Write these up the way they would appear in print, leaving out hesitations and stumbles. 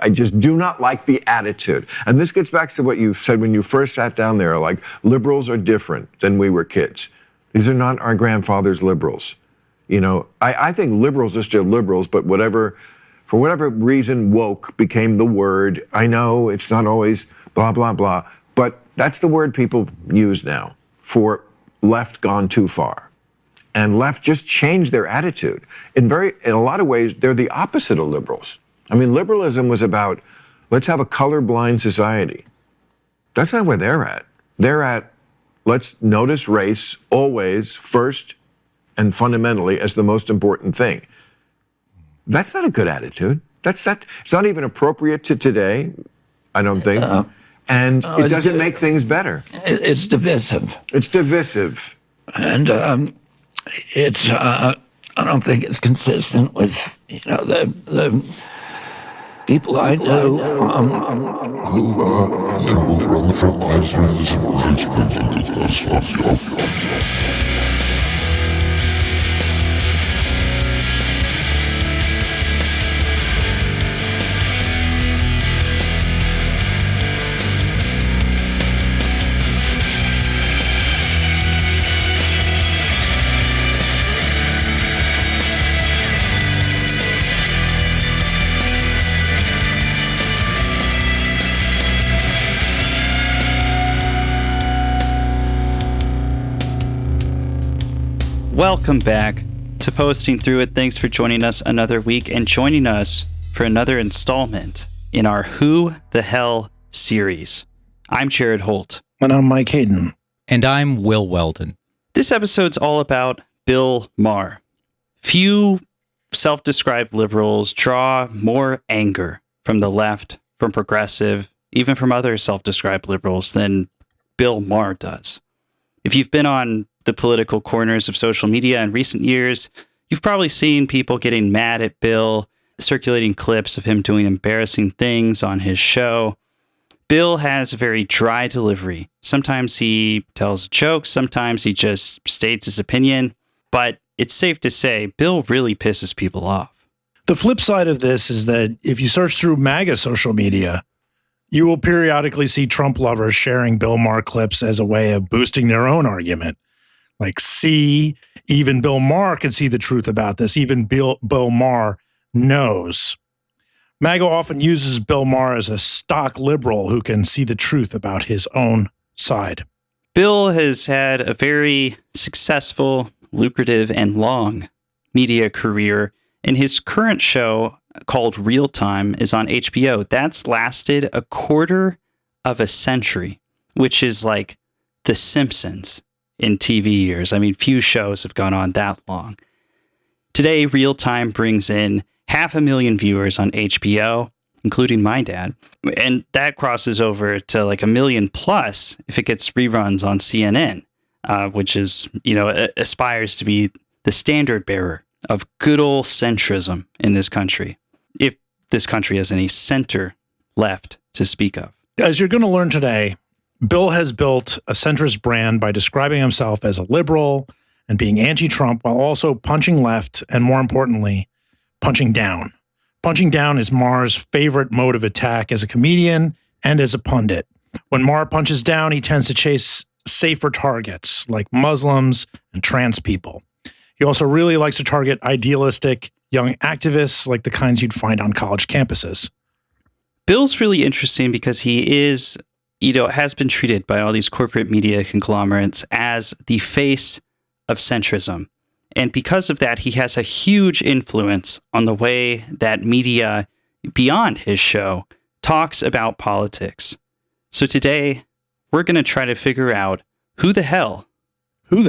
I just do not like the attitude. And this gets back to what you said when you first sat down there, like, liberals are different than we were kids. These are not our grandfather's liberals. You know, I think liberals are still liberals, but for whatever reason, woke became the word. I know it's not always blah, blah, blah, but that's the word people use now for left gone too far. And left just changed their attitude. In a lot of ways, they're the opposite of liberals. I mean, liberalism was about, let's have a colorblind society. That's not where they're at. They're at, let's notice race always first and fundamentally as the most important thing. That's not a good attitude. It's not even appropriate to today, I don't think. And it doesn't make things better. It's divisive. It's divisive. And it's, I don't think it's consistent with, the people I know who run the front lines during the civil rights movement. Welcome back to Posting Through It. Thanks for joining us another week and joining us for another installment in our Who the Hell series. I'm Jared Holt. And I'm Mike Hayden. And I'm Will Weldon. This episode's all about Bill Maher. Few self-described liberals draw more anger from the left, from progressive, even from other self-described liberals than Bill Maher does. If you've been on the political corners of social media in recent years, you've probably seen people getting mad at Bill, circulating clips of him doing embarrassing things on his show. Bill has a very dry delivery. Sometimes he tells jokes, sometimes he just states his opinion, but it's safe to say Bill really pisses people off. The flip side of this is that if you search through MAGA social media, you will periodically see Trump lovers sharing Bill Maher clips as a way of boosting their own argument. Like, see, even Bill Maher can see the truth about this. Even Bill Maher knows. MAGA often uses Bill Maher as a stock liberal who can see the truth about his own side. Bill has had a very successful, lucrative, and long media career, and his current show, called Real Time, is on HBO. That's lasted a quarter of a century, which is like The Simpsons in TV years. I mean, few shows have gone on that long. Today, Real Time brings in 500,000 viewers on HBO, including my dad. And that crosses over to like 1 million plus if it gets reruns on CNN, which is, aspires to be the standard bearer of good old centrism in this country, if this country has any center left to speak of. As you're going to learn today, Bill has built a centrist brand by describing himself as a liberal and being anti-Trump while also punching left and, more importantly, punching down. Punching down is Maher's favorite mode of attack as a comedian and as a pundit. When Maher punches down, he tends to chase safer targets like Muslims and trans people. He also really likes to target idealistic young activists like the kinds you'd find on college campuses. Bill's really interesting because he is, has been treated by all these corporate media conglomerates as the face of centrism. And because of that, he has a huge influence on the way that media beyond his show talks about politics. So today, we're going to try to figure out who the hell is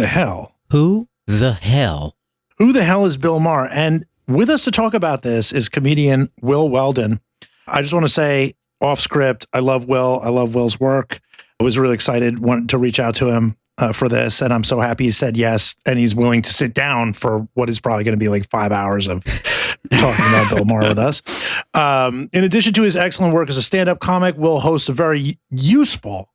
Bill Maher? And with us to talk about this is comedian Will Weldon. I just want to say, off script, I love Will. I love Will's work. I was really excited to reach out to him for this, and I'm so happy he said yes, and he's willing to sit down for what is probably going to be like 5 hours of talking about Bill Maher with us. In addition to his excellent work as a stand-up comic, Will hosts a very useful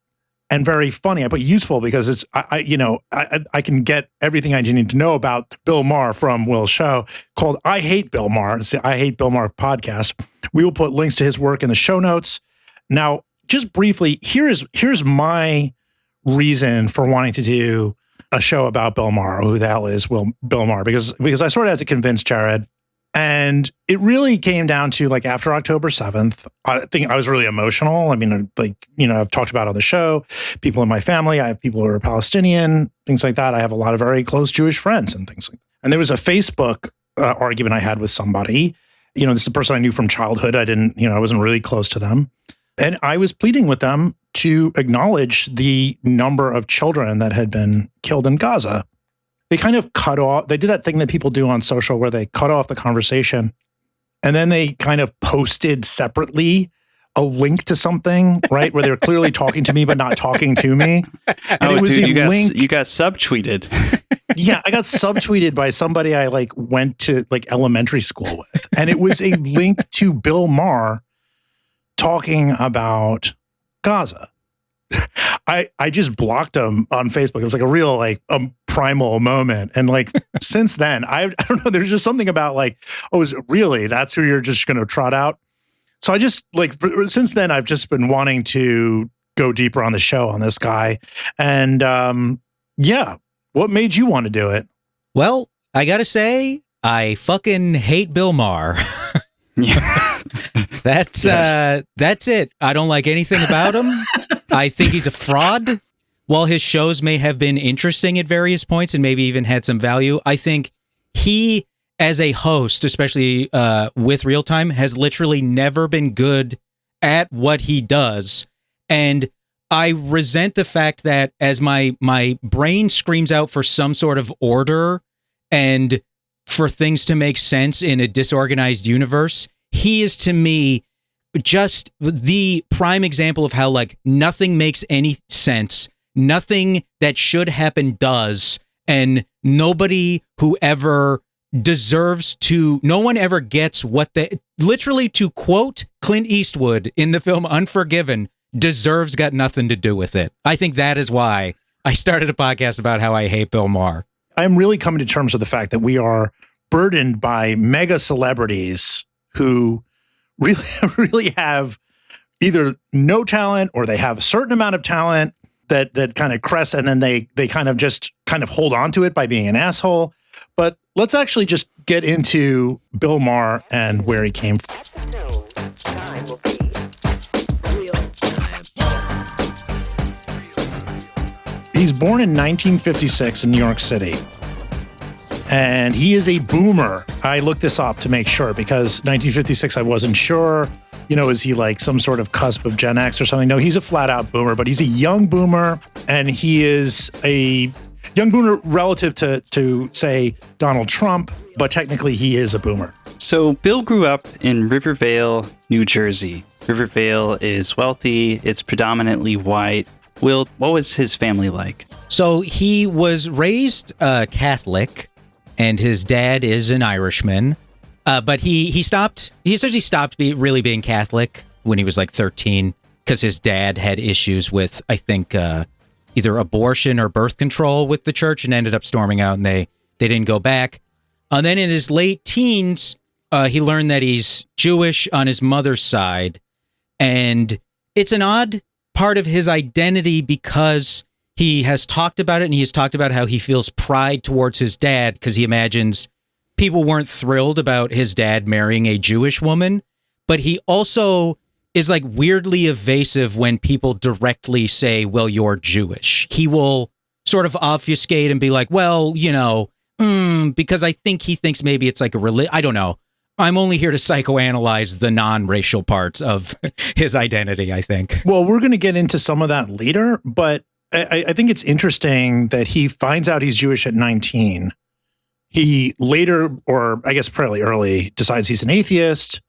and very funny. I put useful because it's, I can get everything I need to know about Bill Maher from Will's show called I Hate Bill Maher. It's the I Hate Bill Maher podcast. We will put links to his work in the show notes. Now, just briefly, here's my reason for wanting to do a show about Bill Maher. Who the hell is Bill Maher? Because I sort of had to convince Jared. And it really came down to like after October 7th, I think I was really emotional. I mean, I've talked about on the show, people in my family, I have people who are Palestinian, things like that. I have a lot of very close Jewish friends and things like that. And there was a Facebook argument I had with somebody. This is a person I knew from childhood. I wasn't really close to them. And I was pleading with them to acknowledge the number of children that had been killed in Gaza. They kind of they did that thing that people do on social where they cut off the conversation and then they kind of posted separately a link to something, right? Where they're clearly talking to me, but not talking to me. And it was dude, a link. You got subtweeted. Yeah, I got subtweeted by somebody I went to elementary school with. And it was a link to Bill Maher talking about Gaza. I just blocked him on Facebook. It's like a real primal moment. And since then, I don't know, there's just something about is it really, that's who you're just going to trot out? So I just since then, I've just been wanting to go deeper on the show on this guy. And what made you want to do it? Well, I got to say, I fucking hate Bill Maher. That's it. I don't like anything about him. I think he's a fraud. While his shows may have been interesting at various points and maybe even had some value, I think he, as a host, especially with Real Time, has literally never been good at what he does. And I resent the fact that as my brain screams out for some sort of order and for things to make sense in a disorganized universe, he is, to me, just the prime example of how nothing makes any sense. Nothing that should happen does, and nobody who ever deserves to, no one ever gets what they, literally to quote Clint Eastwood in the film Unforgiven, deserves got nothing to do with it. I think that is why I started a podcast about how I hate Bill Maher. I'm really coming to terms with the fact that we are burdened by mega celebrities who really have either no talent or they have a certain amount of talent that kind of crest, and then they kind of hold on to it by being an asshole. But let's actually just get into Bill Maher and where he came from. He's born in 1956 in New York City. And he is a boomer. I looked this up to make sure because 1956, I wasn't sure. Is he some sort of cusp of Gen X or something? No, he's a flat out boomer, but he's a young boomer, and he is a young boomer relative to say Donald Trump, but technically he is a boomer. So Bill grew up in Rivervale, New Jersey. Rivervale is wealthy. It's predominantly white. Will, what was his family like? So he was raised Catholic, and his dad is an Irishman. But he essentially stopped really being Catholic when he was 13 because his dad had issues with, I think, either abortion or birth control with the church and ended up storming out, and they didn't go back. And then in his late teens, he learned that he's Jewish on his mother's side. And it's an odd part of his identity because he has talked about it, and he has talked about how he feels pride towards his dad because he imagines people weren't thrilled about his dad marrying a Jewish woman, but he also is weirdly evasive when people directly say, well, you're Jewish. He will sort of obfuscate and be like, well, because I think he thinks maybe it's a religion. I don't know. I'm only here to psychoanalyze the non-racial parts of his identity, I think. Well, we're going to get into some of that later, but I think it's interesting that he finds out he's Jewish at 19. He later, or I guess fairly early, decides he's an atheist,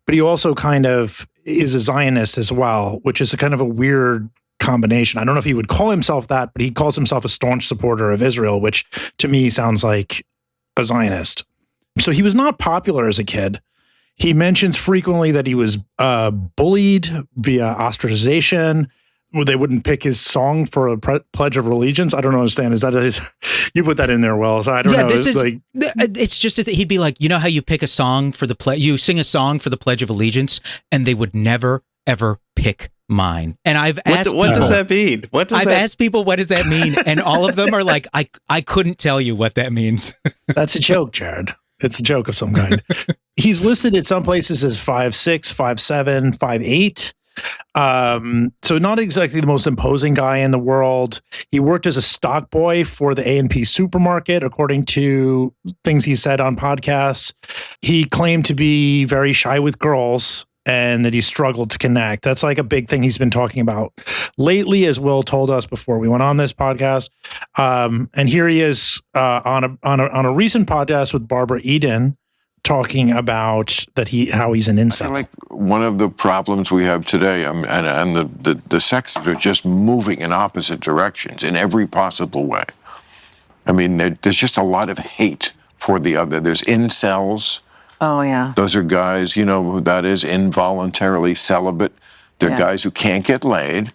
but he also kind of is a Zionist as well, which is a kind of a weird combination. I don't know if he would call himself that, but he calls himself a staunch supporter of Israel, which to me sounds like a Zionist. So he was not popular as a kid. He mentions frequently that he was bullied via ostracization, they wouldn't pick his song for a Pledge of Allegiance. I don't understand. Is that you put that in there, Will? So I don't know. It's just that he'd be like, you know how you pick a song for the you sing a song for the Pledge of Allegiance, and they would never ever pick mine. And I've asked what does that mean? I've asked people, what does that mean? And all of them are like, I couldn't tell you what that means. That's a joke, Jared. It's a joke of some kind. He's listed at some places as 5'6", 5'7", 5'8". So not exactly the most imposing guy in the world. He worked as a stock boy for the A&P supermarket, according to things he said on podcasts. He claimed to be very shy with girls and that he struggled to connect. That's like a big thing he's been talking about lately, as Will told us before we went on this podcast. And here he is on a recent podcast with Barbara Eden, talking about how he's an incel. Like one of the problems we have today, and the sexes are just moving in opposite directions in every possible way. I mean, there's just a lot of hate for the other. There's incels. Oh, yeah. Those are guys, who that is, involuntarily celibate. They're guys who can't get laid,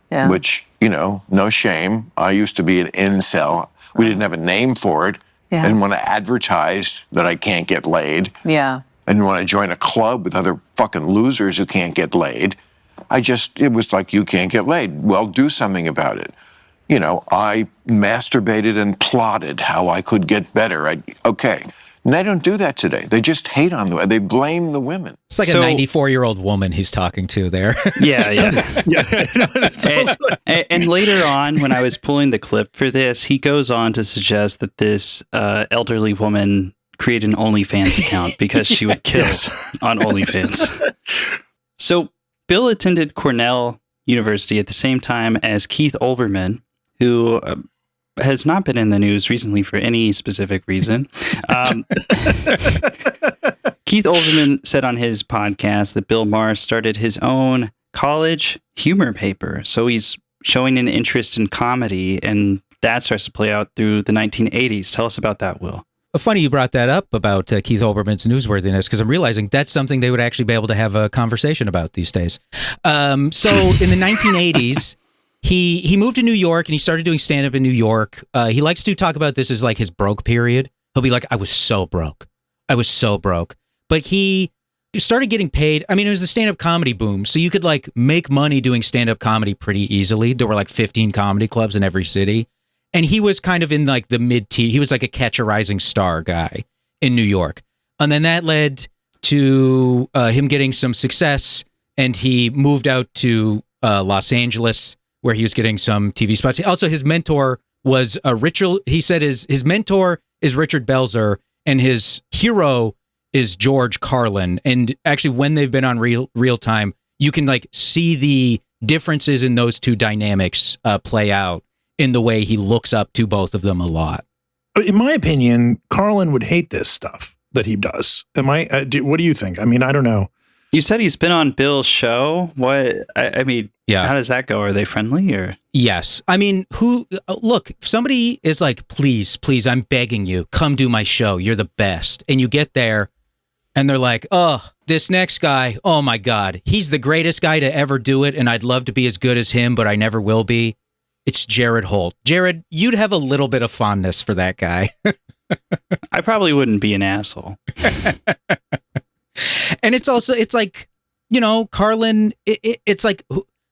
which, no shame. I used to be an incel. We didn't have a name for it. Yeah. I didn't want to advertise that I can't get laid. Yeah. I didn't want to join a club with other fucking losers who can't get laid. It was like, you can't get laid. Well, do something about it. I masturbated and plotted how I could get better. Okay. And they don't do that today. They just hate on them. They blame the women. It's like a 94-year-old woman he's talking to there. Yeah. And later on, when I was pulling the clip for this, he goes on to suggest that this elderly woman create an OnlyFans account because she would kill on OnlyFans. So Bill attended Cornell University at the same time as Keith Olbermann, who has not been in the news recently for any specific reason. Keith Olbermann said on his podcast that Bill Maher started his own college humor paper. So he's showing an interest in comedy, and that starts to play out through the 1980s. Tell us about that, Will. Funny you brought that up about Keith Olbermann's newsworthiness, because I'm realizing that's something they would actually be able to have a conversation about these days. So in the 1980s, he moved to New York and he started doing stand-up in New York. He likes to talk about this as like his broke period. He'll be like, I was so broke. But he started getting paid. I mean, it was the stand-up comedy boom. So you could like make money doing stand-up comedy pretty easily. There were like 15 comedy clubs in every city. And he was kind of in like the mid-tier. He was like a Catch a Rising Star guy in New York. And then that led to him getting some success. And he moved out to Los Angeles, where he was getting some TV spots. Also, his mentor was Richard. He said his mentor is Richard Belzer, and his hero is George Carlin. And actually, when they've been on real time, you can like see the differences in those two dynamics play out in the way he looks up to both of them a lot. In my opinion, Carlin would hate this stuff that he does. What do you think? I mean, I don't know. You said he's been on Bill's show. What? I mean, how does that go? Are they friendly or? Yes. I mean, look, if somebody is like, please, I'm begging you, come do my show. You're the best. And you get there and they're like, oh, this next guy, oh my God, he's the greatest guy to ever do it. And I'd love to be as good as him, but I never will be. It's Jared Holt. Jared, you'd have a little bit of fondness for that guy. I probably wouldn't be an asshole. And it's like, Carlin, it's like,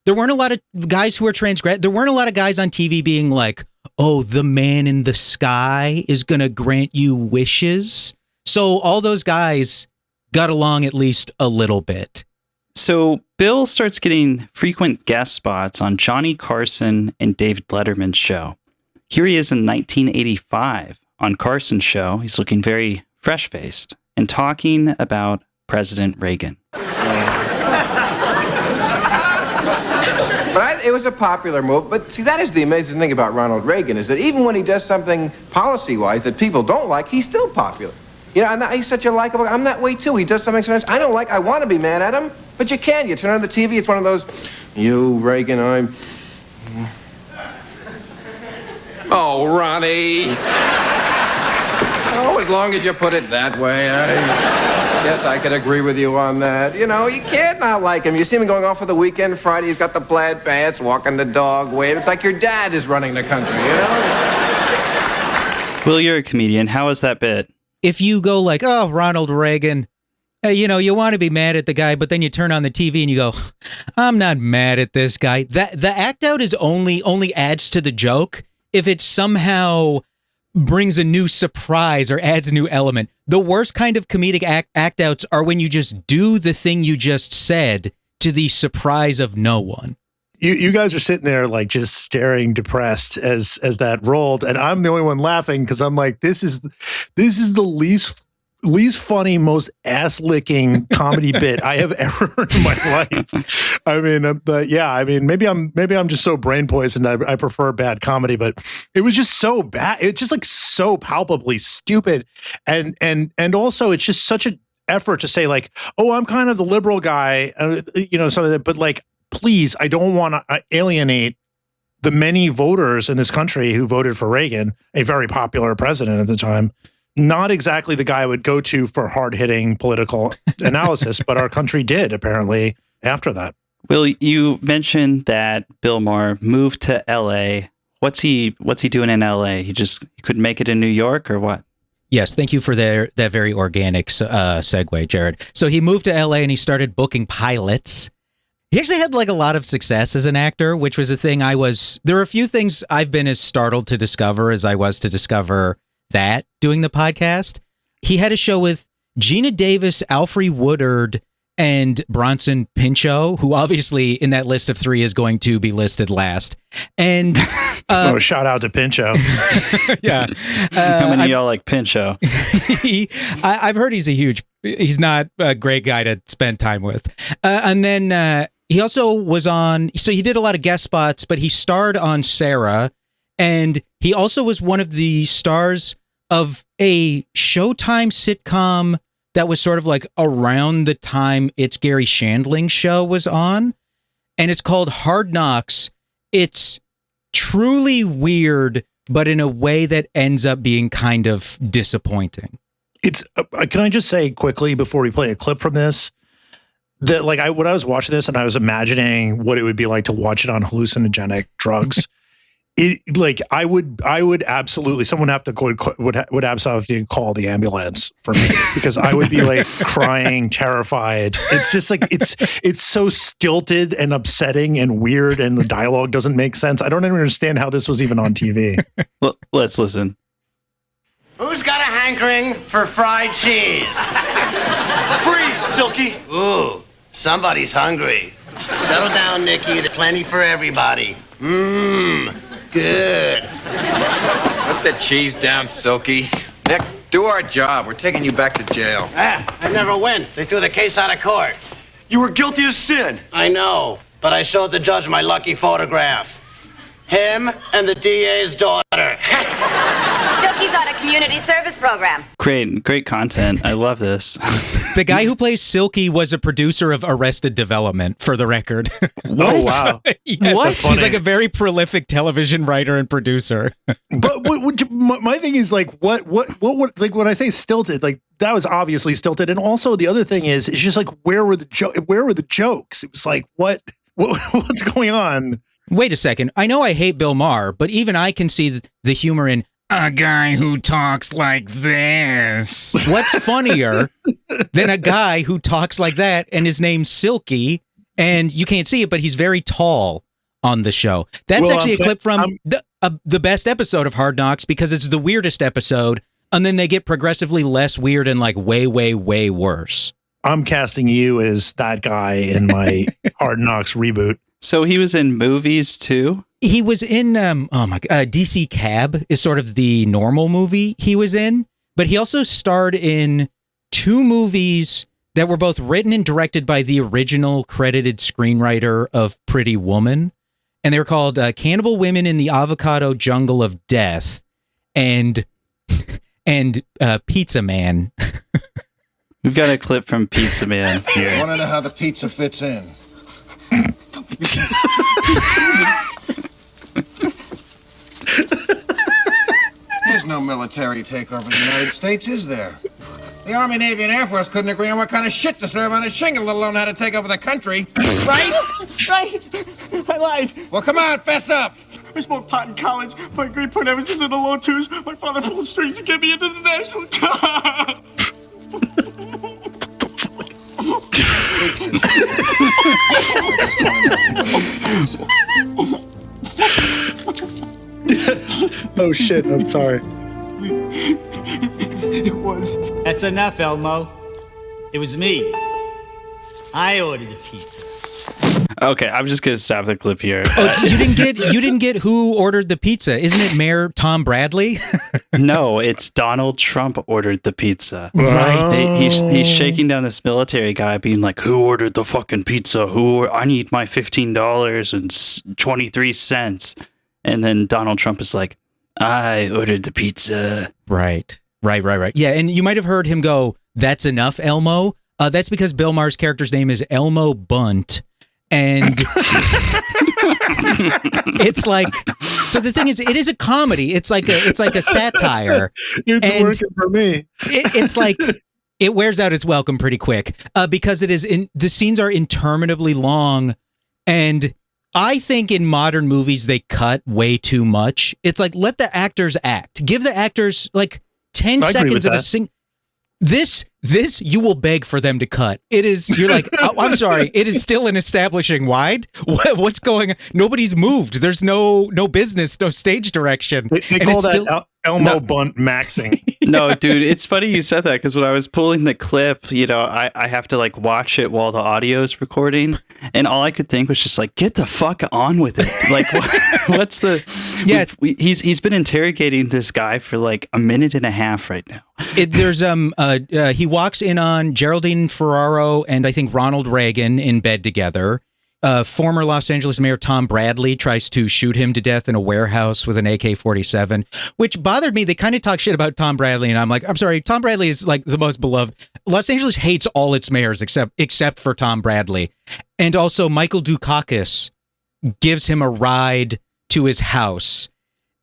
there weren't a lot of guys who were transgress. There weren't a lot of guys on TV being like, oh, the man in the sky is going to grant you wishes. So all those guys got along at least a little bit. So Bill starts getting frequent guest spots on Johnny Carson and David Letterman's show. Here he is in 1985 on Carson's show. He's looking very fresh-faced and talking about President Reagan. But it was a popular move. But see, that is the amazing thing about Ronald Reagan, is that even when he does something policy-wise that people don't like, he's still popular. And he's such a likable guy. I'm that way, too. He does something sometimes I don't like. I want to be mad at him, but you can. You turn on the TV, it's one of those, you, Reagan, I'm... Oh, Ronnie. Oh, as long as you put it that way, Yes, I could agree with you on that. You know, you can't not like him. You see him going off for the weekend Friday. He's got the plaid pants, walking the dog, wave. It's like your dad is running the country, you know? Will, you're a comedian. How was that bit? If you go like, oh, Ronald Reagan, you know, you want to be mad at the guy, but then you turn on the TV and you go, I'm not mad at this guy. That the act out is only adds to the joke if it somehow brings a new surprise or adds a new element. The worst kind of comedic act outs are when you just do the thing you just said to the surprise of no one. You guys are sitting there like just staring depressed as that rolled, and I'm the only one laughing because I'm like, this is the least funny, most ass licking comedy bit I have ever heard in my life. I mean, maybe I'm just so brain poisoned. I prefer bad comedy, but it was just so bad. It's just like so palpably stupid, and also it's just such an effort to say like, oh, I'm kind of the liberal guy, you know, some of that, but like, please, I don't want to alienate the many voters in this country who voted for Reagan, a very popular president at the time. Not exactly the guy I would go to for hard-hitting political analysis, but our country did, apparently, after that. Will, you mentioned that Bill Maher moved to L.A. What's he doing in L.A.? He couldn't make it in New York, or what? Yes, thank you for that very organic segue, Jared. So he moved to L.A. and he started booking pilots. He actually had like a lot of success as an actor, which was a thing there are a few things I've been as startled to discover as I was to discover that doing the podcast. He had a show with Gina Davis, Alfre Woodard, and Bronson Pinchot, who obviously in that list of three is going to be listed last. And shout out to Pinchot. Yeah. How many of y'all like Pinchot? I've heard he's not a great guy to spend time with. And then he also was so he did a lot of guest spots, but he starred on Sarah. And he also was one of the stars of a Showtime sitcom that was sort of like around the time It's Gary Shandling's show was on. And it's called Hard Knocks. It's truly weird, but in a way that ends up being kind of disappointing. It's can I just say quickly before we play a clip from this that like when I was watching this and I was imagining what it would be like to watch it on hallucinogenic drugs, I would absolutely, someone would absolutely call the ambulance for me because I would be like crying, terrified. It's just like it's so stilted and upsetting and weird, and the dialogue doesn't make sense. I don't even understand how this was even on TV. Well, let's listen. Who's got a hankering for fried cheese? Freeze, Silky. Ooh, somebody's hungry. Settle down, Nikki. There's plenty for everybody. Mmm, good. Put the cheese down, Silky. Nick, do our job. We're taking you back to jail. I never went. They threw the case out of court. You were guilty as sin. I know, but I showed the judge my lucky photograph. Him and the DA's daughter. Silky's on a community service program. Great content. I love this. The guy who plays Silky was a producer of Arrested Development, for the record. Oh, wow. Yes, What? He's like a very prolific television writer and producer. But my thing is like, what like when I say stilted, like that was obviously stilted, and also the other thing is, it's just like where were the jokes? It was like what's going on? Wait a second. I know I hate Bill Maher, but even I can see the humor in a guy who talks like this. What's funnier than a guy who talks like that and his name's Silky, and you can't see it, but he's very tall on the show. That's actually a clip from the best episode of Hard Knocks because it's the weirdest episode, and then they get progressively less weird and like way, way, way worse. I'm casting you as that guy in my Hard Knocks reboot. So he was in movies too? He was in, DC Cab is sort of the normal movie he was in, but he also starred in two movies that were both written and directed by the original credited screenwriter of Pretty Woman. And they were called Cannibal Women in the Avocado Jungle of Death and Pizza Man. We've got a clip from Pizza Man here. I want to know how the pizza fits in. There's no military takeover of the United States, is there? The Army, Navy, and Air Force couldn't agree on what kind of shit to serve on a shingle, let alone how to take over the country. Right? Right. I lied. Well, come on, fess up. I smoked pot in college. My grade point average was in the low twos. My father pulled strings to get me into the national guard. Oh shit, I'm sorry. It was. That's enough, Elmo. It was me. I ordered the pizza. Okay, I'm just gonna stop the clip here. Oh, you didn't get who ordered the pizza? Isn't it Mayor Tom Bradley? No, it's Donald Trump ordered the pizza. Right. He's shaking down this military guy, being like, "Who ordered the fucking pizza? I need my $15.23." And then Donald Trump is like, "I ordered the pizza." Right. Yeah, and you might have heard him go, "That's enough, Elmo." That's because Bill Maher's character's name is Elmo Bunt. And it's like, so the thing is, it is a comedy. It's like a satire. It's working for me. It's like, it wears out its welcome pretty quick because the scenes are interminably long. And I think in modern movies, they cut way too much. It's like, let the actors act. Give the actors like 10 seconds of a sing. This you will beg for them to cut. It is, you're like, oh, I'm sorry, it is still an establishing wide. What's going on? Nobody's moved. There's no business, no stage direction. They call that Elmo Bunt maxing. No, dude, it's funny you said that because when I was pulling the clip, I have to like watch it while the audio is recording, and all I could think was just like, get the fuck on with it. Like, what's the? Yeah, he's been interrogating this guy for like a minute and a half right now. He walks in on Geraldine Ferraro and I think Ronald Reagan in bed together. Former Los Angeles Mayor Tom Bradley tries to shoot him to death in a warehouse with an AK-47, which bothered me. They kind of talk shit about Tom Bradley, and I'm like, I'm sorry, Tom Bradley is like the most beloved. Los Angeles hates all its mayors except for Tom Bradley. And also Michael Dukakis gives him a ride to his house.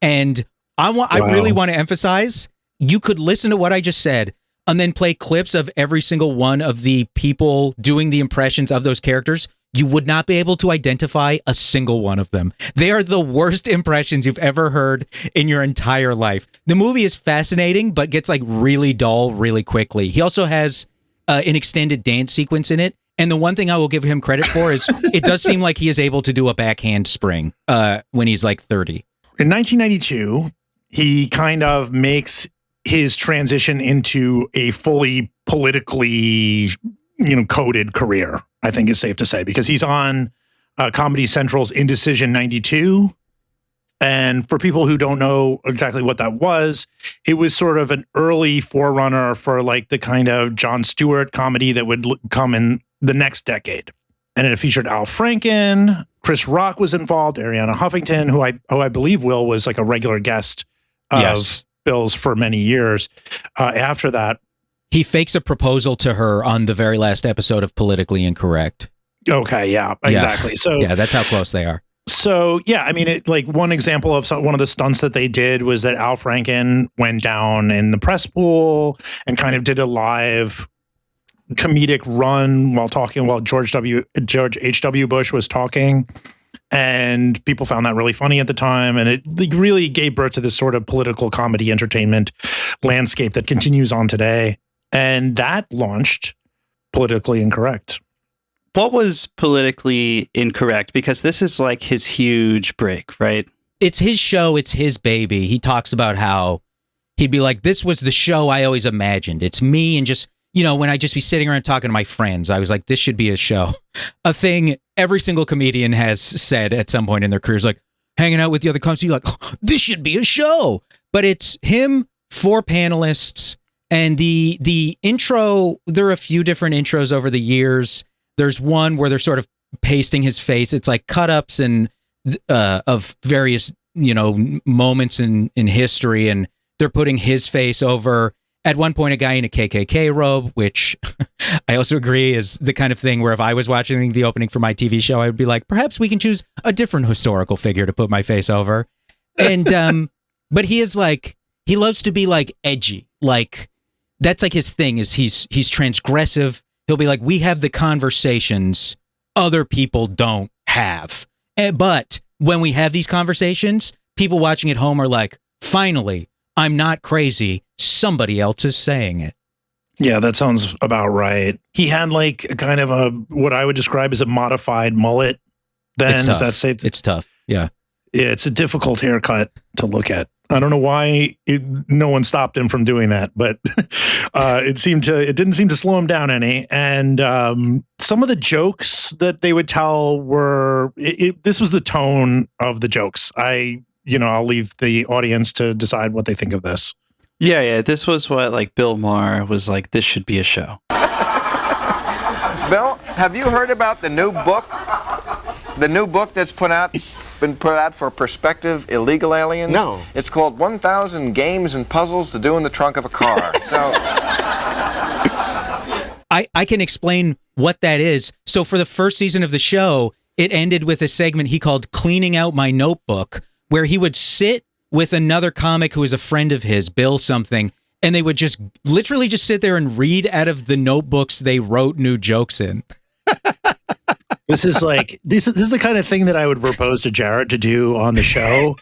And I really want to emphasize, you could listen to what I just said and then play clips of every single one of the people doing the impressions of those characters. You would not be able to identify a single one of them. They are the worst impressions you've ever heard in your entire life. The movie is fascinating, but gets like really dull really quickly. He also has an extended dance sequence in it. And the one thing I will give him credit for is it does seem like he is able to do a backhand spring when he's like 30. In 1992, he kind of makes his transition into a fully politically, coded career, I think is safe to say, because he's on Comedy Central's Indecision 92. And for people who don't know exactly what that was, it was sort of an early forerunner for like the kind of Jon Stewart comedy that would come in the next decade. And it featured Al Franken, Chris Rock was involved, Ariana Huffington, who I believe Will was like a regular guest of Bill's for many years. After that, he fakes a proposal to her on the very last episode of Politically Incorrect. Okay, yeah, exactly. So yeah, that's how close they are. So yeah, I mean, like one example of one of the stunts that they did was that Al Franken went down in the press pool and kind of did a live comedic run while George H.W. Bush was talking. And people found that really funny at the time. And it really gave birth to this sort of political comedy entertainment landscape that continues on today. And that launched Politically Incorrect. What was Politically Incorrect? Because this is like his huge break, right? It's his show. It's his baby. He talks about how he'd be like, this was the show I always imagined. It's me and just, when I just be sitting around talking to my friends, I was like, this should be a show. A thing every single comedian has said at some point in their careers, like hanging out with the other comics, like, oh, this should be a show. But it's him, 4 panelists, and the intro, there are a few different intros over the years. There's one where they're sort of pasting his face. It's like cut-ups and of various, moments in history, and they're putting his face over. At one point, a guy in a KKK robe, which I also agree is the kind of thing where if I was watching the opening for my TV show, I would be like, perhaps we can choose a different historical figure to put my face over. And but he is like, he loves to be like edgy, like that's like his thing is he's transgressive. He'll be like, we have the conversations other people don't have. But when we have these conversations, people watching at home are like, finally, I'm not crazy. Somebody else is saying it. Yeah, that sounds about right. He had like a kind of a what I would describe as a modified mullet. Then It's is tough. that safe? It's tough. Yeah. It's a difficult haircut to look at. I don't know why no one stopped him from doing that, but it didn't seem to slow him down any. And some of the jokes that they would tell were this was the tone of the jokes. I'll leave the audience to decide what they think of this. Yeah. This was what like Bill Maher was like, this should be a show. Bill, have you heard about the new book? The new book that's been put out for prospective illegal aliens? No. It's called 1,000 Games and Puzzles to Do in the Trunk of a Car. So I can explain what that is. So for the first season of the show, it ended with a segment he called Cleaning Out My Notebook, where he would sit with another comic who was a friend of his, Bill something, and they would just literally just sit there and read out of the notebooks they wrote new jokes in. This is like this is the kind of thing that I would propose to Jared to do on the show.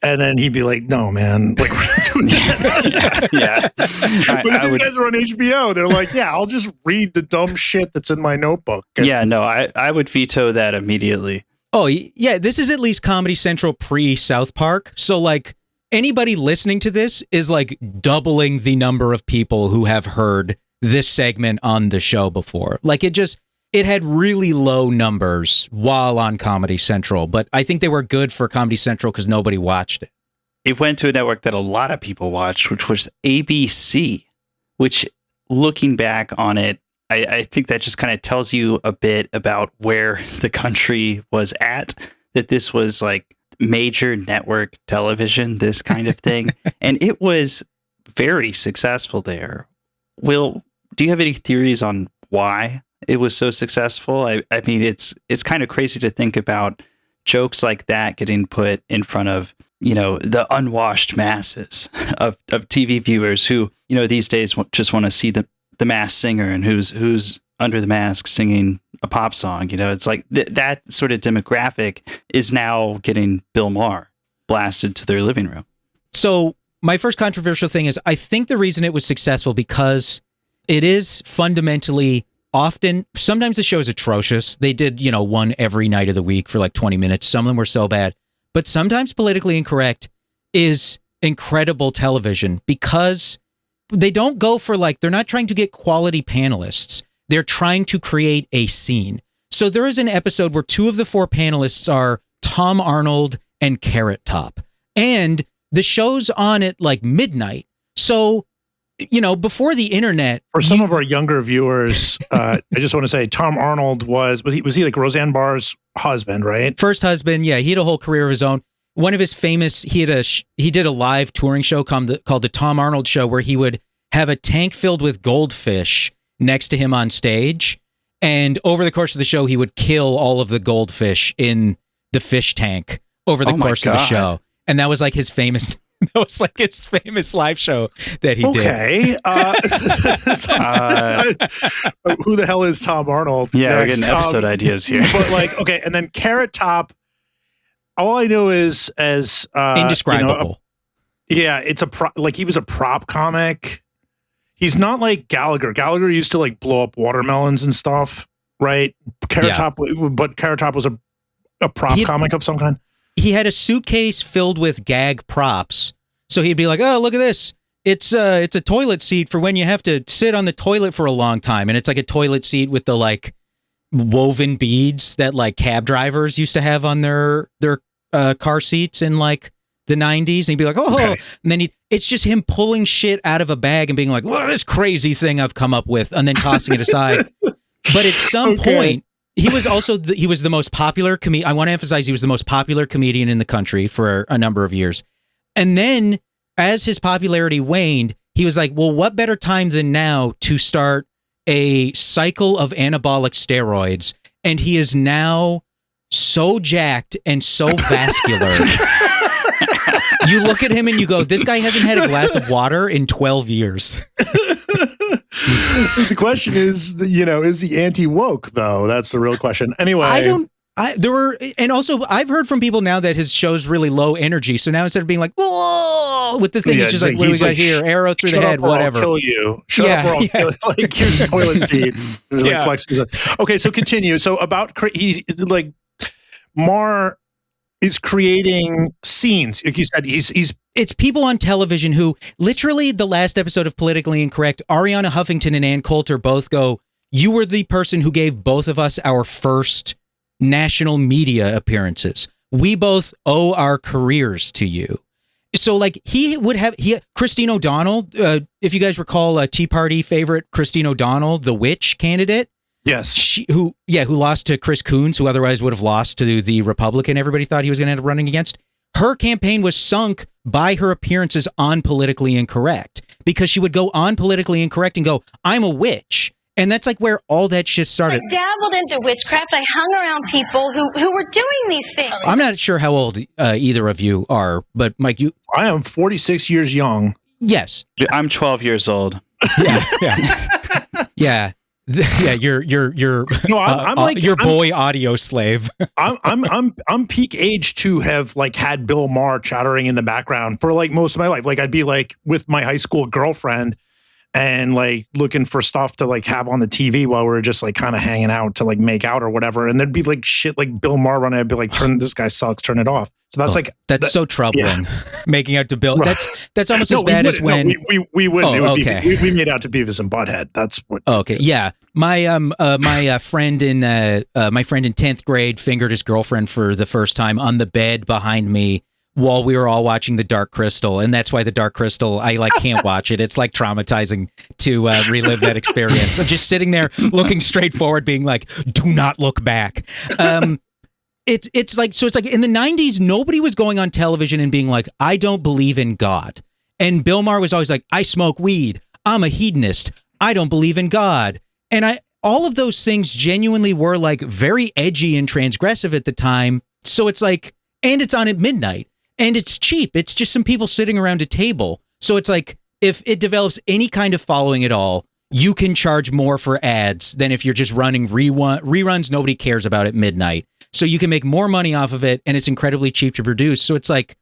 And then he'd be like, no, man, like, we're not doing that. Yeah. But if these guys are on HBO, they're like, yeah, I'll just read the dumb shit that's in my notebook. Yeah, no, I would veto that immediately. Oh, yeah, this is at least Comedy Central pre-South Park. So, like, anybody listening to this is, like, doubling the number of people who have heard this segment on the show before. Like, it had really low numbers while on Comedy Central, but I think they were good for Comedy Central because nobody watched it. It went to a network that a lot of people watched, which was ABC, which, looking back on it, I think that just kind of tells you a bit about where the country was at, that this was like major network television, this kind of thing. And it was very successful there. Will, do you have any theories on why it was so successful? I mean, it's kind of crazy to think about jokes like that getting put in front of, the unwashed masses of TV viewers who, these days just want to see the Masked Singer and who's under the mask singing a pop song. It's like that sort of demographic is now getting Bill Maher blasted to their living room. So my first controversial thing is I think the reason it was successful because it is fundamentally sometimes the show is atrocious. They did, one every night of the week for like 20 minutes. Some of them were so bad, but sometimes politically incorrect is incredible television because they don't go for they're not trying to get quality panelists. They're trying to create a scene. So there is an episode where 2 of the 4 panelists are Tom Arnold and Carrot Top. And the show's on at midnight. So, before the internet. For some of our younger viewers, I just want to say Tom Arnold was he like Roseanne Barr's husband, right? First husband. Yeah. He had a whole career of his own. One of his famous, he did a live touring show called the Tom Arnold Show, where he would have a tank filled with goldfish next to him on stage. And over the course of the show, he would kill all of the goldfish in the fish tank over the course of the show. And that was like his famous live show that he did. Okay. Who the hell is Tom Arnold? Yeah, we're getting episode ideas here. But okay. And then Carrot Top, all I know is as indescribable. Yeah, it's he was a prop comic. He's not like Gallagher. Gallagher used to blow up watermelons and stuff, right? Carrot Top was a prop comic of some kind. He had a suitcase filled with gag props. So he'd be like, "Oh, look at this. It's a toilet seat for when you have to sit on the toilet for a long time." And it's like a toilet seat with the woven beads that cab drivers used to have on their car seats in the 90s. And he'd be like, "Oh," okay. And then it's just him pulling shit out of a bag and being like, "Look at this crazy thing I've come up with," and then tossing it aside. But at some point, he was also he was the most popular comedian. I want to emphasize he was the most popular comedian in the country for a number of years. And then as his popularity waned, he was like, well, what better time than now to start a cycle of anabolic steroids? And he is now so jacked and so vascular. You look at him and you go, this guy hasn't had a glass of water in 12 years. The question is, is he anti-woke, though? That's the real question. Anyway. I've heard from people now that his show's really low energy. So now instead of being like, whoa, with the thing, it's just like, what do we got here? Arrow through the head, whatever. I'll kill you. Shut up or I'll kill you. Like, here's toilet seat. Like flexing. Okay, so continue. So he's like, Maher is creating scenes. Like you said, it's people on television who literally the last episode of Politically Incorrect, Ariana Huffington and Ann Coulter both go, you were the person who gave both of us our first national media appearances. We both owe our careers to you. So like Christine O'Donnell, if you guys recall Tea Party favorite Christine O'Donnell, the witch candidate. Yes. Who lost to Chris Coons, who otherwise would have lost to the Republican everybody thought he was going to end up running against. Her campaign was sunk by her appearances on Politically Incorrect, because she would go on Politically Incorrect and go, I'm a witch. And that's like where all that shit started. I dabbled into witchcraft. I hung around people who were doing these things. I'm not sure how old either of you are, but Mike, I am 46 years young. Yes. I'm 12 years old. Yeah. You're no, I'm like your boy audio slave. I'm peak age to have like had Bill Maher chattering in the background for like most of my life. Like I'd be like with my high school girlfriend and like looking for stuff to like have on the TV while we were just like kind of hanging out to like make out or whatever. And there'd be like shit like Bill Maher running. I'd be like, this guy sucks, turn it off. So that's so troubling. Yeah. Making out to Bill. Right. That's almost as bad as when we wouldn't. Oh, okay. We made out to Beavis and Butthead. That's what. Okay. Yeah. My friend in 10th grade fingered his girlfriend for the first time on the bed behind me while we were all watching The Dark Crystal, and that's why The Dark Crystal, I like can't watch it. It's like traumatizing to relive that experience. I'm just sitting there looking straight forward, being like, "Do not look back." It's like in the 90s, nobody was going on television and being like, "I don't believe in God," and Bill Maher was always like, "I smoke weed. I'm a hedonist. I don't believe in God," and all of those things genuinely were like very edgy and transgressive at the time. So it's like, and it's on at midnight. And it's cheap. It's just some people sitting around a table. So it's like, if it develops any kind of following at all, you can charge more for ads than if you're just running reruns nobody cares about at midnight. So you can make more money off of it, and it's incredibly cheap to produce. So it's like,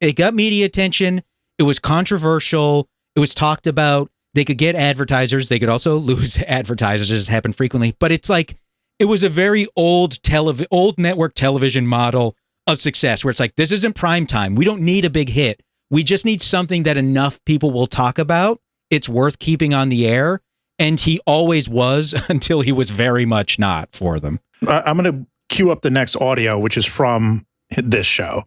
it got media attention. It was controversial. It was talked about. They could get advertisers. They could also lose advertisers. This has happened frequently. But it's like, it was a very old network television model of success, where it's like, this isn't prime time. We don't need a big hit. We just need something that enough people will talk about. It's worth keeping on the air. And he always was until he was very much not for them. I'm going to cue up the next audio, which is from this show.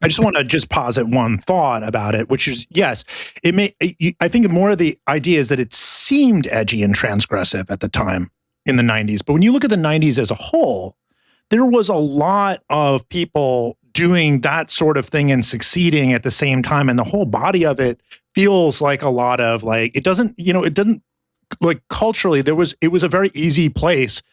I just want to just posit one thought about it, which is, yes, I think more of the idea is that it seemed edgy and transgressive at the time in the 90s. But when you look at the 90s as a whole, there was a lot of people doing that sort of thing and succeeding at the same time. And the whole body of it feels like a lot of like, it doesn't like culturally, it was a very easy place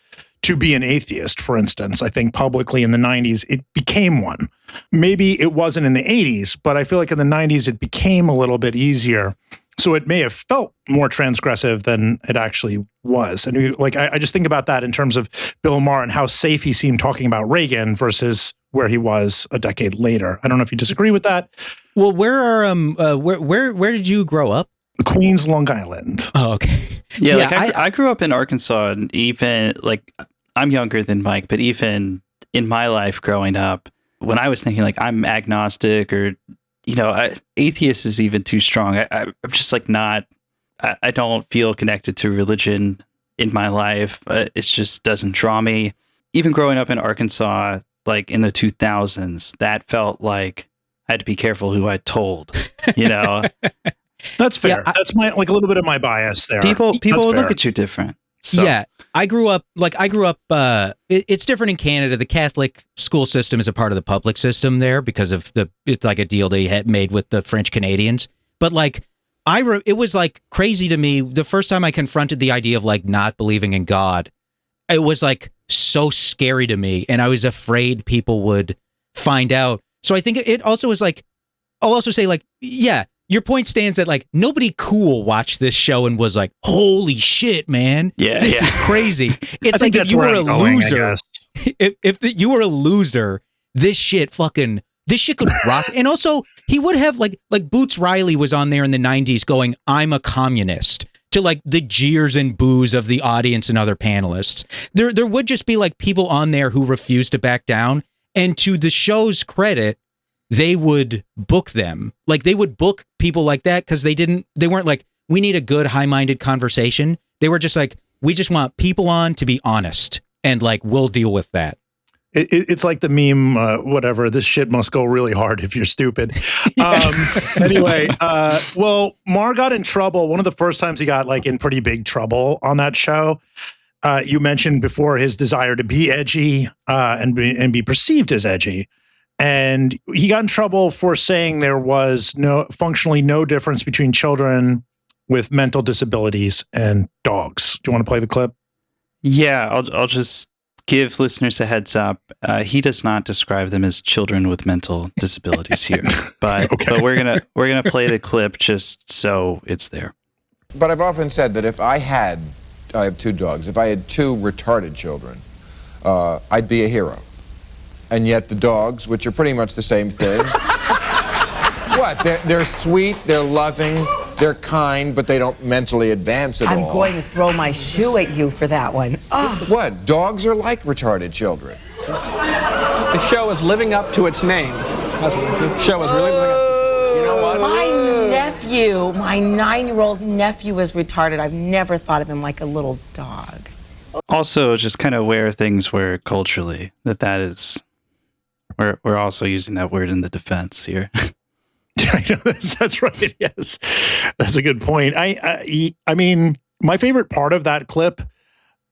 to be an atheist, for instance. I think publicly in the 90s, it became one. Maybe it wasn't in the 80s, but I feel like in the 90s, it became a little bit easier. So it may have felt more transgressive than it actually was. And I just think about that in terms of Bill Maher and how safe he seemed talking about Reagan versus where he was a decade later. I don't know if you disagree with that. Well, where did you grow up? Queens, Long Island. Oh, okay. Yeah, I grew up in Arkansas, and even like, I'm younger than Mike, but even in my life growing up, when I was thinking like I'm agnostic or atheist is even too strong. I'm just like not. I don't feel connected to religion in my life. It just doesn't draw me. Even growing up in Arkansas, like in the 2000s, that felt like I had to be careful who I told. That's fair. Yeah, that's a little bit of my bias there. People look at you different. So. Yeah, I grew up. It's different in Canada. The Catholic school system is a part of the public system there because of it's like a deal they had made with the French Canadians. But like, it was like crazy to me the first time I confronted the idea of like not believing in God. it was like so scary to me, and I was afraid people would find out. So I think it also was like, I'll also say like, yeah, your point stands that like nobody cool watched this show and was like, holy shit, man, this is crazy. It's like if you were a loser, you were a loser, this shit could rock. And also he would have like Boots Riley was on there in the 90s going, I'm a communist, to like the jeers and boos of the audience and other panelists. There would just be like people on there who refused to back down. And to the show's credit, they would book them. Like they would book people like that because they weren't like, we need a good high-minded conversation. They were just like, we just want people on to be honest, and like we'll deal with that. It's like the meme, whatever, this shit must go really hard if you're stupid. Anyway, well, Maher got in trouble. One of the first times he got like in pretty big trouble on that show. You mentioned before his desire to be edgy and be perceived as edgy. And he got in trouble for saying there was functionally no difference between children with mental disabilities and dogs. Do you want to play the clip? Yeah, I'll just give listeners a heads up. He does not describe them as children with mental disabilities here, but we're gonna play the clip just so it's there. But I've often said that if I have 2 dogs. If I had 2 retarded children, I'd be a hero. And yet the dogs, which are pretty much the same thing, what? They're sweet, they're loving, they're kind, but they don't mentally advance at all. I'm going to throw my shoe at you for that one. Oh. What? Dogs are like retarded children. The show is living up to its name. The show is really living up to its name. You know what? My 9-year-old nephew is retarded. I've never thought of him like a little dog. Also, just kind of where things were culturally, that is, we're also using that word in the defense here. I know, that's right. Yes, that's a good point. I mean, my favorite part of that clip,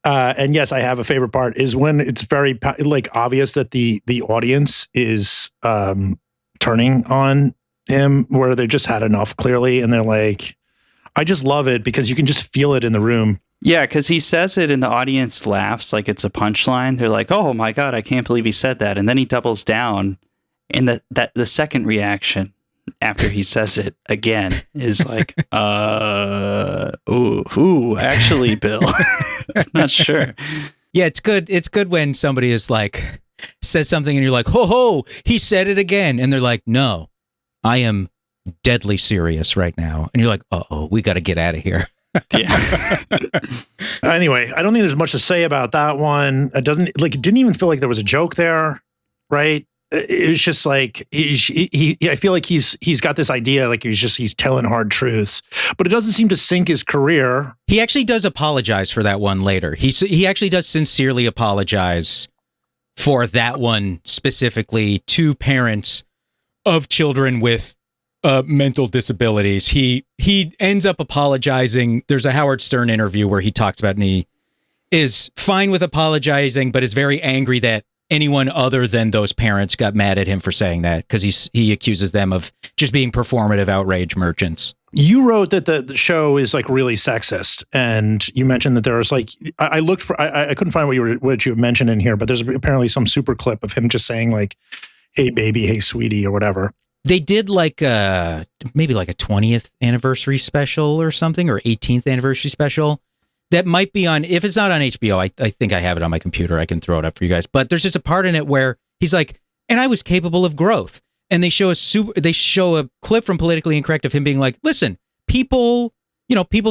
and yes, I have a favorite part, is when it's very like obvious that the audience is turning on him, where they just had enough clearly, and they're like, I just love it because you can just feel it in the room. Yeah, because he says it and the audience laughs like it's a punchline. They're like, oh my God, I can't believe he said that. And then he doubles down, and the second reaction after he says it again is like, actually, Bill, I'm not sure. Yeah, it's good. It's good when somebody is like, says something and you're like, ho, he said it again. And they're like, no, I am deadly serious right now. And you're like, uh-oh, we got to get out of here. Yeah. Anyway, I don't think there's much to say about that one. It didn't even feel like there was a joke there, right? It was just like I feel like he's got this idea like he's telling hard truths, but it doesn't seem to sink his career. He actually does apologize for that one later. He actually does sincerely apologize for that one specifically to parents of children with mental disabilities. He ends up apologizing. There's a Howard Stern interview where he talks about, and he is fine with apologizing, but is very angry that anyone other than those parents got mad at him for saying that, because he accuses them of just being performative outrage merchants. You wrote that the show is like really sexist, and you mentioned that there was like I looked for I couldn't find what you mentioned in here, but there's apparently some super clip of him just saying like, "Hey baby, hey sweetie," or whatever. They did like maybe like a 20th anniversary special or something, or 18th anniversary special. That might be on, if it's not on HBO, I think I have it on my computer. I can throw it up for you guys. But there's just a part in it where he's like, and I was capable of growth. And they show a clip from Politically Incorrect of him being like, listen, people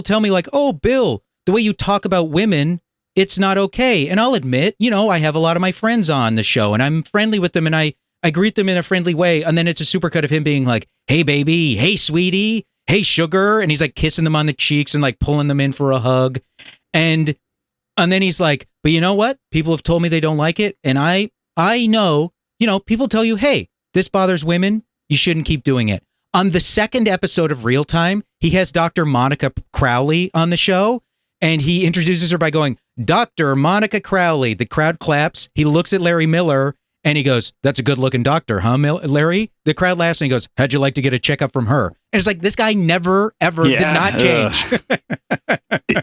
tell me like, oh, Bill, the way you talk about women, it's not okay. And I'll admit, I have a lot of my friends on the show and I'm friendly with them and I greet them in a friendly way. And then it's a supercut of him being like, hey, baby, hey, sweetie, hey, sugar. And he's like kissing them on the cheeks and like pulling them in for a hug. And then he's like, but you know what? People have told me they don't like it. And I know, people tell you, hey, this bothers women. You shouldn't keep doing it. On the second episode of Real Time, he has Dr. Monica Crowley on the show. And he introduces her by going, Dr. Monica Crowley. The crowd claps. He looks at Larry Miller and he goes, that's a good looking doctor, huh, Larry? The crowd laughs and he goes, how'd you like to get a checkup from her? And it's like, this guy never, ever did not change.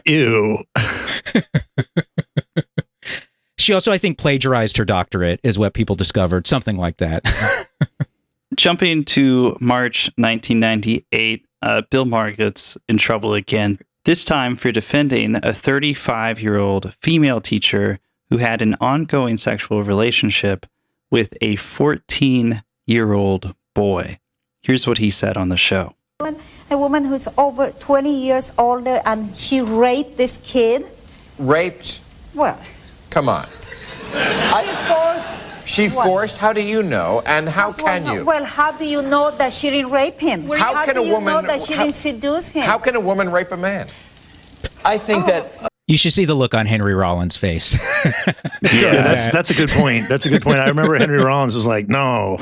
Ew. She also, I think, plagiarized her doctorate, is what people discovered, something like that. Jumping to March 1998, Bill Maher gets in trouble again, this time for defending a 35-year-old female teacher who had an ongoing sexual relationship with a 14-year-old boy. Here's what he said on the show. A woman who's over 20 years older, and she raped this kid. Raped? Well, Come on. She forced? How do you know? And how can you? Well, how do you know that she didn't rape him? How can a woman know that she didn't seduce him? How can a woman rape a man? I think that you should see the look on Henry Rollins' face. That's a good point. That's a good point. I remember Henry Rollins was like, "No."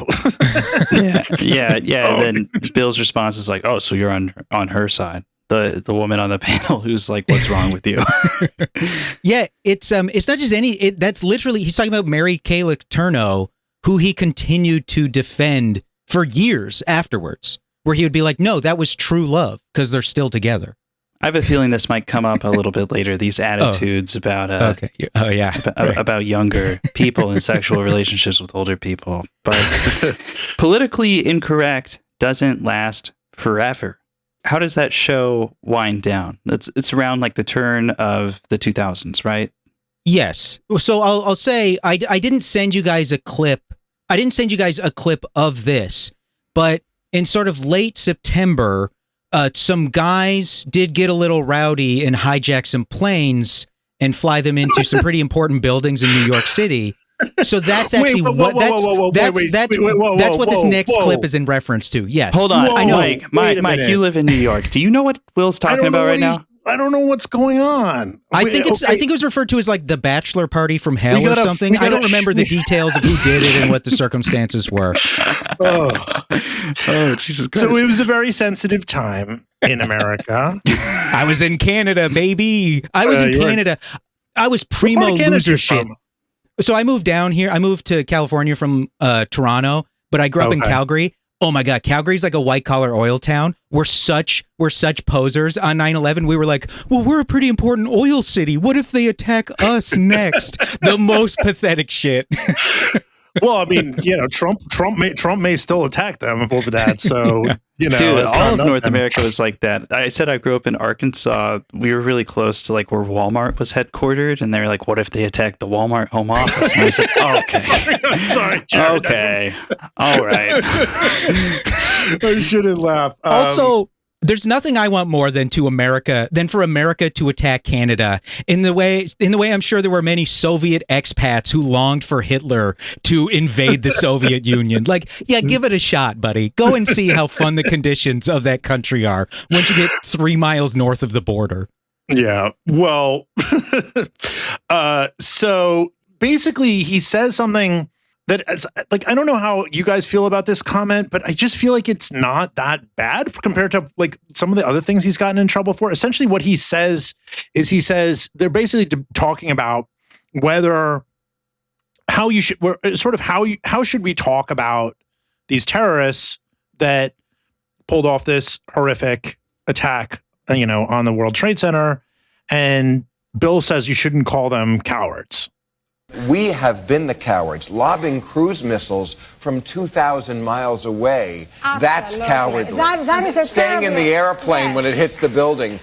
Yeah. And then Bill's response is like, "Oh, so you're on her side." The woman on the panel who's like, "What's wrong with you?" Yeah, it's not just that's literally, he's talking about Mary Kay Letourneau, who he continued to defend for years afterwards, where he would be like, "No, that was true love because they're still together." I have a feeling this might come up a little bit later. These attitudes about about younger people and sexual relationships with older people, but politically incorrect doesn't last forever. How does that show wind down? It's around like the turn of the 2000s, right? Yes. So I'll say I didn't send you guys a clip. I didn't send you guys a clip of this, but in sort of late September, some guys did get a little rowdy and hijack some planes and fly them into some pretty important buildings in New York City. So that's actually what this next clip is in reference to. Yes. Hold on. I know. Mike, you live in New York. Do you know what Will's talking about right now? I don't know what's going on. I think it was referred to as like the bachelor party from hell or something. I don't remember the details of who did it and what the circumstances were. Oh, Jesus Christ. So it was a very sensitive time in America. I was in Canada, baby. I was in Canada. I was primo loser shit. So I moved down here. I moved to California from Toronto, but I grew up in Calgary. Oh my God, Calgary's like a white collar oil town. We're such posers on 9/11. We were like, well, we're a pretty important oil city. What if they attack us next? The most pathetic shit. Well, I mean, Trump may still attack them over that. So, Dude, all of North America was like that. I said I grew up in Arkansas. We were really close to like where Walmart was headquartered, and they were like, "What if they attacked the Walmart home office?" And I was like, oh, "Okay, I'm sorry, Jared. Okay, all right." I shouldn't laugh. Also, there's nothing I want more than for America to attack Canada in the way I'm sure there were many Soviet expats who longed for Hitler to invade the Soviet Union. Like, yeah, give it a shot, buddy. Go and see how fun the conditions of that country are once you get 3 miles north of the border. Yeah. Well, so basically he says something that, like, I don't know how you guys feel about this comment, but I just feel like it's not that bad compared to like some of the other things he's gotten in trouble for. Essentially what he says is they're basically talking about how should we talk about these terrorists that pulled off this horrific attack, on the World Trade Center. And Bill says you shouldn't call them cowards. We have been the cowards, lobbing cruise missiles from 2,000 miles away. Absolutely. That's cowardly. That is a Staying in the airplane when it hits the building.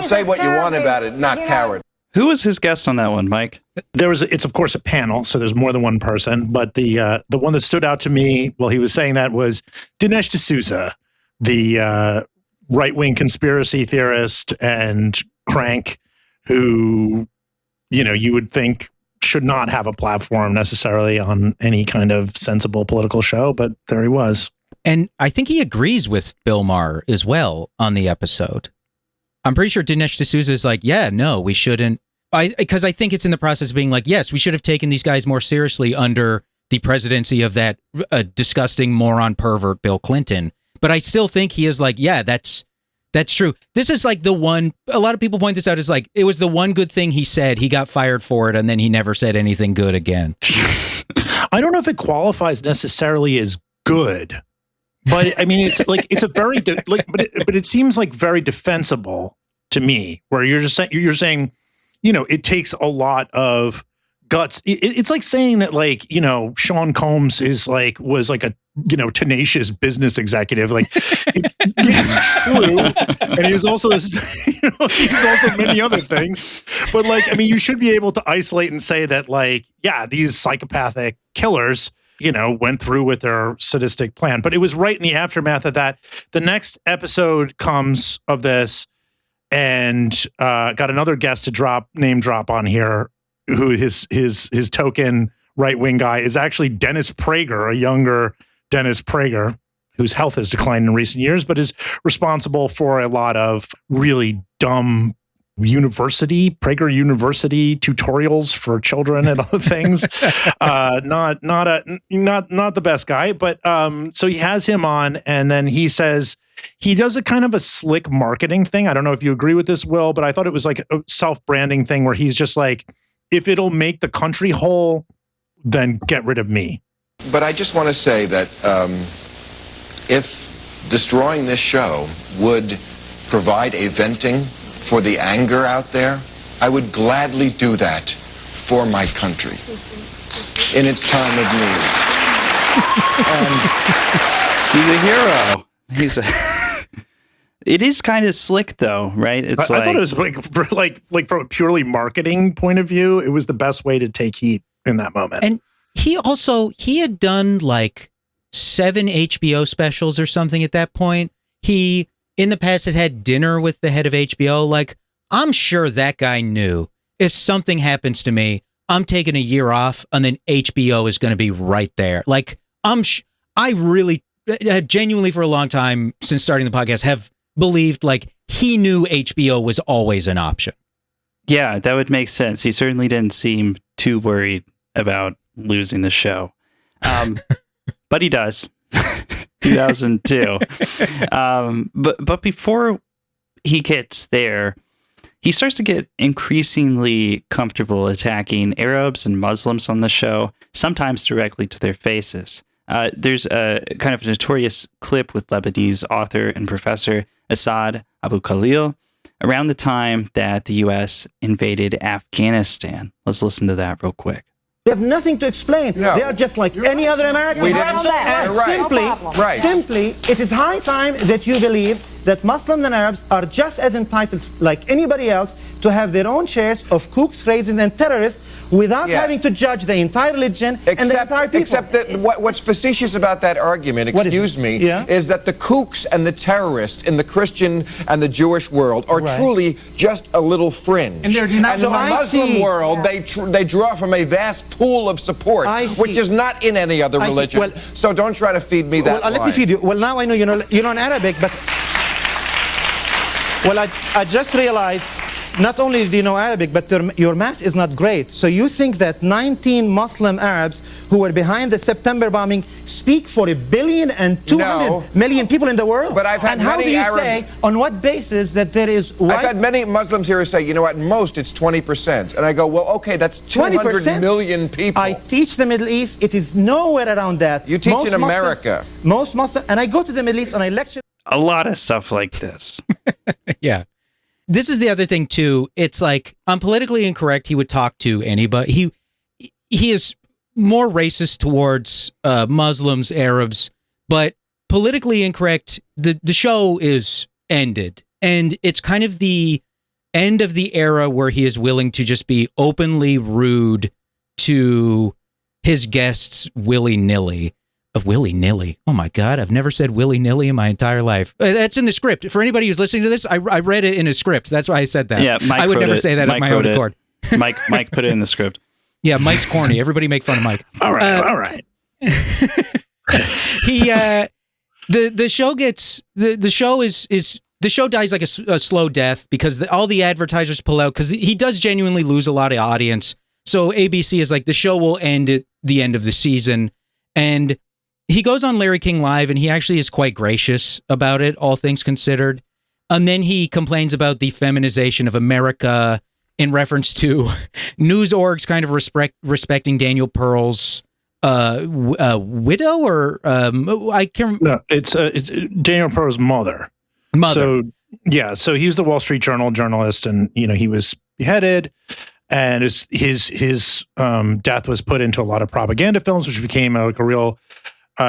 Say what you want about it, not coward. Who was his guest on that one, Mike? It's of course a panel, so there's more than one person. But the one that stood out to me while he was saying that was Dinesh D'Souza, the right-wing conspiracy theorist and crank who, you would think should not have a platform necessarily on any kind of sensible political show, but there he was. And I think he agrees with Bill Maher as well on the episode. I'm pretty sure Dinesh D'Souza is like, yeah, no, we shouldn't. Because I think it's in the process of being like, yes, we should have taken these guys more seriously under the presidency of that disgusting moron pervert Bill Clinton. But I still think he is like, yeah, that's true. This is like the one, a lot of people point this out as like, it was the one good thing he said. He got fired for it, and then he never said anything good again. I don't know if it qualifies necessarily as good, but I mean, it's like, it's a very, but it seems like very defensible to me, where you're saying, it takes a lot of guts. It's like saying that, like, you know, Sean Combs was like a, you know, tenacious business executive. Like, it's true, and he's also he's also many other things. But like, I mean, you should be able to isolate and say that, like, yeah, these psychopathic killers, you know, went through with their sadistic plan. But it was right in the aftermath of that. The next episode comes of this, and got another guest to name drop on here, who his token right-wing guy is actually Dennis Prager, a younger Dennis Prager, whose health has declined in recent years, but is responsible for a lot of really dumb Prager University tutorials for children and other things. Not the best guy, but so he has him on, and then he says he does a kind of a slick marketing thing. I don't know if you agree with this, Will, but I thought it was like a self-branding thing where he's just like, if it'll make the country whole, then get rid of me. But I just want to say that if destroying this show would provide a venting for the anger out there, I would gladly do that for my country in its time of need. He's a hero. It is kind of slick, though, right? It's I thought it was like from a purely marketing point of view, it was the best way to take heat in that moment. And he had done like 7 HBO specials or something at that point. He, in the past, had dinner with the head of HBO. Like, I'm sure that guy knew if something happens to me, I'm taking a year off, and then HBO is going to be right there. Like, I really, genuinely, for a long time since starting the podcast, have believed like he knew HBO was always an option. Yeah, that would make sense. He certainly didn't seem too worried about losing the show. But he does. 2002. But before he gets there, he starts to get increasingly comfortable attacking Arabs and Muslims on the show, sometimes directly to their faces. There's a kind of notorious clip with Lebanese author and professor Asad Abu Khalil around the time that the U.S. invaded Afghanistan. Let's listen to that real quick. They have nothing to explain. No. They are just like any other American. Simply, it is high time that you believe that Muslims and Arabs are just as entitled, like anybody else, to have their own shares of kooks, crazies, and terrorists without having to judge the entire religion and the entire people. Except that what's facetious about that argument, is that the kooks and the terrorists in the Christian and the Jewish world are truly just a little fringe. And in the Muslim world, they draw from a vast pool of support, which is not in any other religion. Well, so don't try to feed me that line. Let me feed you. Well, now I know you know in Arabic, but I just realized not only do you know Arabic, but your math is not great. So you think that 19 Muslim Arabs who were behind the September bombing speak for 1,200 million people in the world? But I've had how do you say, on what basis, that there is I've had many Muslims here who say, you know, at most it's 20%. And I go, well, okay, that's 200 million people. I teach the Middle East. It is nowhere around that. You teach in America. Most Muslims, and I go to the Middle East and I lecture. A lot of stuff like this. Yeah. This is the other thing, too. It's like, on Politically Incorrect, he would talk to anybody. He is more racist towards Muslims, Arabs, but Politically Incorrect, the show is ended. And it's kind of the end of the era where he is willing to just be openly rude to his guests willy-nilly. Willy-nilly. Oh my God, I've never said willy-nilly in my entire life. That's in the script. For anybody who's listening to this, I read it in a script. That's why I said that. Yeah, Mike I would never say that of my own accord. Mike put it in the script. Yeah, Mike's corny. Everybody make fun of Mike. All right. The show gets the show dies like a slow death because all the advertisers pull out because he does genuinely lose a lot of audience. So ABC is like, the show will end at the end of the season, and he goes on Larry King Live, and he actually is quite gracious about it, all things considered. And then he complains about the feminization of America in reference to news orgs kind of respecting Daniel Pearl's widow, or I can't. No, it's Daniel Pearl's mother. So yeah, so he was the Wall Street Journal journalist, and he was beheaded. And his death was put into a lot of propaganda films, which became a real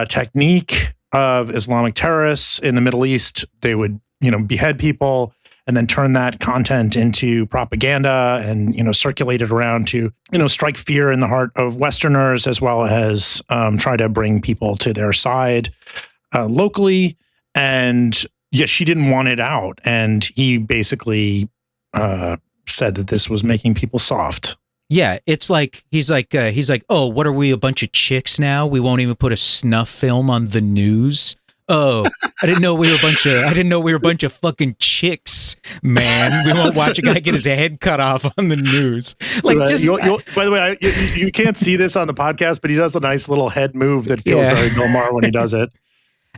technique of Islamic terrorists in the Middle East. They would, behead people and then turn that content into propaganda and, circulate it around to, strike fear in the heart of Westerners, as well as try to bring people to their side locally. And yeah, she didn't want it out. And he basically said that this was making people soft. Yeah, it's like he's like, oh, what are we, a bunch of chicks now? We won't even put a snuff film on the news. Oh, I didn't know we were a bunch of fucking chicks, man. We won't watch a guy get his head cut off on the news. Like, right. just by the way, you can't see this on the podcast, but he does a nice little head move that feels very Bill Maher when he does it.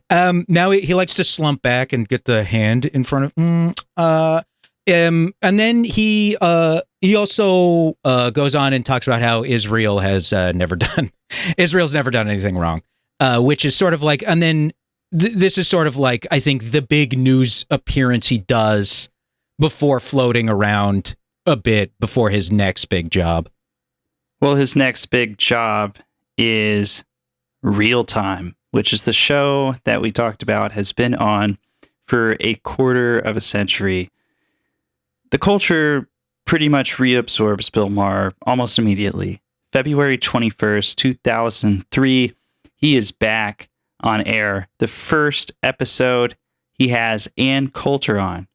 Now he likes to slump back and get the hand in front of. And then he also goes on and talks about how Israel's never done anything wrong, which is sort of like, and then this is sort of like, I think, the big news appearance he does before floating around a bit before his next big job. Well, his next big job is Real Time, which is the show that we talked about, has been on for a quarter of a century. The culture pretty much reabsorbs Bill Maher almost immediately. February 21st, 2003, he is back on air. The first episode, he has Ann Coulter on,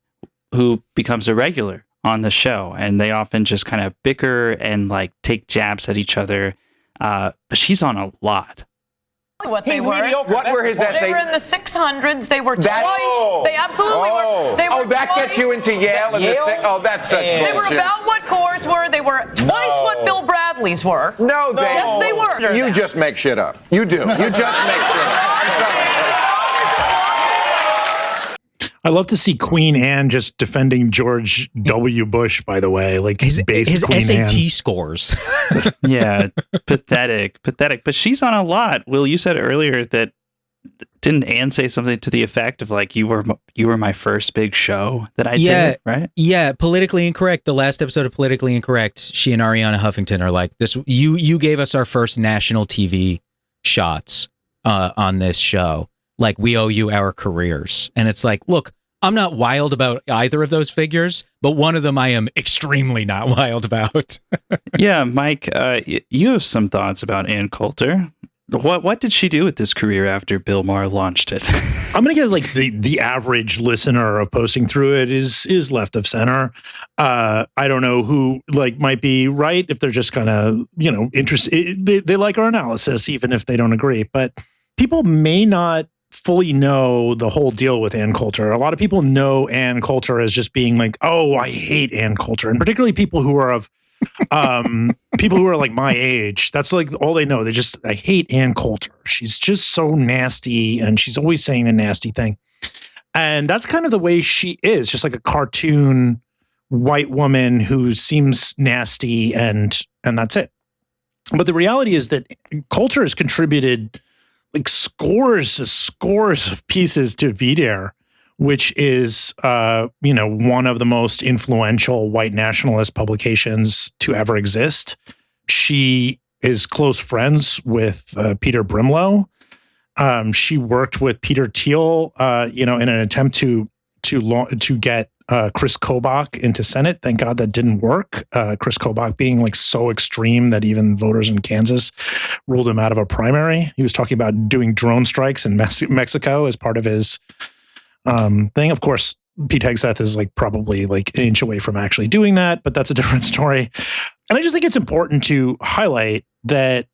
who becomes a regular on the show. And they often just kind of bicker and like take jabs at each other. But she's on a lot. What they were. What were his essays? They were in the 600s. They were twice. They absolutely were. They were that gets you into Yale? That's such bullshit. They were about what Gore's were. They were twice what Bill Bradley's were. No, yes, they were. You just make shit up. You do. You just make shit up. I'm sorry. I love to see Queen Anne just defending George W. Bush, by the way. Like his Queen SAT Anne. scores. Yeah, pathetic. But she's on a lot. Will, you said earlier that, didn't Anne say something to the effect of like, you were my first big show that I did, right? Yeah, Politically Incorrect. The last episode of Politically Incorrect, she and Ariana Huffington are like, this. You gave us our first national TV shots on this show. Like, we owe you our careers. And it's like, look, I'm not wild about either of those figures, but one of them I am extremely not wild about. Yeah, Mike, you have some thoughts about Ann Coulter. What did she do with this career after Bill Maher launched it? I'm going to get like the average listener of posting through it is left of center. I don't know who like might be right if they're just kind of, interested. They like our analysis, even if they don't agree. But people may not fully know the whole deal with Ann Coulter. A lot of people know Ann Coulter as just being like, oh, I hate Ann Coulter. And particularly people who are of people who are like my age. That's like all they know. I hate Ann Coulter. She's just so nasty and she's always saying a nasty thing. And that's kind of the way she is, just like a cartoon white woman who seems nasty and that's it. But the reality is that Coulter has contributed like scores of pieces to VDare, which is, one of the most influential white nationalist publications to ever exist. She is close friends with Peter Brimlow. She worked with Peter Thiel, in an attempt to get Chris Kobach into Senate. Thank God that didn't work. Chris Kobach being like so extreme that even voters in Kansas ruled him out of a primary. He was talking about doing drone strikes in Mexico as part of his thing. Of course, Pete Hegseth is like probably like an inch away from actually doing that, but that's a different story. And I just think it's important to highlight that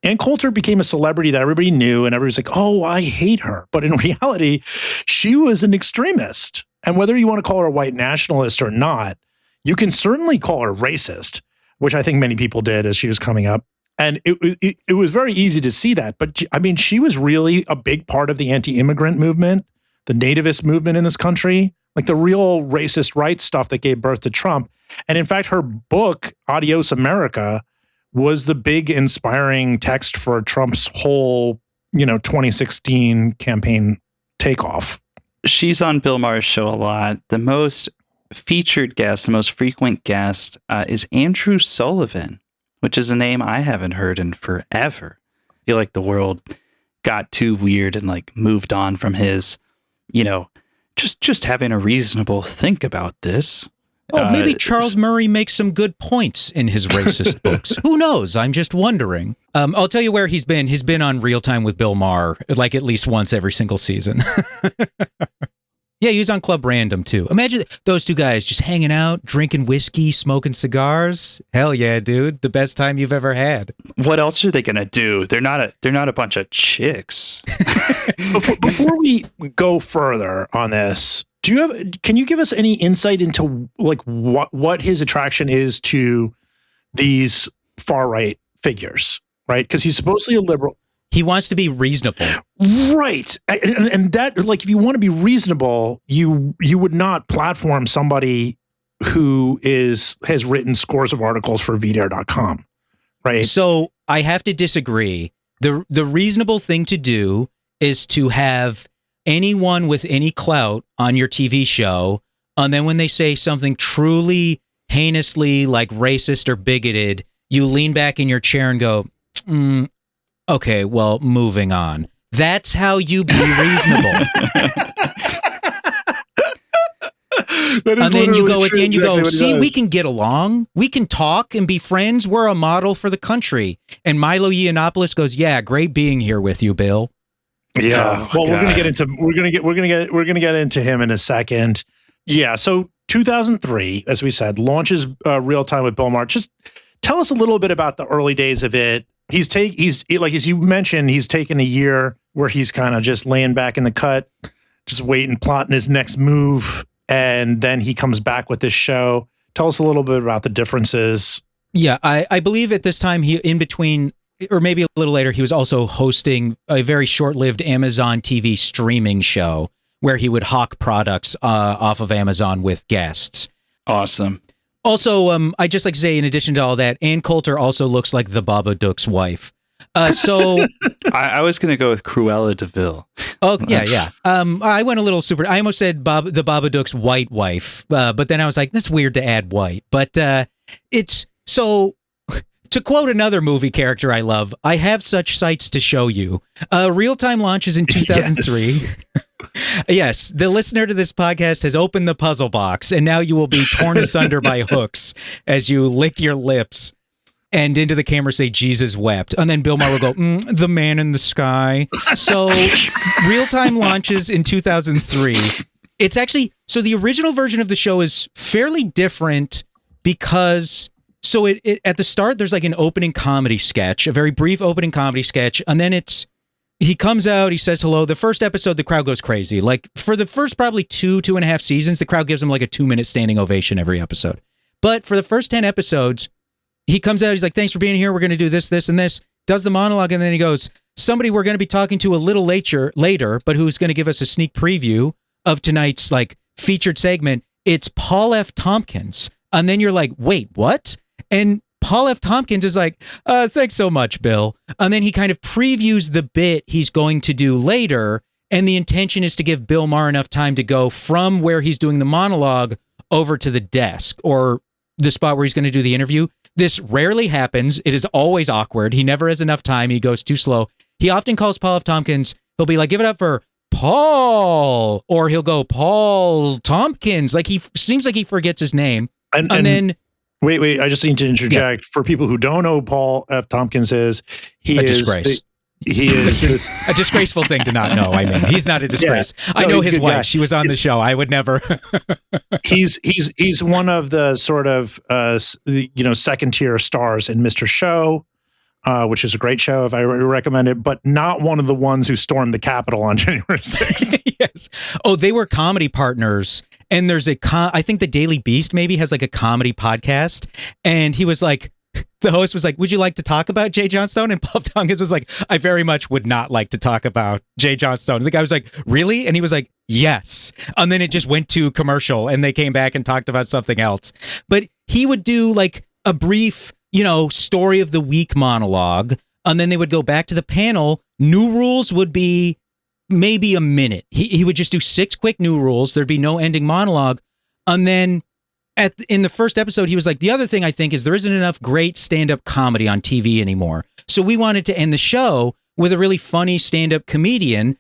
Ann Coulter became a celebrity that everybody knew and everybody's like, oh, I hate her. But in reality, she was an extremist. And whether you want to call her a white nationalist or not, you can certainly call her racist, which I think many people did as she was coming up. And it was very easy to see that. But I mean, she was really a big part of the anti-immigrant movement, the nativist movement in this country, like the real racist rights stuff that gave birth to Trump. And in fact, her book, Adios America, was the big inspiring text for Trump's whole, 2016 campaign takeoff. She's on Bill Maher's show a lot. The most featured guest, the most frequent guest, is Andrew Sullivan, which is a name I haven't heard in forever. I feel like the world got too weird and like moved on from his, just having a reasonable think about this. Oh, maybe Charles Murray makes some good points in his racist books. Who knows? I'm just wondering. I'll tell you where he's been. He's been on Real Time with Bill Maher, like at least once every single season. Yeah, he was on Club Random too. Imagine those two guys just hanging out, drinking whiskey, smoking cigars. Hell yeah, dude. The best time you've ever had. What else are they gonna do? They're not a bunch of chicks. Before we go further on this, can you give us any insight into like what his attraction is to these far right figures, right? Because he's supposedly a liberal. He wants to be reasonable. Right. And that, like, if you want to be reasonable, you would not platform somebody who has written scores of articles for VDR.com, right? So I have to disagree. The reasonable thing to do is to have anyone with any clout on your TV show, and then when they say something truly heinously like racist or bigoted, you lean back in your chair and go, okay, well, moving on. That's how you be reasonable. And then you go at the end, you go, see, we can get along. We can talk and be friends. We're a model for the country. And Milo Yiannopoulos goes, yeah, great being here with you, Bill. Yeah. Well, we're gonna get into him in a second. Yeah. So 2003, as we said, launches Real Time with Bill Maher. Just tell us a little bit about the early days of it. He's like, as you mentioned, he's taken a year where he's kind of just laying back in the cut, just waiting, plotting his next move. And then he comes back with this show. Tell us a little bit about the differences. Yeah, I believe at this time, he in between, or maybe a little later, he was also hosting a very short-lived Amazon TV streaming show where he would hawk products off of Amazon with guests. Awesome. Also, I just like to say, in addition to all that, Ann Coulter also looks like the Babadook's wife. So I was going to go with Cruella de Vil. Oh, yeah. I went a little super. I almost said the Babadook's white wife, but then I was like, that's weird to add white. But it's so. To quote another movie character I love, I have such sights to show you. Real Time launches in 2003. Yes. Yes, the listener to this podcast has opened the puzzle box, and now you will be torn asunder by hooks as you lick your lips and into the camera say, Jesus wept. And then Bill Maher will go, the man in the sky. So Real Time launches in 2003. It's actually, so the original version of the show is fairly different because... So it at the start, there's like an opening comedy sketch, a very brief opening comedy sketch. And then he comes out, he says hello. The first episode, the crowd goes crazy. Like for the first probably 2.5 seasons, the crowd gives him like a 2-minute standing ovation every episode. But for the first 10 episodes, he comes out, he's like, thanks for being here. We're going to do this, this, and this. Does the monologue. And then he goes, somebody we're going to be talking to a little later, but who's going to give us a sneak preview of tonight's like featured segment. It's Paul F. Tompkins. And then you're like, wait, what? And Paul F. Tompkins is like, thanks so much, Bill. And then he kind of previews the bit he's going to do later. And the intention is to give Bill Maher enough time to go from where he's doing the monologue over to the desk or the spot where he's going to do the interview. This rarely happens. It is always awkward. He never has enough time. He goes too slow. He often calls Paul F. Tompkins. He'll be like, give it up for Paul. Or he'll go, Paul Tompkins. Like he seems like he forgets his name. And then... Wait, I just need to interject. For people who don't know who Paul F. Tompkins is, he is a disgraceful thing to not know. I mean, he's not a disgrace. Yeah. I know his wife. Guy. She was on the show. I would never. He's one of the sort of second tier stars in Mr. Show, which is a great show if I recommend it, but not one of the ones who stormed the Capitol on January 6th. Yes. Oh, they were comedy partners. And there's I think the Daily Beast maybe has like a comedy podcast. And he was like, the host was like, would you like to talk about Jay Johnstone? And Paul Tompkins was like, I very much would not like to talk about Jay Johnstone. And the guy was like, really? And he was like, yes. And then it just went to commercial and they came back and talked about something else. But he would do like a brief, story of the week monologue. And then they would go back to the panel. New rules would be maybe a minute. He would just do 6 quick new rules. There'd be no ending monologue. And then in the first episode, he was like, the other thing I think is there isn't enough great stand-up comedy on TV anymore. So we wanted to end the show with a really funny stand-up comedian.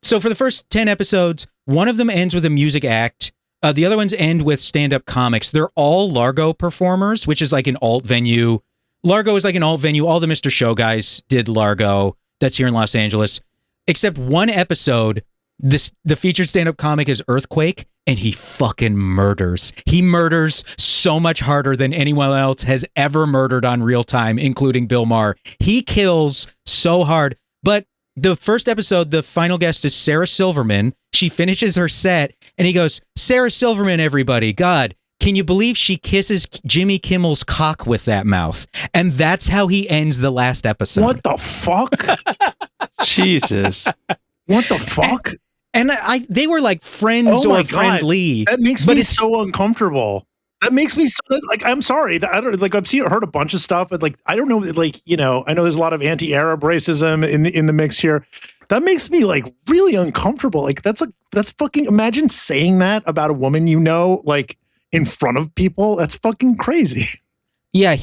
So for the first 10 episodes, one of them ends with a music act. The other ones end with stand-up comics. They're all Largo performers, which is like an alt venue. Largo is like an alt venue. All the Mr. Show guys did Largo. That's here in Los Angeles. Except one episode, the featured stand-up comic is Earthquake, and he fucking murders. He murders so much harder than anyone else has ever murdered on Real Time, including Bill Maher. He kills so hard. But the first episode, the final guest is Sarah Silverman. She finishes her set, and he goes, Sarah Silverman, everybody. God, can you believe she kisses Jimmy Kimmel's cock with that mouth? And that's how he ends the last episode. What the fuck? Jesus. What the fuck? And they were like friends or friendly. That makes me so uncomfortable. That makes me so, like, I'm sorry. I don't like, I've heard a bunch of stuff, but like, I don't know, like, you know, I know there's a lot of anti-Arab racism in the mix here. That makes me like really uncomfortable. Like, that's fucking, imagine saying that about a woman, you know, like in front of people. That's fucking crazy. Yeah,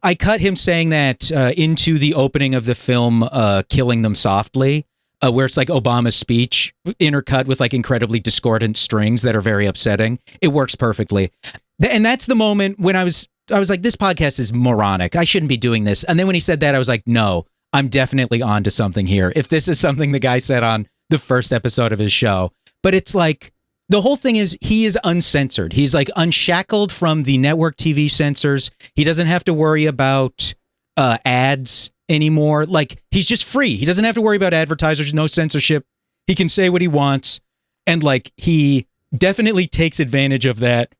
I cut him saying that into the opening of the film Killing Them Softly, where it's like Obama's speech intercut with like incredibly discordant strings that are very upsetting. It works perfectly. And that's the moment when I was like, this podcast is moronic. I shouldn't be doing this. And then when he said that, I was like, no, I'm definitely onto something here. If this is something the guy said on the first episode of his show. But it's like, the whole thing is he is uncensored. He's like unshackled from the network TV censors. He doesn't have to worry about ads anymore. Like, he's just free. He doesn't have to worry about advertisers, no censorship. He can say what he wants. And like, he definitely takes advantage of that,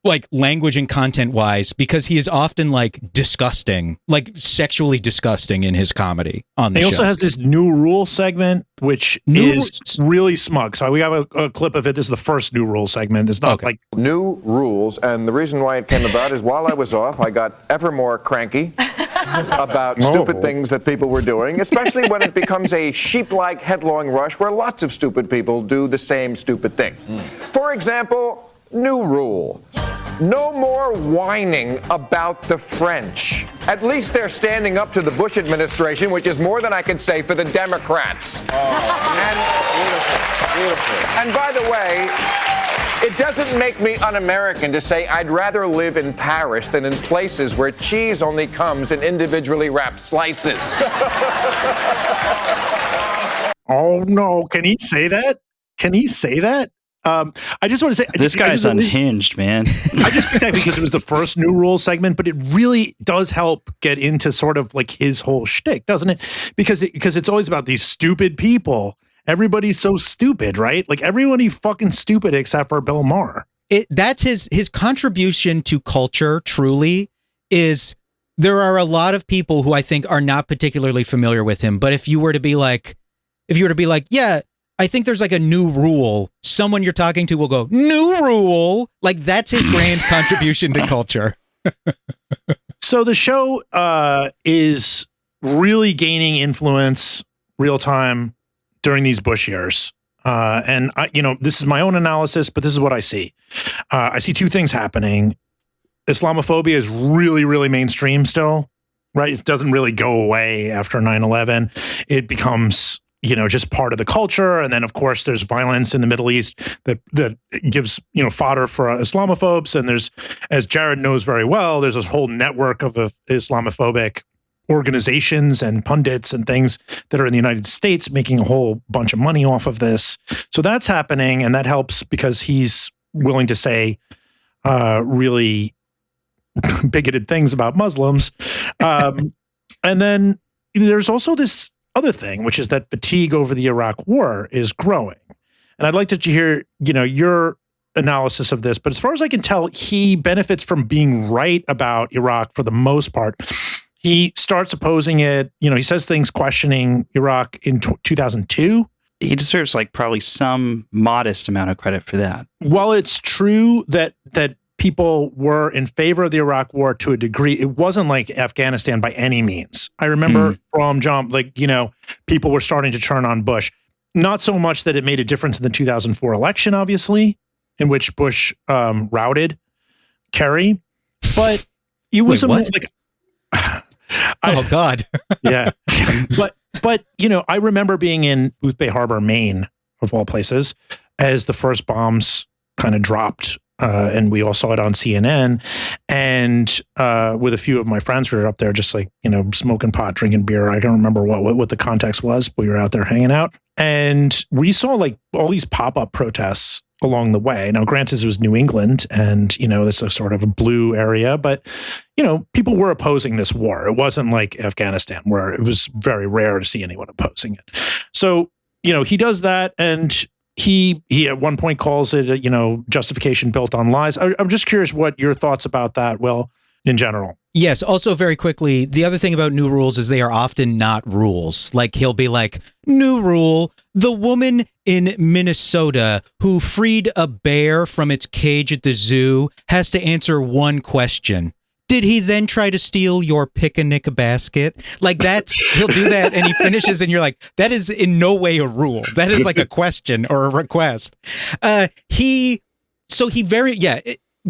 like language and content wise, because he is often like disgusting, like sexually disgusting in his comedy on the show. He also has this New Rule segment, which is really smug. So we have a clip of it. This is the first New Rule segment. It's not like New Rules. And the reason why it came about is while I was off, I got ever more cranky about stupid things that people were doing, especially when it becomes a sheep-like headlong rush where lots of stupid people do the same stupid thing. For example, New Rule. No more whining about the French. At least they're standing up to the Bush administration, which is more than I can say for the Democrats. And by the way, it doesn't make me un-American to say I'd rather live in Paris than in places where cheese only comes in individually wrapped slices. Oh no, can he say that? Can he say that? I just want to say this guy's unhinged, man. I just picked that because it was the first New Rule segment, but it really does help get into sort of like his whole shtick, doesn't it? Because it's always about these stupid people. Everybody's so stupid, right? Like everybody fucking stupid except for Bill Maher. That's his contribution to culture. Truly, is there are a lot of people who I think are not particularly familiar with him. But if you were to be like, yeah, I think there's like a new rule. Someone you're talking to will go, new rule. Like that's his grand contribution to culture. So the show is really gaining influence real time during these Bush years. And I, this is my own analysis, but this is what I see. I see two things happening. Islamophobia is really, really mainstream still, right? It doesn't really go away after 9/11. It becomes just part of the culture. And then, of course, there's violence in the Middle East that gives, fodder for Islamophobes. And there's, as Jared knows very well, there's this whole network of Islamophobic organizations and pundits and things that are in the United States making a whole bunch of money off of this. So that's happening. And that helps because he's willing to say really bigoted things about Muslims. And then there's also this other thing, which is that fatigue over the Iraq war is growing. And I'd like to hear, your analysis of this. But as far as I can tell, he benefits from being right about Iraq for the most part. He starts opposing it. He says things questioning Iraq in 2002. He deserves like probably some modest amount of credit for that. While it's true that people were in favor of the Iraq war to a degree, it wasn't like Afghanistan by any means. I remember from John, people were starting to turn on Bush. Not so much that it made a difference in the 2004 election, obviously, in which Bush routed Kerry, but it was Wait, what? Oh God. Yeah. But I remember being in Booth Bay Harbor, Maine, of all places, as the first bombs kind of dropped. And we all saw it on CNN, and with a few of my friends, we were up there just like, smoking pot, drinking beer. I don't remember what the context was, but we were out there hanging out, and we saw like all these pop-up protests along the way. Now, granted, it was New England, and it's a sort of a blue area, but people were opposing this war. It wasn't like Afghanistan, where it was very rare to see anyone opposing it. So he does that, and he at one point calls it a justification built on lies. I'm just curious what your thoughts about that, Will, in general. Yes. Also, very quickly, the other thing about new rules is they are often not rules. Like, he'll be like, new rule, the woman in Minnesota who freed a bear from its cage at the zoo has to answer one question. Did he then try to steal your picnic basket? Like, he'll do that, and he finishes, and you're like, that is in no way a rule. That is like a question or a request.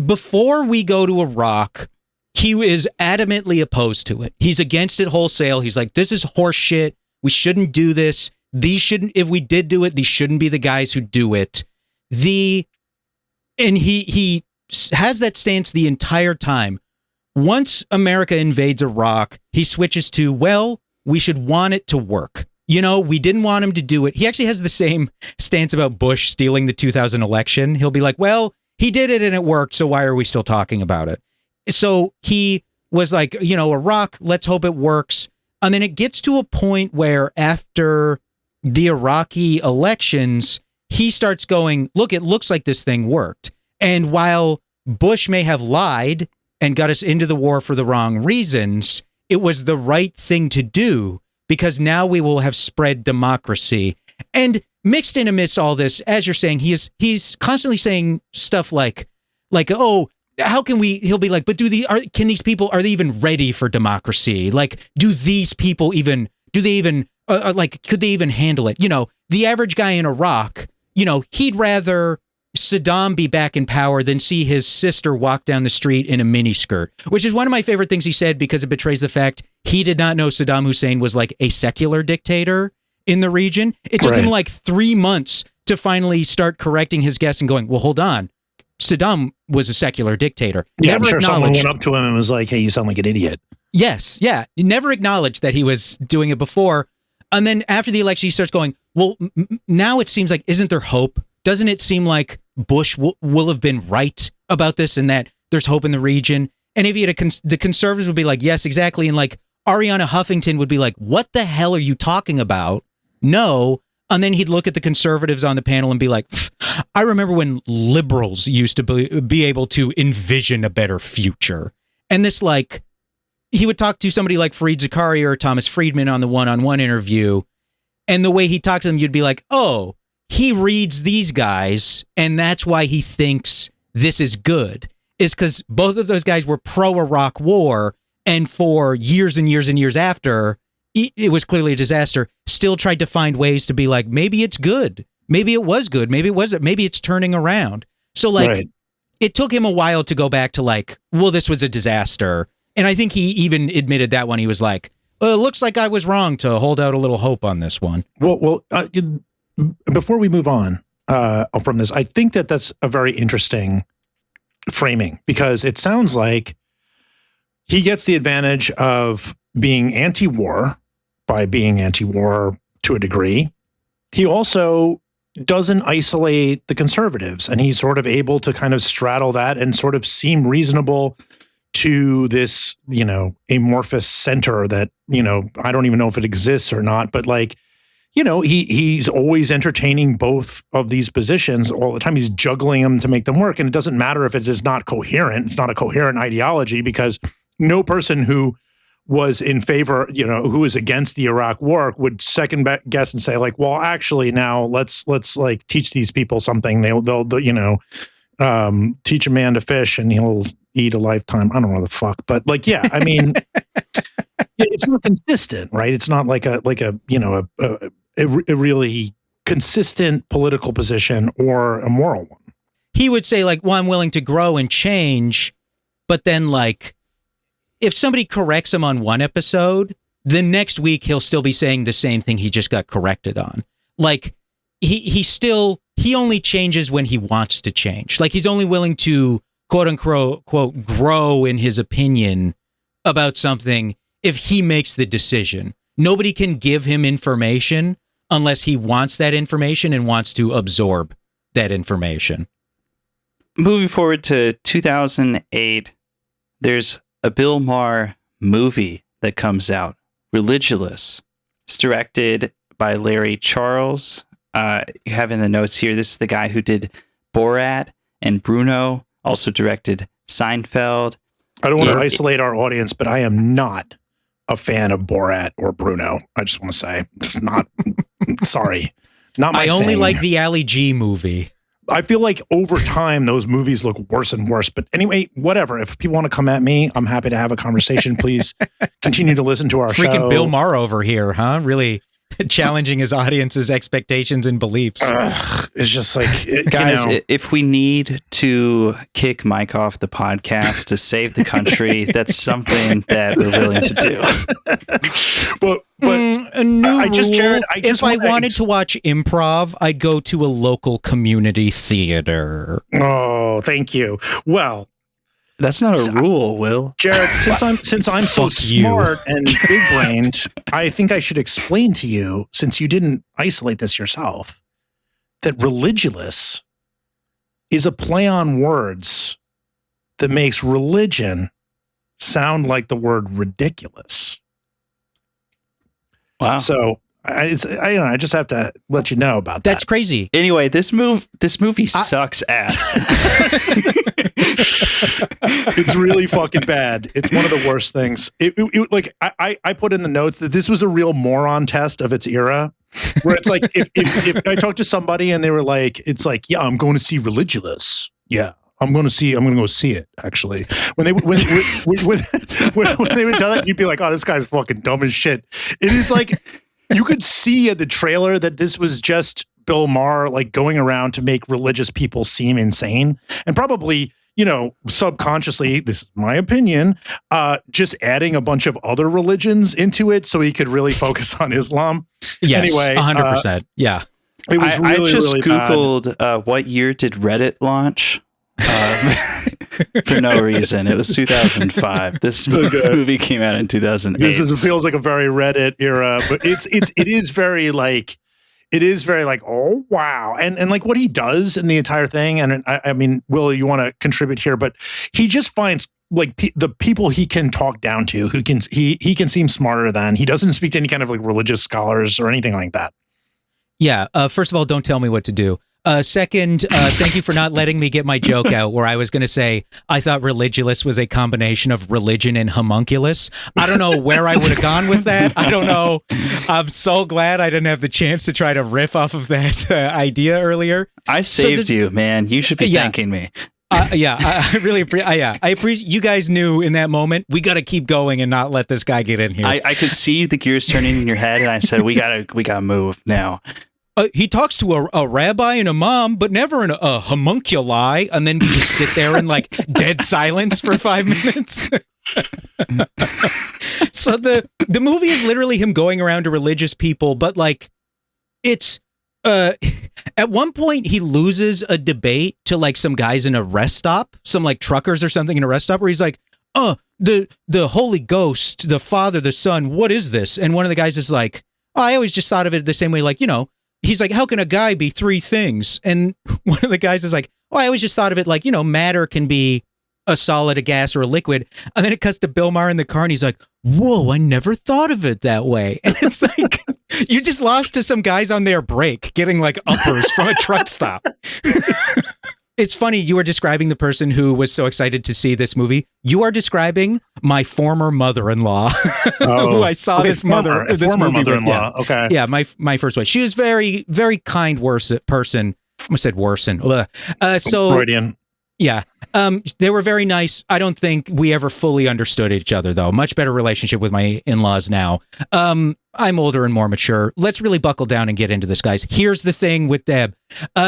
Before we go to Iraq, he is adamantly opposed to it. He's against it wholesale. He's like, this is horse shit. We shouldn't do this. If we did do it, these shouldn't be the guys who do it. And he has that stance the entire time. Once America invades Iraq, he switches to, well, we should want it to work. We didn't want him to do it. He actually has the same stance about Bush stealing the 2000 election. He'll be like, well, he did it and it worked, so why are we still talking about it? So he was like, Iraq, let's hope it works. And then it gets to a point where after the Iraqi elections, he starts going, look, it looks like this thing worked. And while Bush may have lied and got us into the war for the wrong reasons, it was the right thing to do, because now we will have spread democracy. And mixed in amidst all this, as you're saying, he's constantly saying stuff like, oh, how can he'll be like, but could these people, are they even ready for democracy? Like, could they even handle it? The average guy in Iraq, he'd rather Saddam be back in power than see his sister walk down the street in a miniskirt, which is one of my favorite things he said, because it betrays the fact he did not know Saddam Hussein was like a secular dictator in the region. It took him like 3 months to finally start correcting his guess and going, well, hold on. Saddam was a secular dictator. Yeah, I'm sure someone went up to him and was like, hey, you sound like an idiot. Yes. Yeah. He never acknowledged that he was doing it before. And then after the election, he starts going, well, now it seems like, isn't there hope? Doesn't it seem like Bush will have been right about this, and that there's hope in the region? And if he had the conservatives would be like, yes, exactly. And like Ariana Huffington would be like, what the hell are you talking about? No. And then he'd look at the conservatives on the panel and be like, I remember when liberals used to be able to envision a better future. And this, like, he would talk to somebody like Fareed Zakaria or Thomas Friedman on the one-on-one interview, and the way he talked to them, you'd be like, oh, he reads these guys, and that's why he thinks this is good, is because both of those guys were pro-Iraq war, and for years and years and years after, it was clearly a disaster, still tried to find ways to be like, maybe it's good. Maybe it was good. Maybe it wasn't. Maybe it's turning around. So, like, It took him a while to go back to like, well, this was a disaster. And I think he even admitted that when he was like, well, it looks like I was wrong to hold out a little hope on this one. Well, before we move on from this, I think that that's a very interesting framing, because it sounds like he gets the advantage of being anti-war by being anti-war to a degree. He also doesn't isolate the conservatives, and he's sort of able to kind of straddle that and sort of seem reasonable to this, amorphous center that, I don't even know if it exists or not, but like, he's always entertaining both of these positions all the time. He's juggling them to make them work. And it doesn't matter if it is not coherent. It's not a coherent ideology, because no person who was in favor, who was against the Iraq war would second guess and say like, well, actually now let's like teach these people something. They'll teach a man to fish and he'll eat a lifetime. I don't know the fuck, but like, yeah, I mean, it's not consistent, right? It's not like a really consistent political position or a moral one. he would say like, well, I'm willing to grow and change. But then like, if somebody corrects him on one episode, the next week he'll still be saying the same thing he just got corrected on. Like he only changes when he wants to change. Like he's only willing to quote unquote grow in his opinion about something if he makes the decision. Nobody can give him information unless he wants that information and wants to absorb that information. Moving forward to 2008, there's a Bill Maher movie that comes out, Religulous. It's directed by Larry Charles. You have in the notes here, this is the guy who did Borat and Bruno, also directed Seinfeld. I don't want to isolate our audience, but I am not a fan of Borat or Bruno. I just want to say, just not, sorry. Not my I only thing. like the Ali G movie. I feel like over time, those movies look worse and worse. But anyway, whatever. If people want to come at me, I'm happy to have a conversation. Please continue to listen to our show. Freaking Bill Maher over here, huh? Really challenging his audience's expectations and beliefs. It's just like, guys, if we need to kick Mike off the podcast to save the country, that's something that we're willing to do. But a new I just, Jared, if I wanted to watch improv, I'd go to a local community theater. Oh, thank you. Well, that's not a rule, Will. Jared, since I'm so smart and big-brained, I think I should explain to you, since you didn't isolate this yourself, that religulous is a play on words that makes religion sound like the word ridiculous. Wow. So I just have to let you know about that. That's crazy. Anyway, this movie sucks ass. It's really fucking bad. It's one of the worst things. I put in the notes that this was a real moron test of its era, where it's like if I talked to somebody and they were like, it's like, yeah, I'm going to see Religulous. Yeah. I'm going to go see it. Actually, when they would tell that, you'd be like, "Oh, this guy's fucking dumb as shit." It is like you could see at the trailer that this was just Bill Maher like going around to make religious people seem insane, and probably, subconsciously, this is my opinion, just adding a bunch of other religions into it so he could really focus on Islam. Yes, anyway, 100%. Yeah, it was really, I just really Googled what year did Reddit launch. For no reason. It was 2005. This movie came out in 2008. This feels like a very Reddit era, but it is very like, oh wow, and like what he does in the entire thing. And I mean, Will, you want to contribute here, but he just finds like the people he can talk down to, who can he can seem smarter than. He doesn't speak to any kind of like religious scholars or anything like that. Yeah. First of all, don't tell me what to do. Second, thank you for not letting me get my joke out where I was going to say I thought Religulous was a combination of religion and homunculus. I don't know where I would have gone with that. I don't know. I'm so glad I didn't have the chance to try to riff off of that idea earlier. I saved you, man. You should be thanking me. I really appreciate. I appreciate you guys knew in that moment we got to keep going and not let this guy get in here. I could see the gears turning in your head, and I said, "We gotta move now." He talks to a rabbi and a mom, but never a homunculi, and then you just sit there in like dead silence for 5 minutes. So the movie is literally him going around to religious people, but like it's at one point he loses a debate to like some guys in a rest stop, some like truckers or something in a rest stop, where he's like, the Holy Ghost, the Father, the Son, what is this? And one of the guys is like, I always just thought of it the same way, like, he's like, how can a guy be three things? And one of the guys is like, I always just thought of it like, matter can be a solid, a gas, or a liquid. And then it cuts to Bill Maher in the car and he's like, whoa, I never thought of it that way. And it's like, you just lost to some guys on their break getting like uppers from a truck stop. It's funny, you were describing the person who was so excited to see this movie. You are describing my former mother-in-law, who I saw this former mother-in-law. With. Okay, yeah, my first wife. She was very, very kind person. I almost said worsen. So Freudian. Yeah. They were very nice. I don't think we ever fully understood each other, though. Much better relationship with my in-laws now. I'm older and more mature. Let's really buckle down and get into this, guys. Here's the thing with Deb.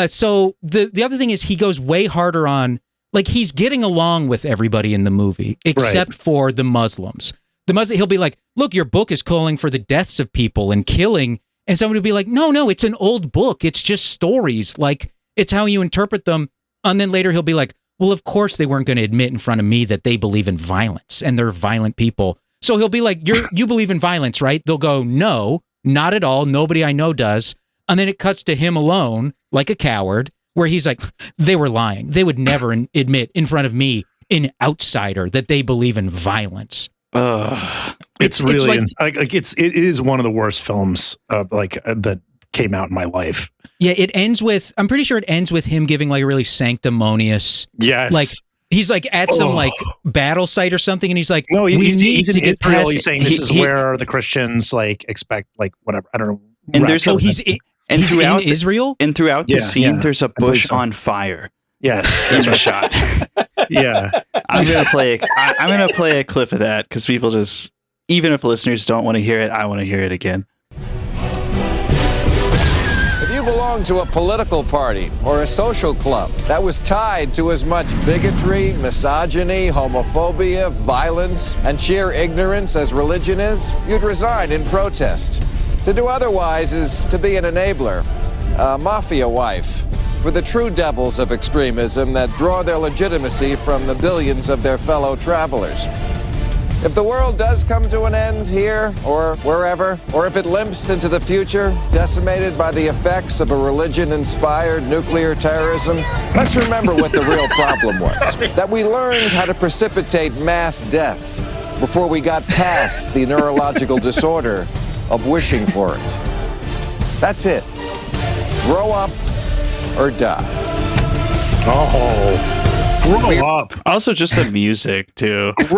So the other thing is he goes way harder on, like, he's getting along with everybody in the movie, except for the Muslims. He'll be like, look, your book is calling for the deaths of people and killing. And somebody would be like, no, it's an old book. It's just stories. Like, it's how you interpret them. And then later he'll be like, well, of course they weren't going to admit in front of me that they believe in violence and they're violent people. So he'll be like, you believe in violence, right? They'll go, no, not at all. Nobody I know does. And then it cuts to him alone, like a coward, where he's like, they were lying. They would never admit in front of me, an outsider, that they believe in violence. It is one of the worst films that came out in my life. Yeah, it ends with, I'm pretty sure it ends with him giving like a really sanctimonious. Yes. Like, he's like at some like battle site or something, and he's like, no, he's in Israel. Past, he's saying this is where the Christians like expect like whatever. I don't know. And there's he's in Israel, and throughout the scene, there's a bush on fire. Yes, in the shot. Yeah, I'm gonna play a clip of that because people just, even if listeners don't want to hear it, I want to hear it again. If you belong to a political party or a social club that was tied to as much bigotry, misogyny, homophobia, violence, and sheer ignorance as religion is, you'd resign in protest. To do otherwise is to be an enabler, a mafia wife, for the true devils of extremism that draw their legitimacy from the billions of their fellow travelers. If the world does come to an end here or wherever, or if it limps into the future, decimated by the effects of a religion-inspired nuclear terrorism, let's remember what the real problem was. That we learned how to precipitate mass death before we got past the neurological disorder of wishing for it. That's it. Grow up or die. Grow up. Also, just the music too. It's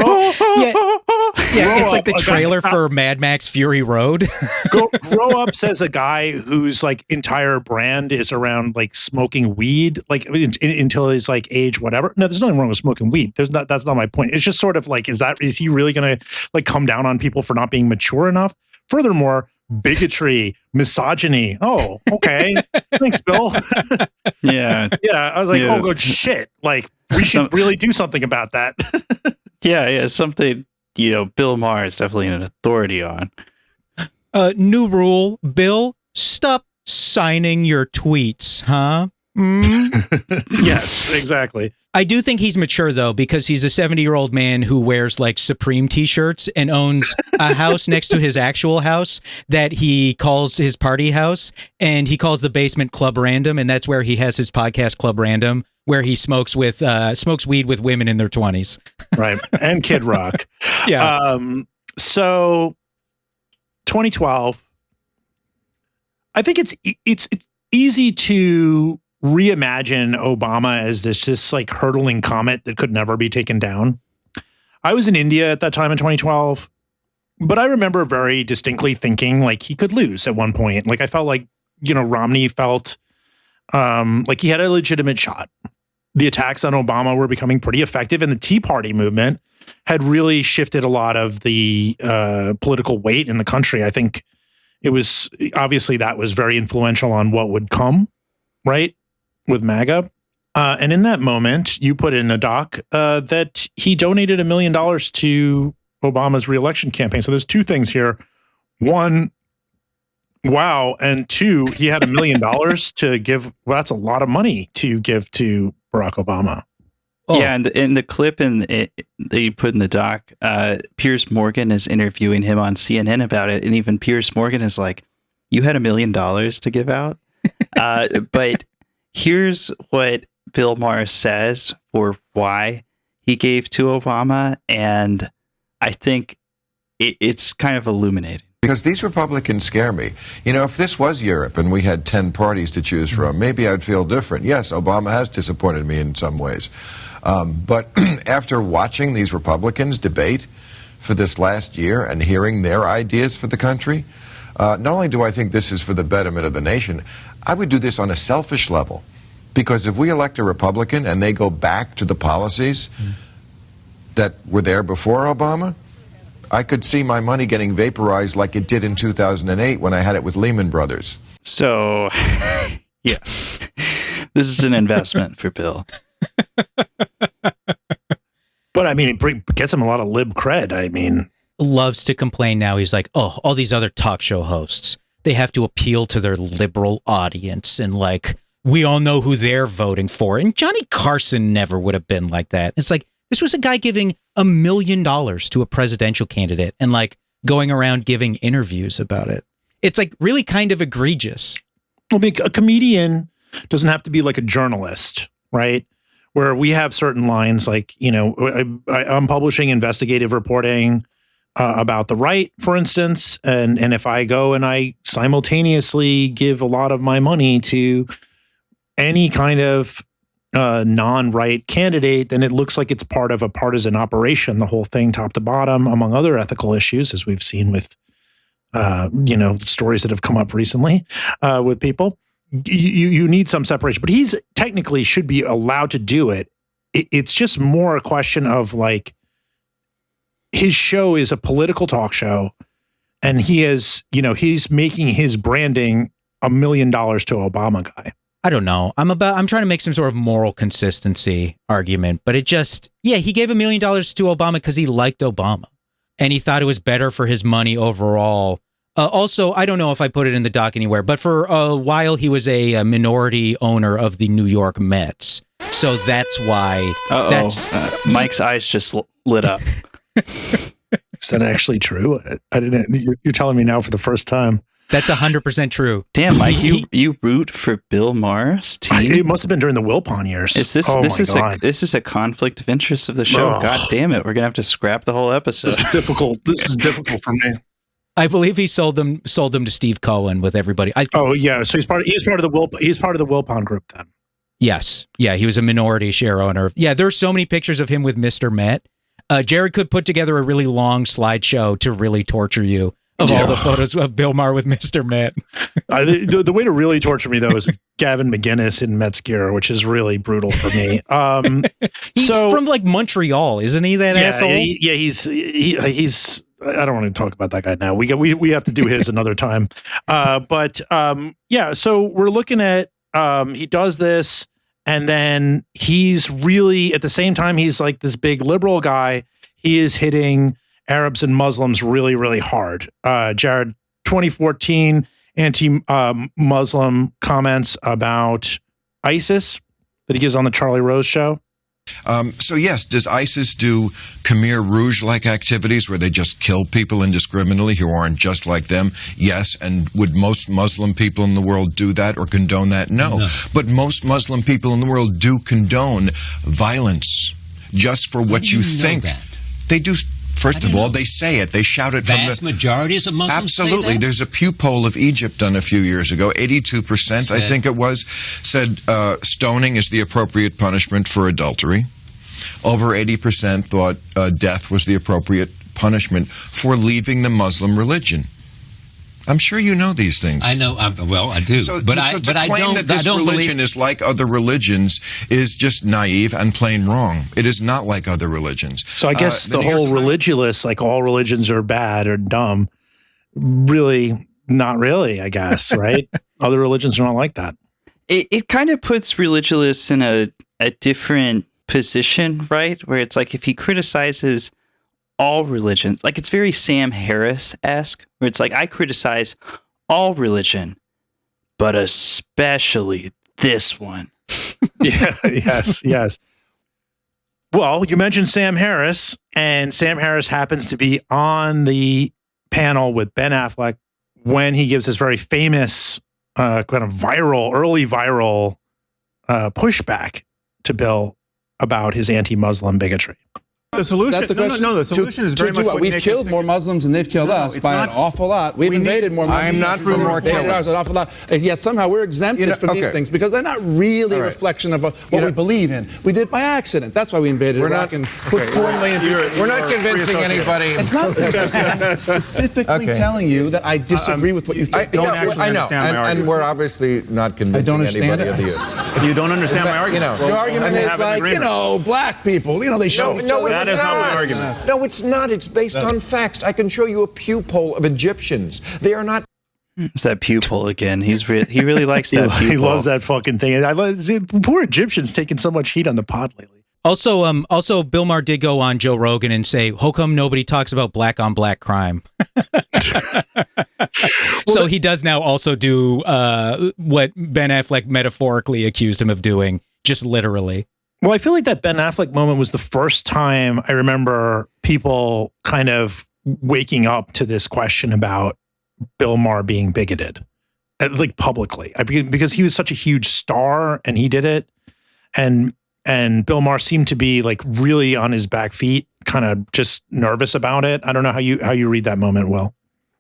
like the trailer for Mad Max Fury Road. Grow up says a guy whose like entire brand is around like smoking weed, like until his like age whatever. No, there's nothing wrong with smoking weed. That's not my point. It's just sort of like, is he really gonna like come down on people for not being mature enough? Furthermore, bigotry, misogyny. Oh, okay. Thanks, Bill. Yeah. Yeah. I was like, oh, good shit. Like, we should really do something about that. Yeah. Something, Bill Maher is definitely an authority on. New rule, Bill, stop signing your tweets, huh? Yes, exactly. I do think he's mature, though, because he's a 70-year-old man who wears like Supreme t-shirts and owns a house next to his actual house that he calls his party house, and he calls the basement Club Random, and that's where he has his podcast Club Random, where he smokes weed with women in their 20s. Right. And Kid Rock. Yeah. So 2012, I think it's easy to reimagine Obama as this like hurtling comet that could never be taken down. I was in India at that time in 2012, but I remember very distinctly thinking like he could lose at one point. Like I felt like, Romney felt like he had a legitimate shot. The attacks on Obama were becoming pretty effective, and the Tea Party movement had really shifted a lot of the political weight in the country. I think it was obviously that was very influential on what would come, right? With MAGA. And in that moment, you put in a doc that he donated $1 million to Obama's reelection campaign. So there's two things here. One, wow. And two, he had $1 million to give. Well, that's a lot of money to give to Barack Obama. Oh. Yeah, and in the clip that you put in the doc, Piers Morgan is interviewing him on CNN about it. And even Piers Morgan is like, you had $1 million to give out? But here's what Bill Maher says for why he gave to Obama, and I think it's kind of illuminating. Because these Republicans scare me. If this was Europe and we had 10 parties to choose from, maybe I'd feel different. Yes, Obama has disappointed me in some ways. But after watching these Republicans debate for this last year and hearing their ideas for the country, not only do I think this is for the betterment of the nation, I would do this on a selfish level. Because if we elect a Republican and they go back to the policies that were there before Obama, I could see my money getting vaporized like it did in 2008 when I had it with Lehman Brothers. So, yeah, this is an investment for Bill. But I mean, it gets him a lot of lib cred. I mean, loves to complain now. He's like, oh, all these other talk show hosts, they have to appeal to their liberal audience. And like, we all know who they're voting for. And Johnny Carson never would have been like that. It's like, this was a guy giving $1 million to a presidential candidate and like going around giving interviews about it. It's like really kind of egregious. I mean, a comedian doesn't have to be like a journalist, right? Where we have certain lines like, you know, I'm publishing investigative reporting about the right, for instance. And if I go and I simultaneously give a lot of my money to any kind of non-right candidate, then it looks like it's part of a partisan operation, the whole thing top to bottom, among other ethical issues, as we've seen with, you know, stories that have come up recently with people. You need some separation, but he's technically should be allowed to do it. It's just more a question of like, his show is a political talk show and he is, you know, he's making his branding $1 million to Obama guy. I don't know. I'm trying to make some sort of moral consistency argument, but it just, yeah, he gave $1 million to Obama because he liked Obama and he thought it was better for his money overall. Also, I don't know if I put it in the doc anywhere, but for a while he was a minority owner of the New York Mets. So that's why. Mike's eyes just lit up. Is that actually true? I didn't. You're telling me now for the first time. That's 100% true. Damn, Mike, you root for Bill Maher's team? It must have been during the Wilpon years. Is this this is a conflict of interest of the show? Oh. God damn it, we're gonna have to scrap the whole episode. This is difficult. This is difficult for me. I believe he sold them to Steve Cohen with everybody. Oh yeah, so he's part of the Wilpon group then. Yes, yeah, he was a minority share owner. Yeah, there's so many pictures of him with Mr. Met. Jared could put together a really long slideshow to really torture you of all the photos of Bill Maher with Mr. Met. The way to really torture me though is Gavin McGinnis in Mets gear, which is really brutal for me. He's from like Montreal, isn't he? That asshole. Yeah, he's. I don't want to talk about that guy now. We have to do his another time. Yeah. So we're looking at he does this, and then he's really at the same time he's like this big liberal guy. He is hitting Arabs and Muslims really, really hard. Jared, 2014 anti-Muslim comments about ISIS that he gives on the Charlie Rose show. So yes, does ISIS do Khmer Rouge-like activities where they just kill people indiscriminately who aren't just like them? Yes. And would most Muslim people in the world do that or condone that? No. But most Muslim people in the world do condone violence just for what you think. They do. First of all, they say it. They shout it from the vast majorities of Muslims. Absolutely. Say that? There's a Pew poll of Egypt done a few years ago. 82%, I think it was, said stoning is the appropriate punishment for adultery. Over 80% thought death was the appropriate punishment for leaving the Muslim religion. I'm sure you know these things. I know. Well, I do. But I don't. That this religion is like other religions is just naive and plain wrong. It is not like other religions. So I guess the whole religious, like all religions are bad or dumb, really not really. I guess right. Other religions are not like that. It kind of puts religious in a different position, right? Where it's like if he criticizes all religions, like it's very Sam Harris-esque, where it's like I criticize all religion, but especially this one. Yeah, yes. Well, you mentioned Sam Harris, and Sam Harris happens to be on the panel with Ben Affleck when he gives his very famous kind of early viral pushback to Bill about his anti-Muslim bigotry. The solution, the solution is very much what we've killed more Muslims than they've killed us by an awful lot. We've invaded more Muslims. I am not for more killing. An awful lot. And yet somehow we're exempted from these things because they're not really a reflection of what we believe in. We did it by accident. That's why we invaded Iraq and put 4 million people. We're not convincing anybody. It's not I'm specifically telling you that I disagree with what you think. I know, and we're obviously not convincing anybody of you. If you don't understand my argument, your argument is like, black people, they show each other. That is not my argument. No, it's not. It's based on facts. I can show you a Pew poll of Egyptians. They are not. It's that Pew poll again. He really likes that Pew He poll. loves that fucking thing. Poor Egyptians taking so much heat on the pod lately. Also, Bill Maher did go on Joe Rogan and say, "How come nobody talks about black on black crime?" So he does now also do what Ben Affleck metaphorically accused him of doing, just literally. Well, I feel like that Ben Affleck moment was the first time I remember people kind of waking up to this question about Bill Maher being bigoted, like publicly, because he was such a huge star and he did it. And Bill Maher seemed to be like really on his back feet, kind of just nervous about it. I don't know how you read that moment, Will.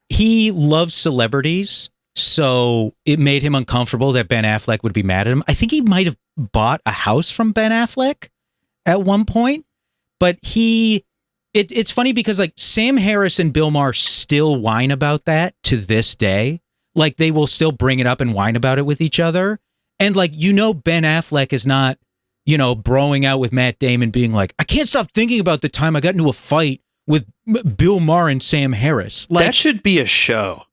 He loves celebrities, so it made him uncomfortable that Ben Affleck would be mad at him. I think he might have bought a house from Ben Affleck at one point, but it's funny because like Sam Harris and Bill Maher still whine about that to this day. Like they will still bring it up and whine about it with each other. And like, Ben Affleck is not, broing out with Matt Damon being like, I can't stop thinking about the time I got into a fight with Bill Maher and Sam Harris. Like, that should be a show.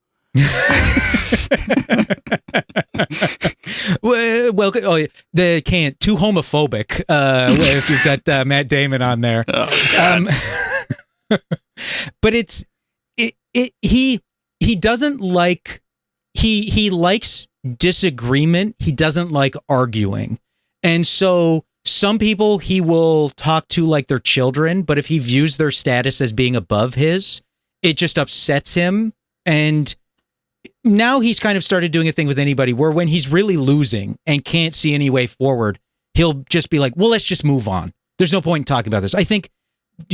Well, they can't. Too homophobic if you've got Matt Damon on there. But he doesn't like, he likes disagreement. He doesn't like arguing. And so some people he will talk to like their children, but if he views their status as being above his, it just upsets him. And now he's kind of started doing a thing with anybody where when he's really losing and can't see any way forward, he'll just be like, well, let's just move on. There's no point in talking about this. I think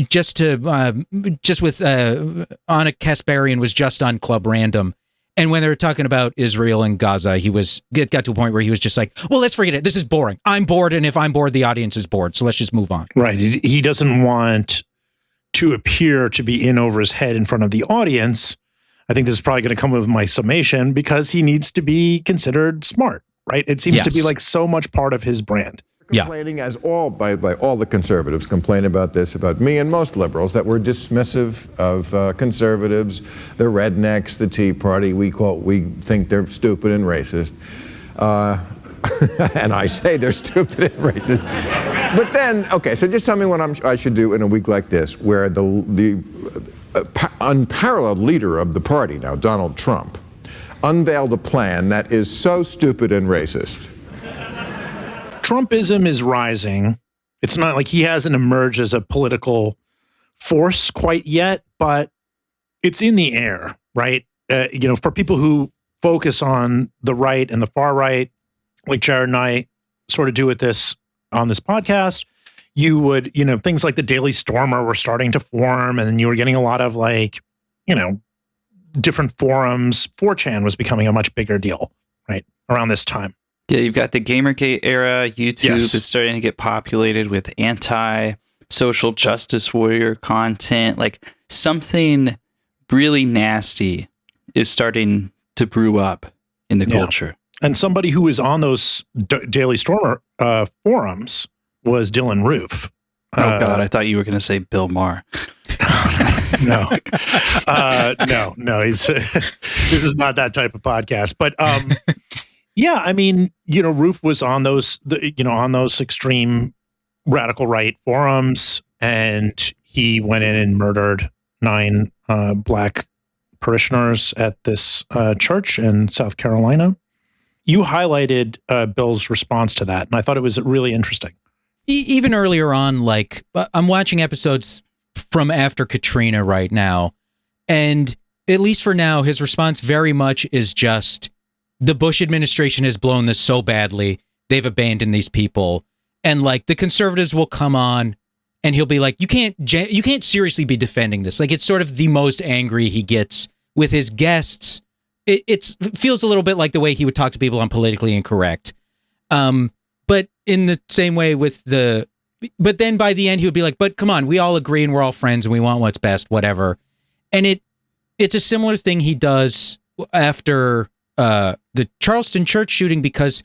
just with Anna Kasparian was just on Club Random. And when they were talking about Israel and Gaza, he got to a point where he was just like, well, let's forget it. This is boring. I'm bored. And if I'm bored, the audience is bored. So let's just move on. Right. He doesn't want to appear to be in over his head in front of the audience. I think this is probably going to come with my summation because he needs to be considered smart, right? It seems to be like so much part of his brand. Complaining as by all the conservatives complain about this, about me and most liberals, that we're dismissive of conservatives, the rednecks, the Tea Party. We think they're stupid and racist. And I say they're stupid and racist. But then, okay, so just tell me what I should do in a week like this, where the unparalleled leader of the party now, Donald Trump, unveiled a plan that is so stupid and racist. Trumpism is rising. It's not like he hasn't emerged as a political force quite yet, but it's in the air, right? For people who focus on the right and the far right, like Jared and I sort of do with this on this podcast, you would, things like the Daily Stormer were starting to form, and then you were getting a lot of different forums. 4chan was becoming a much bigger deal, right, around this time. Yeah, you've got the Gamergate era. YouTube is starting to get populated with anti-social justice warrior content. Like something really nasty is starting to brew up in the culture. And somebody who was on those Daily Stormer forums was Dylan Roof. Oh, God, I thought you were going to say Bill Maher. No. This is not that type of podcast. But yeah, I mean, Roof was on those, on those extreme radical right forums, and he went in and murdered 9 black parishioners at this church in South Carolina. You highlighted Bill's response to that, and I thought it was really interesting. Even earlier on, like, I'm watching episodes from after Katrina right now, and at least for now, his response very much is just, the Bush administration has blown this so badly, they've abandoned these people. And like the conservatives will come on and he'll be like, you can't seriously be defending this. Like, it's sort of the most angry he gets with his guests. It feels a little bit like the way he would talk to people on Politically Incorrect. But in the same way but then by the end he would be like, but come on, we all agree and we're all friends and we want what's best, whatever. And it's a similar thing he does after the Charleston church shooting, because,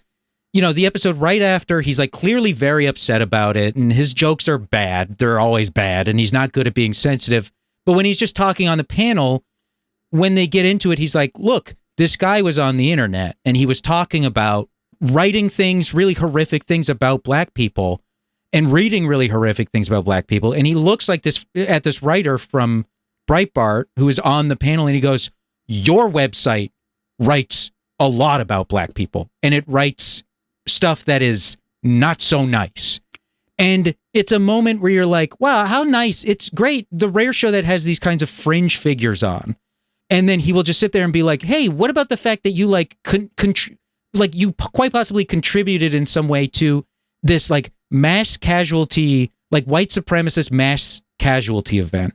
you know, the episode right after, he's like clearly very upset about it and his jokes are bad. They're always bad and he's not good at being sensitive. But when he's just talking on the panel, when they get into it, he's like, look, this guy was on the internet and he was talking about writing things, really horrific things about black people and reading really horrific things about black people. And he looks like this at this writer from Breitbart who is on the panel and he goes, your website writes a lot about black people and it writes stuff that is not so nice. And it's a moment where you're like, wow, how nice. It's great. The rare show that has these kinds of fringe figures on. And then he will just sit there and be like, hey, what about the fact that you like, you quite possibly contributed in some way to this like mass casualty, like white supremacist mass casualty event.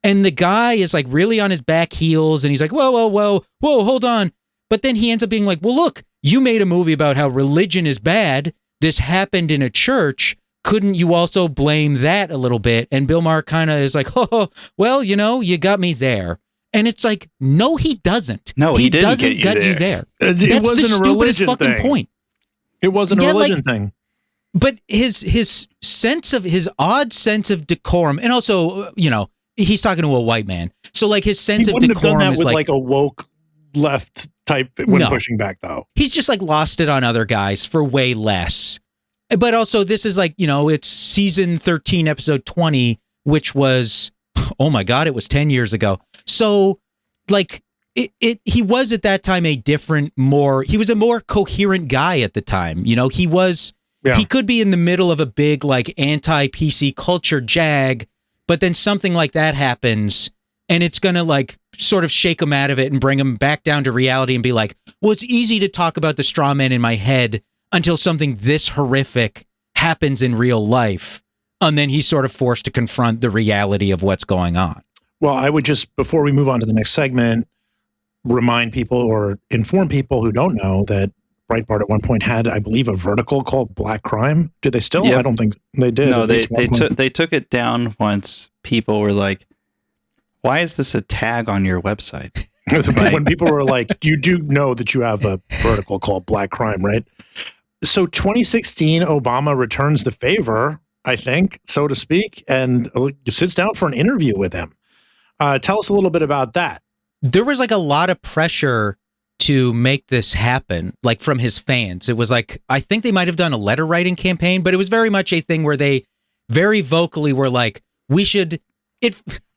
And the guy is like really on his back heels and he's like, whoa, hold on. But then he ends up being like, well, look, you made a movie about how religion is bad. This happened in a church. Couldn't you also blame that a little bit? And Bill Maher kind of is like, oh, well, you know, you got me there. And it's like, no, he doesn't. No, he didn't doesn't get you there. It That's wasn't the a religion stupidest fucking thing. point. It wasn't a religion thing. But his odd sense of decorum, and also, you know, he's talking to a white man, so like his sense of decorum have done that is with like a woke left type when pushing back, though. He's just like lost it on other guys for way less. But also, this is like, you know, it's season 13, episode 20, which was, oh my God, it was 10 years ago. So, like, he was at that time he was a more coherent guy at the time. You know, he could be in the middle of a big, like, anti-PC culture jag, but then something like that happens, and it's going to, like, sort of shake him out of it and bring him back down to reality and be like, well, it's easy to talk about the straw man in my head until something this horrific happens in real life. And then he's sort of forced to confront the reality of what's going on. Well, I would just, before we move on to the next segment, remind people or inform people who don't know that Breitbart at one point had, I believe, a vertical called Black Crime. Did they still? Yep. I don't think they did. No, they took it down once. People were like, why is this a tag on your website? When people were like, you do know that you have a vertical called Black Crime, right? So 2016, Obama returns the favor, I think, so to speak, and sits down for an interview with him. Tell us a little bit about that. There was like a lot of pressure to make this happen, like from his fans. It was like, I think they might have done a letter writing campaign, but it was very much a thing where they very vocally were like, we should,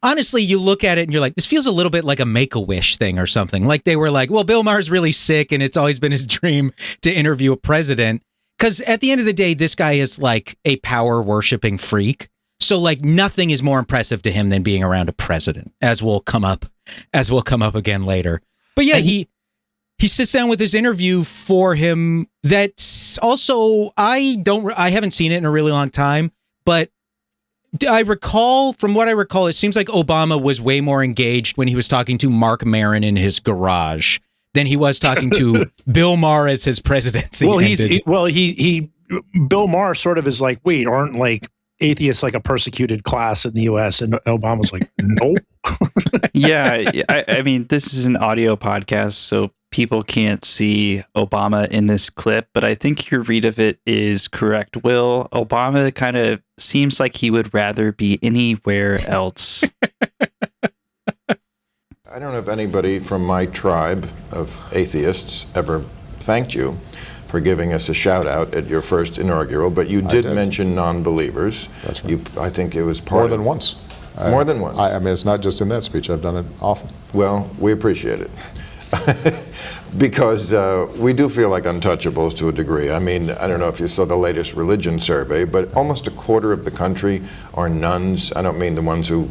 honestly, you look at it and you're like, this feels a little bit like a Make-A-Wish thing or something. Like they were like, well, Bill Maher's really sick and it's always been his dream to interview a president. Because at the end of the day, this guy is like a power worshipping freak. So like nothing is more impressive to him than being around a president, as will come up again later. But yeah, he sits down with this interview for him. That's also, I haven't seen it in a really long time, but from what I recall, it seems like Obama was way more engaged when he was talking to Mark Maron in his garage than he was talking to Bill Maher as his presidency. Well, Bill Maher sort of is like, wait, aren't like atheists like a persecuted class in the U.S.? And Obama's like, nope. Yeah, I mean, this is an audio podcast, so people can't see Obama in this clip, but I think your read of it is correct, Will. Obama kind of seems like he would rather be anywhere else. I don't know if anybody from my tribe of atheists ever thanked you for giving us a shout out at your first inaugural, but you did mention non-believers. That's right. I think it was more than once. More than once. I mean, it's not just in that speech. I've done it often. Well, we appreciate it. Because we do feel like untouchables to a degree. I mean, I don't know if you saw the latest religion survey, but almost a quarter of the country are nuns. I don't mean the ones who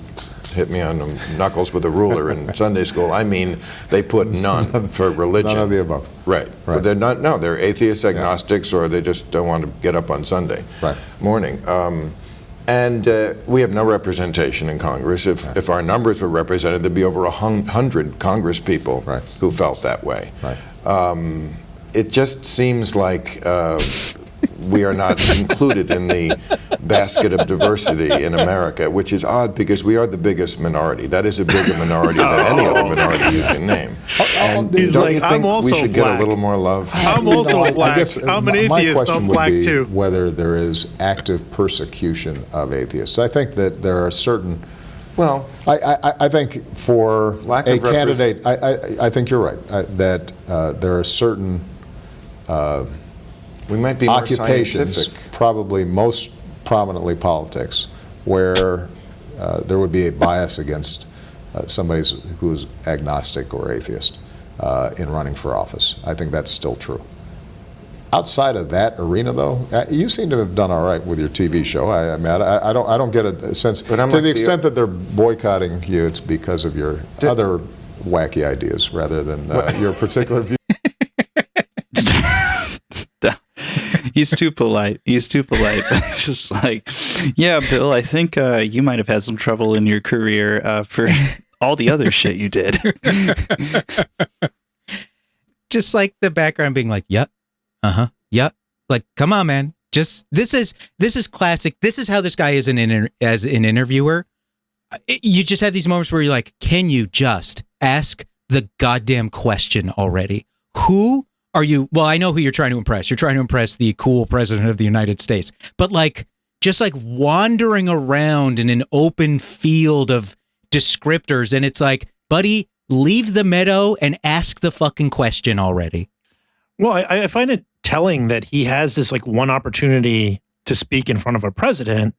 hit me on the knuckles with a ruler in Sunday school. I mean, they put none for religion. None of the above. Right. But they're not. No, they're atheists, agnostics, or they just don't want to get up on Sunday morning. And we have no representation in Congress. If our numbers were represented, there'd be over 100 Congress people who felt that way. It just seems like we are not included in the basket of diversity in America, which is odd because we are the biggest minority. That is a bigger minority than any other minority you can name. And He's don't like, you think I'm also we should black. get a little more love? I'm also black. I guess I'm an my atheist. question I'm would black be too. whether there is active persecution of atheists. I think that there are certain. Well, I think for Lack a of candidate, I think you're right that there are certain we might be more occupations, scientific. probably most prominently politics, where there would be a bias against somebody who's agnostic or atheist in running for office. I think that's still true. Outside of that arena, though, you seem to have done all right with your TV show. I mean, I don't get a sense. To the extent that they're boycotting you, it's because of your other wacky ideas rather than your particular view. He's too polite. He's too polite. It's just like, yeah, Bill, I think you might have had some trouble in your career for all the other shit you did. Just like the background being like, yep, yep. Like, come on, man. Just this is classic. This is how this guy is as an interviewer. You just have these moments where you're like, can you just ask the goddamn question already? Who are you? Well, I know who you're trying to impress. You're trying to impress the cool president of the United States. But like, just like wandering around in an open field of descriptors, and it's like, buddy, leave the meadow and ask the fucking question already. Well, I find it telling that he has this like one opportunity to speak in front of a president,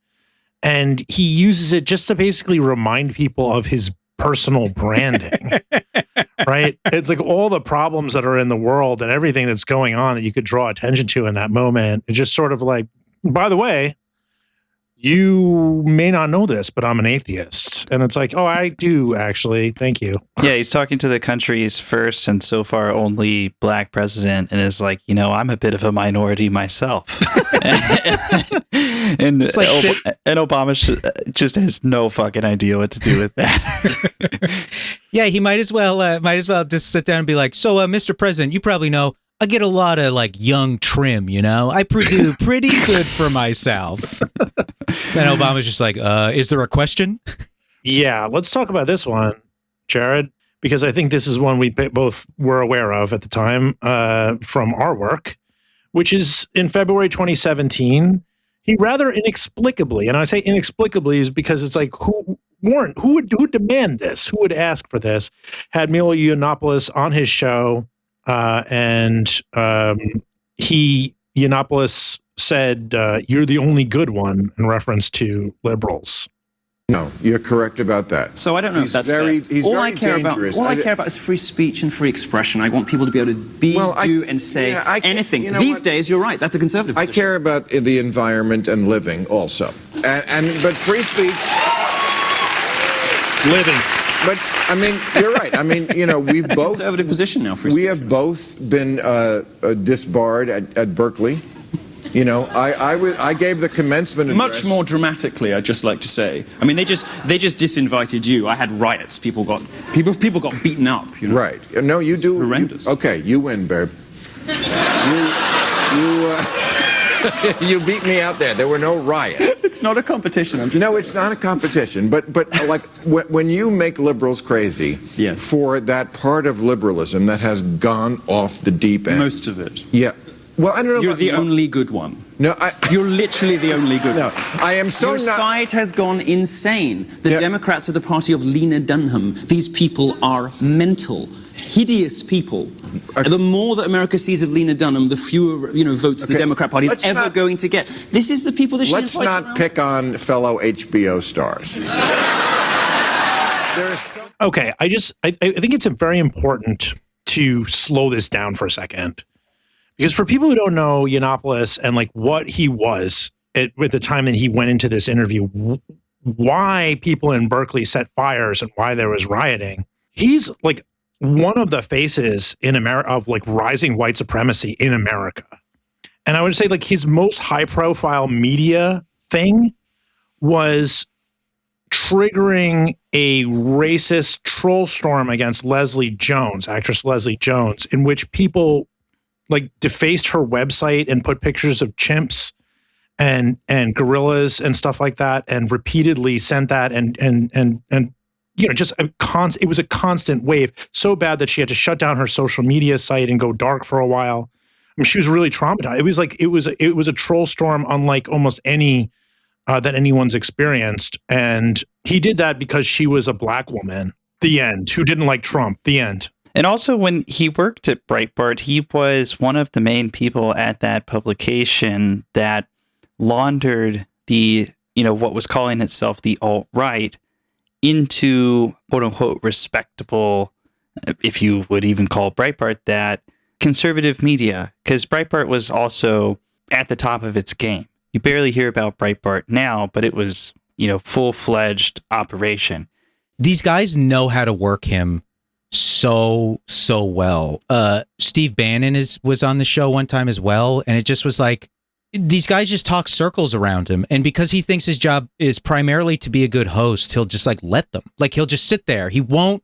and he uses it just to basically remind people of his personal branding, right? It's like all the problems that are in the world and everything that's going on that you could draw attention to in that moment. It's just sort of like, by the way, you may not know this, but I'm an atheist. And it's like, oh, I do actually. Thank you. Yeah, he's talking to the country's first and so far only black president, and is like, I'm a bit of a minority myself. and Obama just has no fucking idea what to do with that. Yeah, he might as well just sit down and be like, so, Mr. President, you probably know I get a lot of like young trim, I do pretty good for myself. Then Obama's just like, is there a question? Yeah, let's talk about this one, Jared, because I think this is one we both were aware of at the time from our work, which is in February 2017. He rather inexplicably, and I say inexplicably is because it's like, who would demand this? Who would ask for this? Had Milo Yiannopoulos on his show, and Yiannopoulos said, "You're the only good one," in reference to liberals. No, you're correct about that. So I don't know if that's fair. He's all very I care dangerous. All I care about is free speech and free expression. I want people to be able to do and say anything. These days, you're right. That's a conservative position. I care about the environment and living also, but free speech, living. But I mean, you're right. I mean, we've both conservative position now. Free we speech. have both been disbarred at Berkeley. I gave the commencement address. Much more dramatically, I'd just like to say. I mean, they just disinvited you. I had riots. People got beaten up. Right? No, you do. Horrendous. Okay, you win, babe. You beat me out there. There were no riots. It's not a competition. It's not a competition. But like when you make liberals crazy, yes, for that part of liberalism that has gone off the deep end. Most of it. Yeah. Well, I don't know. You're the only good one. No, you're literally the only good one. I am so Your side has gone insane. The Democrats are the party of Lena Dunham. These people are mental, hideous people. The more that America sees of Lena Dunham, the fewer votes the Democrat Party is ever going to get. This is the people that she Let's not pick on fellow HBO stars. Okay, I think it's very important to slow this down for a second. Because for people who don't know Yiannopoulos and like what he was at the time that he went into this interview, why people in Berkeley set fires and why there was rioting, he's like one of the faces in America of like rising white supremacy in America. And I would say like his most high profile media thing was triggering a racist troll storm against Leslie Jones, actress Leslie Jones, in which people like defaced her website and put pictures of chimps and gorillas and stuff like that, and repeatedly sent that and you know, just it was a constant wave, so bad that she had to shut down her social media site and go dark for a while. I mean, she was really traumatized. It was like it was a troll storm unlike almost any that anyone's experienced, and he did that because she was a black woman. The end. Who didn't like Trump? The end. And also, when he worked at Breitbart, he was one of the main people at that publication that laundered the, you know, what was calling itself the alt-right into quote unquote respectable, if you would even call Breitbart that, conservative media, because Breitbart was also at the top of its game. You barely hear about Breitbart now, but it was, you know, full-fledged operation. These guys know how to work him so well. Steve Bannon was on the show one time as well, and it just was like, these guys just talk circles around him, and because he thinks his job is primarily to be a good host, he'll just like let them. Like, he'll just sit there. He won't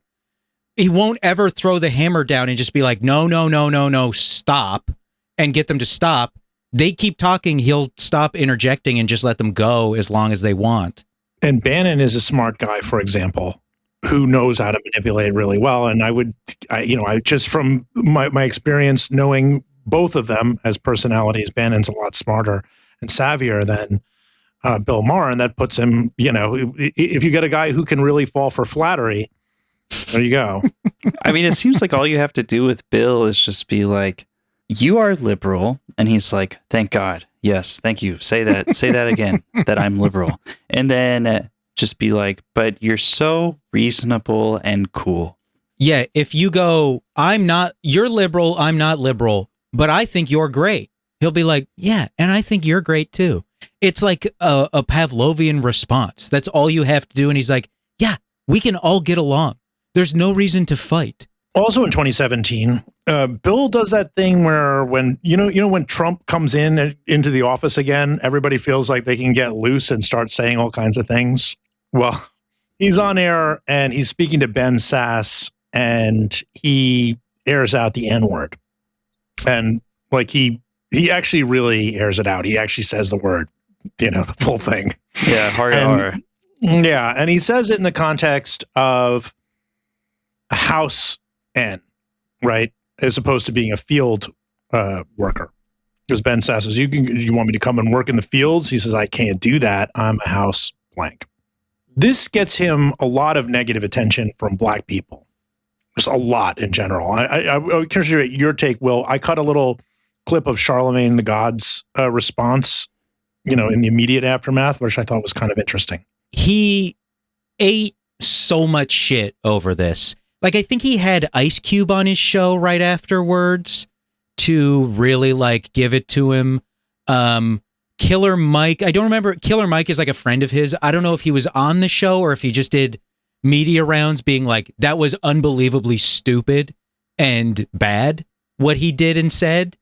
ever throw the hammer down and just be like, no, stop, and get them to stop. They keep talking, he'll stop interjecting and just let them go as long as they want. And Bannon is a smart guy, for example, who knows how to manipulate really well. And I just from my experience knowing both of them as personalities, Bannon's a lot smarter and savvier than Bill Maher, and that puts him, you know, if you get a guy who can really fall for flattery, there you go. I mean, it seems like all you have to do with Bill is just be like, you are liberal. And he's like, thank God. Yes, thank you. Say that again, that I'm liberal. And then just be like, but you're so reasonable and cool. Yeah, if you go, you're liberal, I'm not liberal, but I think you're great. He'll be like, yeah, and I think you're great too. It's like a Pavlovian response. That's all you have to do. And he's like, yeah, we can all get along. There's no reason to fight. Also in 2017, Bill does that thing where when when Trump comes into the office again, everybody feels like they can get loose and start saying all kinds of things. Well, he's on air and he's speaking to Ben Sass, and he airs out the N-word. And like he actually really airs it out. He actually says the word, you know, the full thing. Yeah, hard R. Yeah, and he says it in the context of a house N, right? As opposed to being a field worker. Because Ben Sass says, you want me to come and work in the fields? He says, I can't do that. I'm a house blank. This gets him a lot of negative attention from black people. Just a lot in general. I'm curious to get your take, Will. I cut a little clip of Charlemagne the God's response, you know, in the immediate aftermath, which I thought was kind of interesting. He ate so much shit over this. Like, I think he had Ice Cube on his show right afterwards to really like give it to him. Killer Mike, I don't remember. Killer Mike is like a friend of his. I don't know if he was on the show or if he just did media rounds being like, that was unbelievably stupid and bad what he did and said.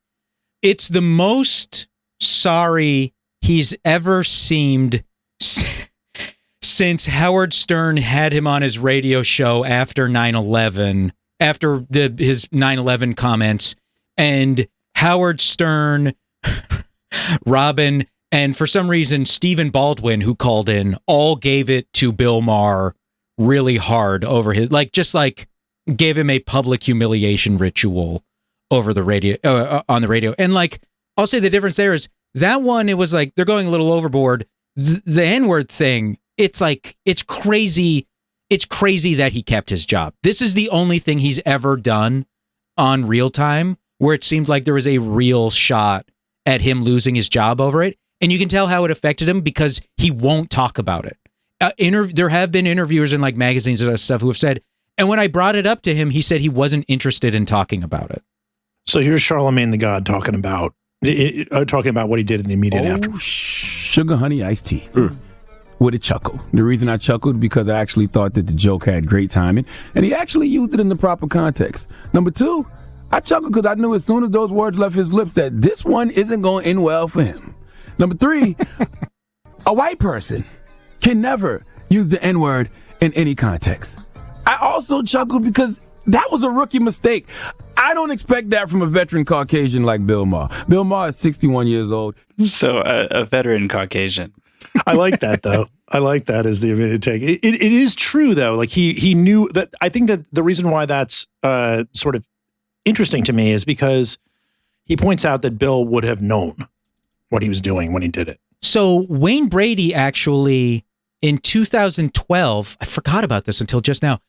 It's the most sorry he's ever seemed since Howard Stern had him on his radio show after 9/11, after his 9/11 comments, and Howard Stern, Robin, and for some reason Stephen Baldwin, who called in, all gave it to Bill Maher really hard over his, like gave him a public humiliation ritual over the radio, on the radio. And like, I'll say the difference there is that one, it was like they're going a little overboard. The N-word thing, it's like, it's crazy. It's crazy that he kept his job. This is the only thing he's ever done on Real Time where it seemed like there was a real shot at him losing his job over it. And you can tell how it affected him because he won't talk about it. There have been interviewers in like magazines and stuff who have said, and when I brought it up to him, he said he wasn't interested in talking about it. So here's Charlemagne the God talking about what he did in the immediate aftermath. Sugar honey iced tea. With a chuckle. The reason I chuckled because I actually thought that the joke had great timing, and he actually used it in the proper context. Number two, I chuckled because I knew as soon as those words left his lips that this one isn't going to end well for him. Number three, a white person can never use the N-word in any context. I also chuckled because that was a rookie mistake. I don't expect that from a veteran Caucasian like Bill Maher. Bill Maher is 61 years old. So a veteran Caucasian. I like that, though. I like that as the immediate take. It is true, though. Like he knew that. I think that the reason why that's sort of interesting to me is because he points out that Bill would have known what he was doing when he did it. So Wayne Brady actually, in 2012, I forgot about this until just now.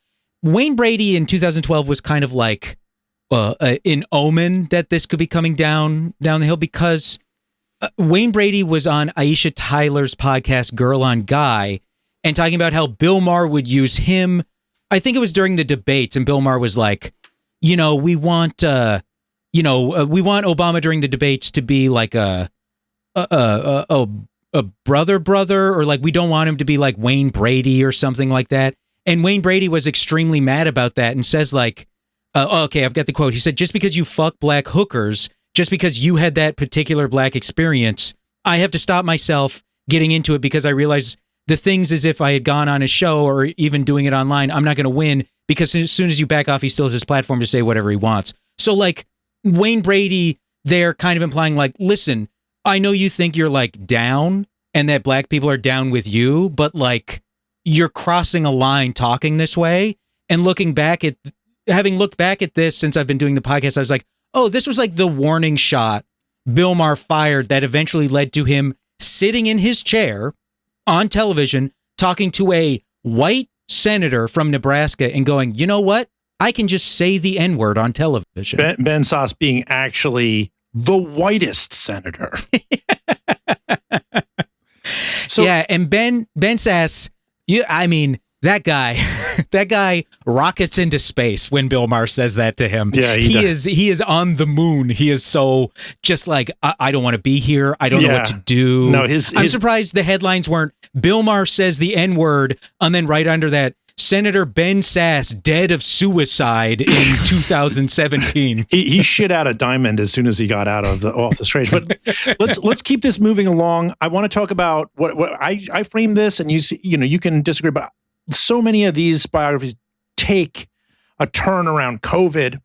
Wayne Brady in 2012 was kind of like an omen that this could be coming down the hill, because Wayne Brady was on Aisha Tyler's podcast, Girl on Guy, and talking about how Bill Maher would use him. I think it was during the debates, and Bill Maher was like, we want Obama during the debates to be like a brother, or like we don't want him to be like Wayne Brady or something like that. And Wayne Brady was extremely mad about that and says like, okay, I've got the quote. He said, just because you fuck black hookers, just because you had that particular black experience, I have to stop myself getting into it because I realize the things as if I had gone on a show or even doing it online, I'm not going to win, because as soon as you back off, he still has his platform to say whatever he wants. So like Wayne Brady, they're kind of implying like, listen, I know you think you're like down and that black people are down with you, but like you're crossing a line talking this way. And having looked back at this since I've been doing the podcast, I was like, oh, this was like the warning shot Bill Maher fired that eventually led to him sitting in his chair on television talking to a white senator from Nebraska and going, you know what? I can just say the N-word on television. Ben Sasse being actually the whitest senator. So yeah, and Ben Sasse, that guy rockets into space when Bill Maher says that to him. Yeah, he is on the moon. He is so just like, I don't want to be here. I don't know what to do. No, I'm surprised the headlines weren't Bill Maher says the N-word, and then right under that, Senator Ben Sasse dead of suicide in 2017. He shit out a diamond as soon as he got off the stage. But let's keep this moving along. I want to talk about what I framed this, and you can disagree, but so many of these biographies take a turn around COVID,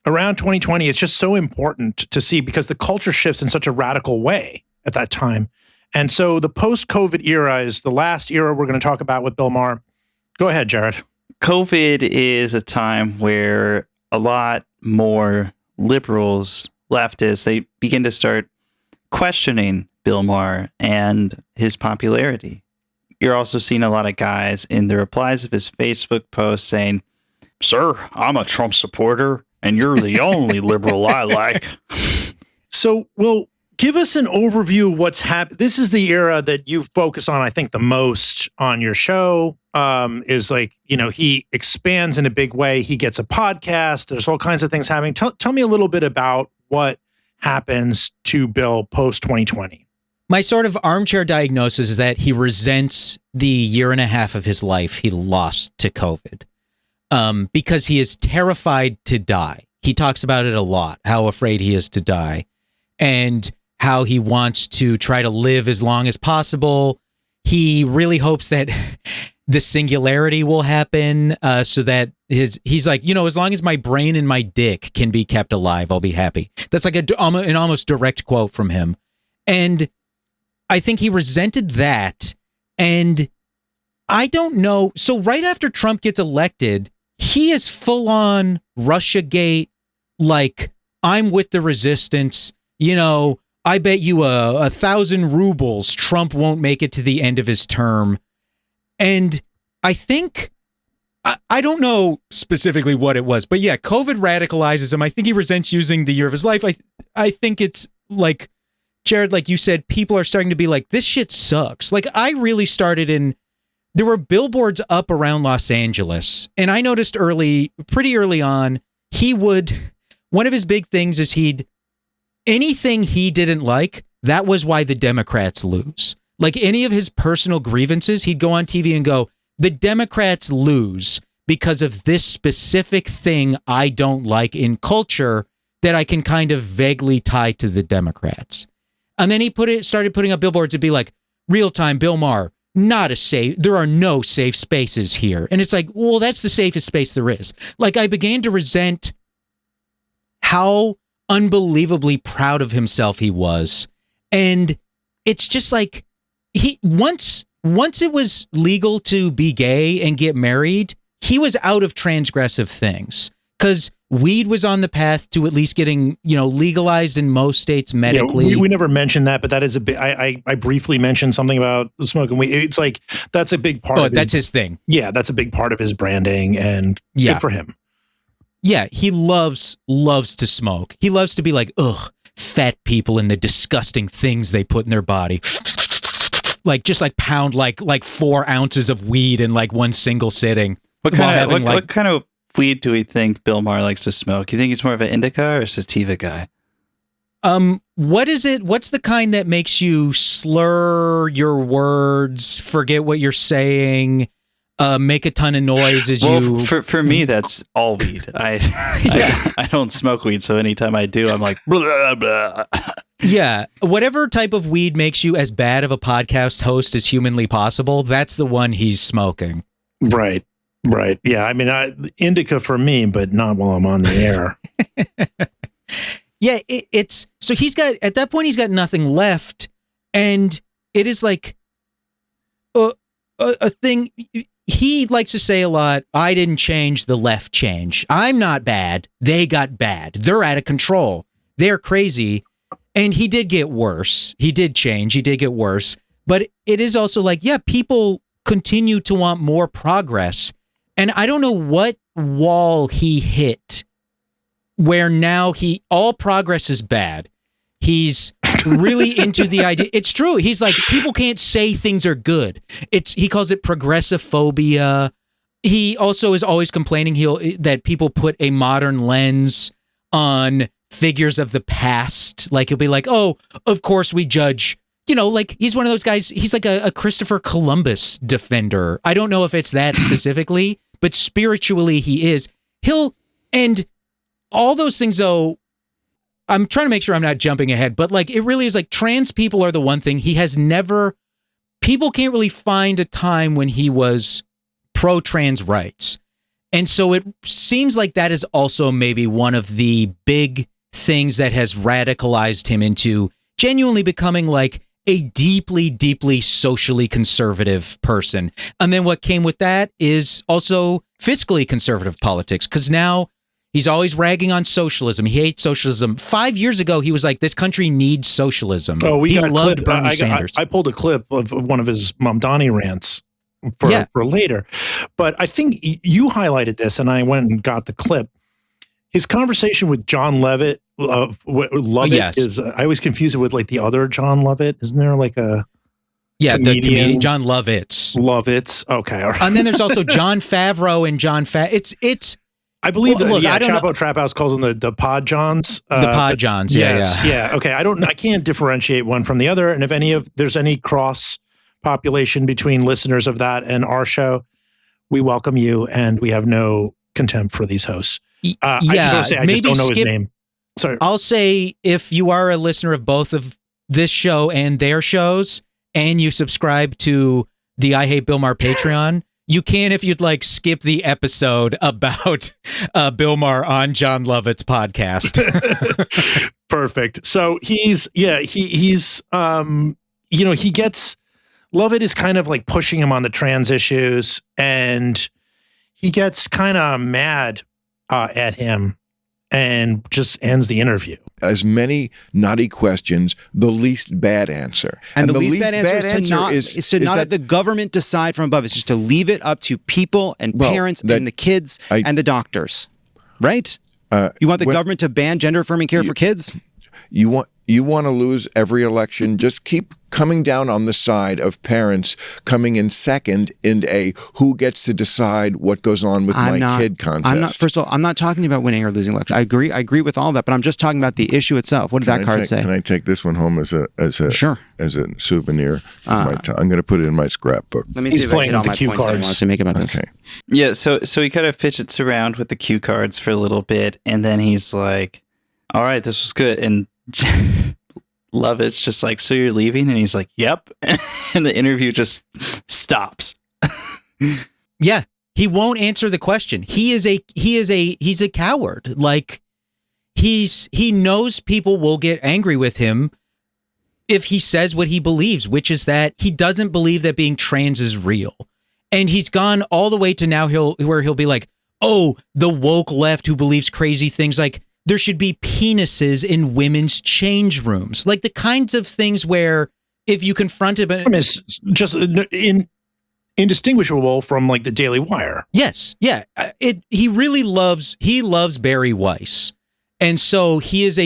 around 2020. It's just so important to see because the culture shifts in such a radical way at that time. And so the post-COVID era is the last era we're going to talk about with Bill Maher. Go ahead, Jared. COVID is a time where a lot more liberals, leftists, they begin to start questioning Bill Maher and his popularity. You're also seeing a lot of guys in the replies of his Facebook posts saying, "Sir, I'm a Trump supporter, and you're the only liberal I like." So, Will, give us an overview of what's happened. This is the era that you've focused on, I think, the most on your show. Is like, he expands in a big way. He gets a podcast. There's all kinds of things happening. Tell me a little bit about what happens to Bill post 2020. My sort of armchair diagnosis is that he resents the year and a half of his life he lost to COVID because he is terrified to die. He talks about it a lot, how afraid he is to die and how he wants to try to live as long as possible. He really hopes that the singularity will happen so that he's like, as long as my brain and my dick can be kept alive, I'll be happy. That's like an almost direct quote from him. And I think he resented that. And I don't know. So right after Trump gets elected, he is full on Russiagate. Like, I'm with the resistance. I bet you 1,000 rubles Trump won't make it to the end of his term. And I think, I don't know specifically what it was, but yeah, COVID radicalizes him. I think he resents using the year of his life. I think it's like, Jared, like you said, people are starting to be like, this shit sucks. Like, I really started there were billboards up around Los Angeles, and I noticed pretty early on, one of his big things is anything he didn't like, that was why the Democrats lose. Like any of his personal grievances, he'd go on TV and go, the Democrats lose because of this specific thing I don't like in culture that I can kind of vaguely tie to the Democrats. And then he started putting up billboards to be like, real time Bill Maher, there are no safe spaces here. And it's like, well, that's the safest space there is. Like, I began to resent how unbelievably proud of himself he was. And it's just like, once it was legal to be gay and get married, he was out of transgressive things, because weed was on the path to at least getting, legalized in most states medically. Yeah, we never mentioned that, but that is a big. I briefly mentioned something about smoking weed. It's like that's a big part. That's his thing. Yeah, that's a big part of his branding, and good for him. Yeah, he loves to smoke. He loves to be like, ugh, fat people and the disgusting things they put in their body. Like, just like pound like 4 ounces of weed in like one single sitting. What kind of weed do we think Bill Maher likes to smoke? You think he's more of an indica or a sativa guy? What is it? What's the kind that makes you slur your words, forget what you're saying, make a ton of noise as you... For me, that's all weed. I don't smoke weed, so anytime I do, I'm like... Blah, blah. Yeah, whatever type of weed makes you as bad of a podcast host as humanly possible, that's the one he's smoking. Right. Yeah, I mean, indica for me, but not while I'm on the air. Yeah, it's... So at that point, he's got nothing left, and it is like a thing... He likes to say a lot, I didn't change, the left changed. I'm not bad. They got bad. They're out of control. They're crazy. And he did get worse. He did change. He did get worse. But it is also like, yeah, people continue to want more progress. And I don't know what wall he hit where now all progress is bad. He's really into the idea. It's true. He's like, people can't say things are good. He calls it progressive phobia. He also is always complaining that people put a modern lens on figures of the past. Like, he'll be like, oh, of course we judge, like he's one of those guys. He's like a Christopher Columbus defender. I don't know if it's that specifically, but spiritually he is. And all those things though, I'm trying to make sure I'm not jumping ahead, but like, it really is like trans people are the one thing people can't really find a time when he was pro-trans rights. And so it seems like that is also maybe one of the big things that has radicalized him into genuinely becoming like a deeply, deeply socially conservative person. And then what came with that is also fiscally conservative politics, because now he's always ragging on socialism. He hates socialism. 5 years ago, he was like, this country needs socialism. Oh, he loved Bernie Sanders. I pulled a clip of one of his Mamdani rants for later. But I think you highlighted this, and I went and got the clip. His conversation with John Lovett, is, I always confuse it with like the other John Lovett. Isn't there like a... Yeah, the comedian John Lovitz. Okay. All right. And then there's also John Favreau and John It's I believe Chapo Trap House calls them the Pod Johns. The Pod Johns, yeah. Okay, I can't differentiate one from the other. And if there's any cross population between listeners of that and our show, we welcome you, and we have no contempt for these hosts. I just don't know his name. Sorry. I'll say, if you are a listener of both of this show and their shows, and you subscribe to the I Hate Bill Maher Patreon, you can, if you'd like, skip the episode about Bill Maher on John Lovett's podcast. Perfect. So he gets, Lovett is kind of like pushing him on the trans issues, and he gets kind of mad at him and just ends the interview. As many naughty questions, the least bad answer. And the least bad answer is to not let the government decide from above. It's just to leave it up to people and parents and the kids and the doctors, right? You want the government to ban gender-affirming care for kids? You want to lose every election? Just keep coming down on the side of parents coming in second in a who gets to decide what goes on with my kid contest. First of all, I'm not talking about winning or losing election. I agree with all that, but I'm just talking about the issue itself. What did that card say? Can I take this one home as a souvenir? I'm going to put it in my scrapbook. Let me see if I hit all my points I wanted to make about this. Yeah, so he kind of fidgets around with the cue cards for a little bit, and then he's like, all right, this was good. And Lovett's just like, so you're leaving? And he's like, yep. And the interview just stops. Yeah, he won't answer the question. He's a coward. Like he knows people will get angry with him if he says what he believes, which is that he doesn't believe that being trans is real. And he's gone all the way to now where he'll be like, oh, the woke left who believes crazy things like there should be penises in women's change rooms. Like the kinds of things where if you confront him... It's just indistinguishable from like the Daily Wire. Yes. Yeah. He loves Barry Weiss. And so he's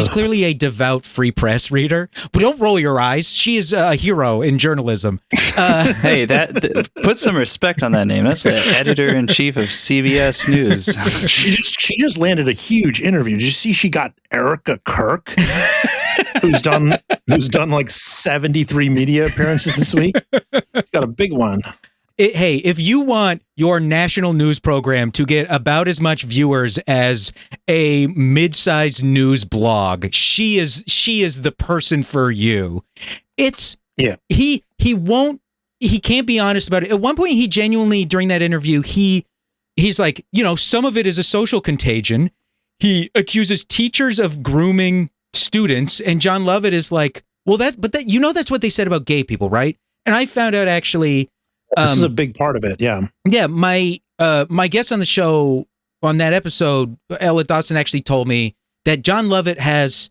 clearly a devout free press reader, but don't roll your eyes. She is a hero in journalism. Hey, put some respect on that name. That's the editor-in-chief of CBS News. She just landed a huge interview. Did you see she got Erica Kirk, who's done like 73 media appearances this week? Got a big one. Hey, if you want your national news program to get about as much viewers as a mid-sized news blog, she is the person for you. He can't be honest about it. At one point, he genuinely, during that interview, he's like, some of it is a social contagion. He accuses teachers of grooming students, and John Lovett is like, well, that's what they said about gay people, right? And I found out actually. This is a big part of it, yeah. Yeah, my guest on the show on that episode, Ella Dawson, actually told me that John Lovett has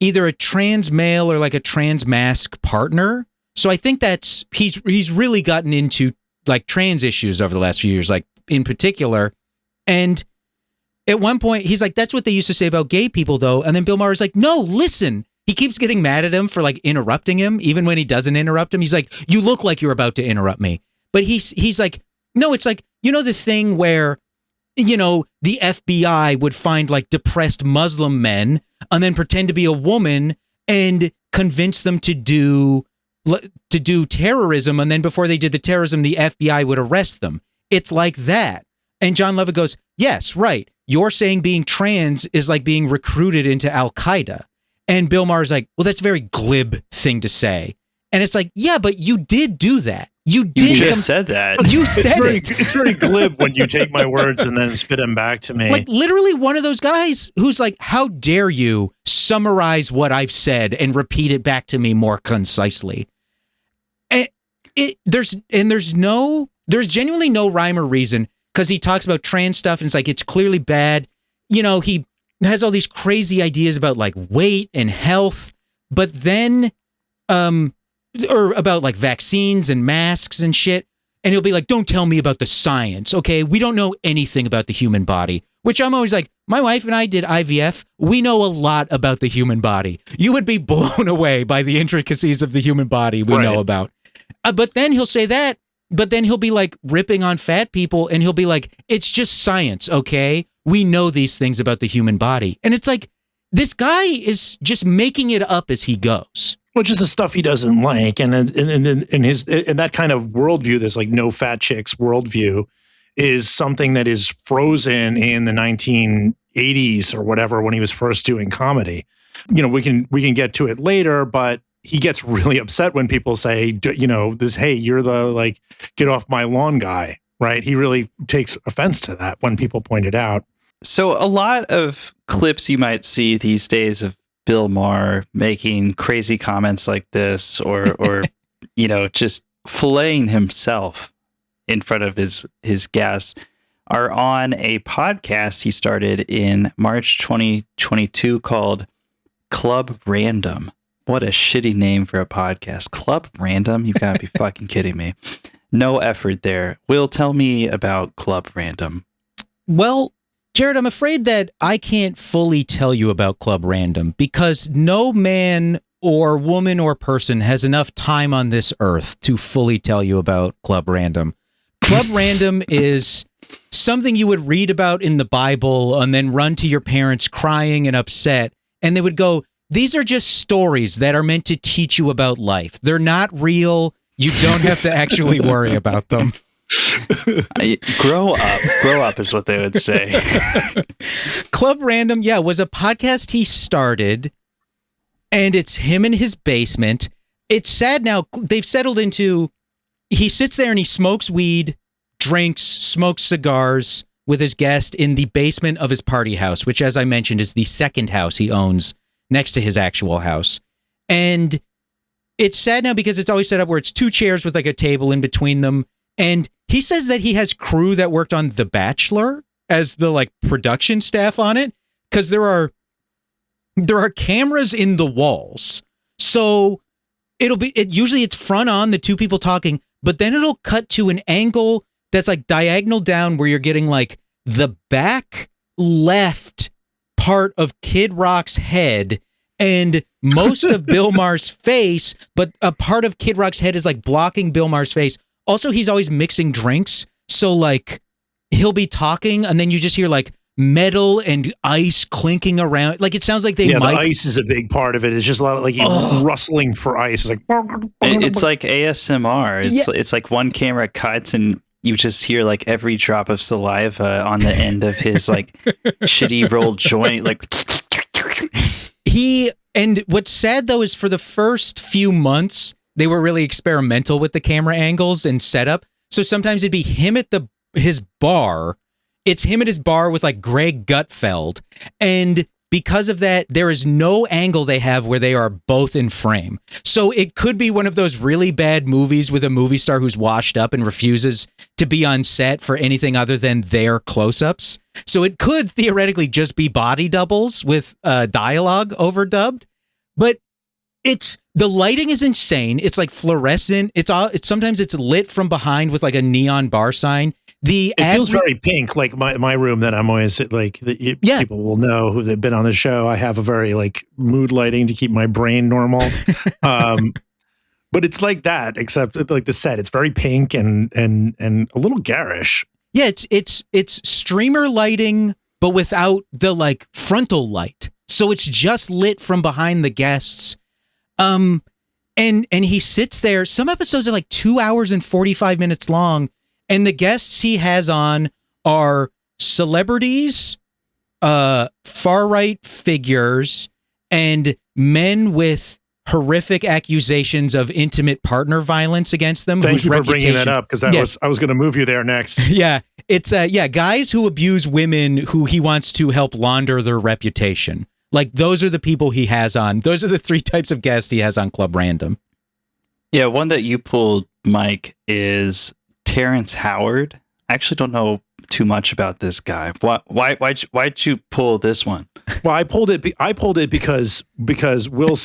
either a trans male or like a trans masc partner. So I think he's really gotten into like trans issues over the last few years, like in particular. And at one point, he's like, "That's what they used to say about gay people, though." And then Bill Maher is like, "No, listen." He keeps getting mad at him for like interrupting him, even when he doesn't interrupt him. He's like, "You look like you're about to interrupt me." But he's like, no, it's like, the thing where, the FBI would find like depressed Muslim men and then pretend to be a woman and convince them to do terrorism. And then before they did the terrorism, the FBI would arrest them. It's like that. And John Lovett goes, yes, right. You're saying being trans is like being recruited into Al-Qaeda. And Bill Maher's like, well, that's a very glib thing to say. And it's like, yeah, but you did do that. You just said that. You said It's very glib when you take my words and then spit them back to me. Like literally one of those guys who's like, how dare you summarize what I've said and repeat it back to me more concisely? And there's genuinely no rhyme or reason because he talks about trans stuff and it's like, it's clearly bad. He has all these crazy ideas about like weight and health, but then, or about like vaccines and masks and shit. And he'll be like, don't tell me about the science. Okay. We don't know anything about the human body, which I'm always like, my wife and I did IVF. We know a lot about the human body. You would be blown away by the intricacies of the human body we know about. But then he'll say that, but then he'll be like ripping on fat people and he'll be like, it's just science. Okay. We know these things about the human body. And it's like, this guy is just making it up as he goes. Which is the stuff he doesn't like, and in that kind of worldview, this like no fat chicks worldview, is something that is frozen in the 1980s or whatever when he was first doing comedy. We can get to it later, but he gets really upset when people say, hey, you're the like get off my lawn guy, right? He really takes offense to that when people point it out. So a lot of clips you might see these days of Bill Maher making crazy comments like this or just filleting himself in front of his guests are on a podcast he started in March 2022 called Club Random. What a shitty name for a podcast. Club Random? You've got to be fucking kidding me. No effort there. Will, tell me about Club Random. Well, Jared, I'm afraid that I can't fully tell you about Club Random because no man or woman or person has enough time on this earth to fully tell you about Club Random. Club Random is something you would read about in the Bible and then run to your parents crying and upset. And they would go, these are just stories that are meant to teach you about life. They're not real. You don't have to actually worry about them. Grow up is what they would say. Club Random, was a podcast he started, and it's him in his basement. It's sad now. They've settled into he sits there and he smokes weed, drinks, smokes cigars with his guest in the basement of his party house, which, as I mentioned, is the second house he owns next to his actual house. And it's sad now because it's always set up where it's 2 chairs with like a table in between them. And he says that he has crew that worked on The Bachelor as the like production staff on it, because there are cameras in the walls. So usually it's front on, the 2 people talking, but then it'll cut to an angle that's like diagonal down where you're getting like the back left part of Kid Rock's head and most of Bill Maher's face, but a part of Kid Rock's head is like blocking Bill Maher's face. Also, he's always mixing drinks. So like he'll be talking and then you just hear like metal and ice clinking around. Like it sounds like the ice is a big part of it. It's just a lot of like rustling for ice. It's like ASMR. It's like one camera cuts and you just hear like every drop of saliva on the end of his like shitty rolled joint. Like and what's sad though is for the first few months they were really experimental with the camera angles and setup. So sometimes it'd be him at his bar. It's him at his bar with like Greg Gutfeld. And because of that, there is no angle they have where they are both in frame. So it could be one of those really bad movies with a movie star who's washed up and refuses to be on set for anything other than their close-ups. So it could theoretically just be body doubles with dialogue overdubbed. But the lighting is insane. It's like fluorescent. Sometimes it's lit from behind with like a neon bar sign. It feels very pink, like my room that I'm always like. People will know who they've been on the show. I have a very like mood lighting to keep my brain normal, but it's like that. Except like the set, it's very pink and a little garish. Yeah, it's streamer lighting, but without the like frontal light. So it's just lit from behind the guests. And he sits there. Some episodes are like 2 hours and 45 minutes long. And the guests he has on are celebrities, far-right figures, and men with horrific accusations of intimate partner violence against them. Thank you for bringing that up, because I was going to move you there next. Yeah, it's guys who abuse women who he wants to help launder their reputation. Like, those are the people he has on. Those are the 3 types of guests he has on Club Random. Yeah, one that you pulled, Mike, is Terrence Howard. I actually don't know too much about this guy. Why'd you pull this one? Well, I pulled it because Will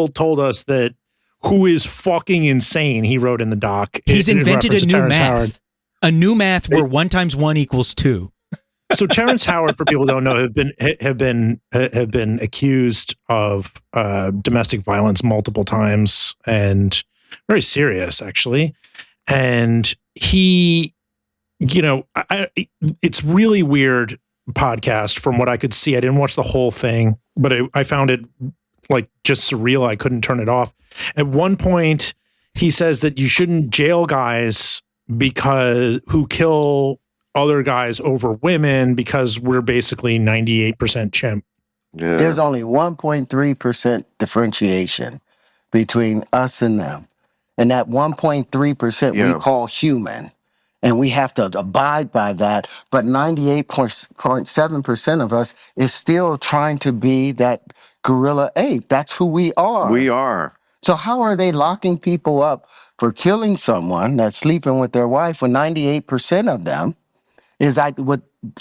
told us that who is fucking insane. He wrote in the doc. He's invented a new math. Howard. A new math where 1 × 1 = 2. So Terrence Howard, for people who don't know, have been accused of domestic violence multiple times, and very serious actually. And he, it's really weird podcast from what I could see. I didn't watch the whole thing, but I found it like just surreal. I couldn't turn it off. At one point, he says that you shouldn't jail guys who kill other guys over women because we're basically 98% chimp. Yeah. There's only 1.3% differentiation between us and them. And that 1.3% we call human. And we have to abide by that. But 98.7% of us is still trying to be that gorilla ape. That's who we are. We are. So how are they locking people up for killing someone that's sleeping with their wife when 98% of them is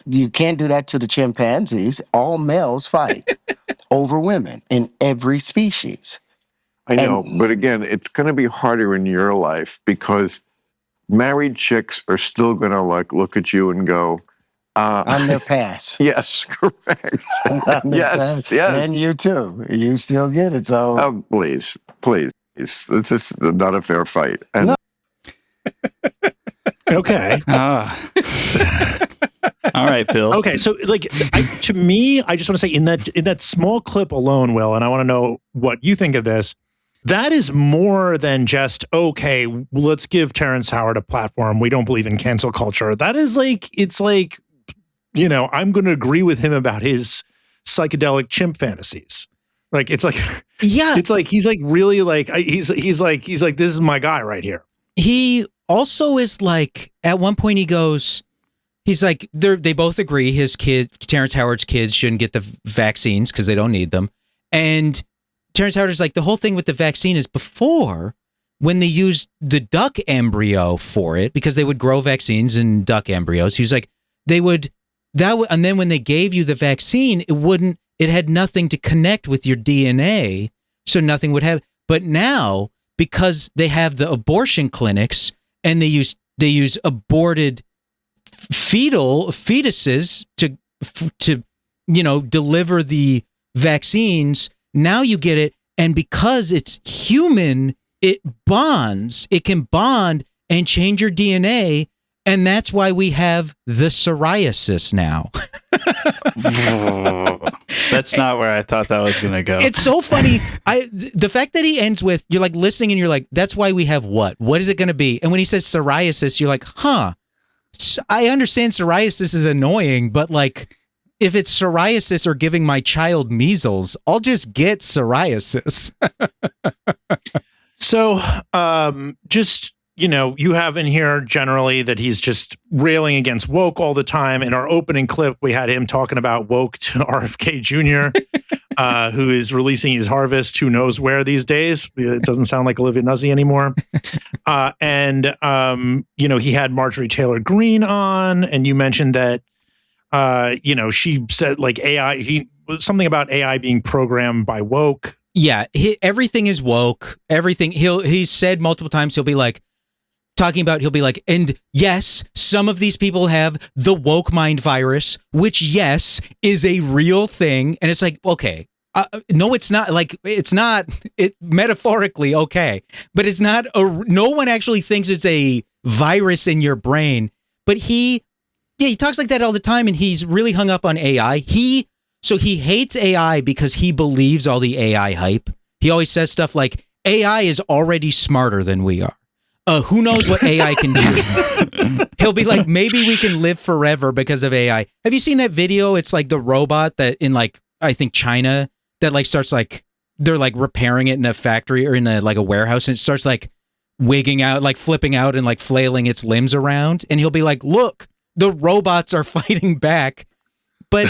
you can't do that to the chimpanzees. All males fight over women in every species. I know, but again, it's going to be harder in your life because married chicks are still going to like look at you and go, I'm their pass. Yes, correct. Yes. And you too. You still get it. So please. This is not a fair fight. And no. Okay. All right, Bill. Okay, so to me, I just want to say in that small clip alone, Will, and I want to know what you think of this. That is more than just, okay, let's give Terrence Howard a platform. We don't believe in cancel culture. That is I'm going to agree with him about his psychedelic chimp fantasies. Like, it's like, yeah, it's like, he's like really like, he's like, this is my guy right here. he also is like, at one point he goes, he's like, they both agree his kid, Terrence Howard's kids, shouldn't get the vaccines because they don't need them. And Terrence Howard is like, the whole thing with the vaccine is before, when they used the duck embryo for it, because they would grow vaccines in duck embryos, he was like, and then when they gave you the vaccine, it had nothing to connect with your DNA, so nothing would have. But now, because they have the abortion clinics and they use aborted fetuses to deliver the vaccines, now you get it, and because it's human, it bonds. It can bond and change your DNA, and that's why we have the psoriasis now. That's not where I thought that was going to go. It's so funny. The fact that he ends with, you're like listening and you're like, that's why we have what? What is it going to be? And when he says psoriasis, you're like, huh, I understand psoriasis is annoying, but like, if it's psoriasis or giving my child measles, I'll just get psoriasis. So, you have in here generally that he's just railing against woke all the time. In our opening clip, we had him talking about woke to RFK Jr., who is releasing his Harvest, who knows where these days. It doesn't sound like Olivia Nuzzi anymore. He had Marjorie Taylor Greene on, and you mentioned that, she said like AI, something about AI being programmed by woke. Yeah, everything is woke. Everything he's said multiple times. He'll be like, and yes, some of these people have the woke mind virus, which yes is a real thing. And it's like, okay, no, it's not. Like, it's not. It metaphorically okay, but it's not. No one actually thinks it's a virus in your brain. But he talks like that all the time, and he's really hung up on AI. So he hates AI because he believes all the AI hype. He always says stuff like, AI is already smarter than we are. Who knows what AI can do? He'll be like, maybe we can live forever because of AI. Have you seen that video? It's like the robot that in like, I think China, that like starts like, they're like repairing it in a factory or in a warehouse, and it starts like wigging out, like flipping out and like flailing its limbs around. And he'll be like, look, the robots are fighting back. But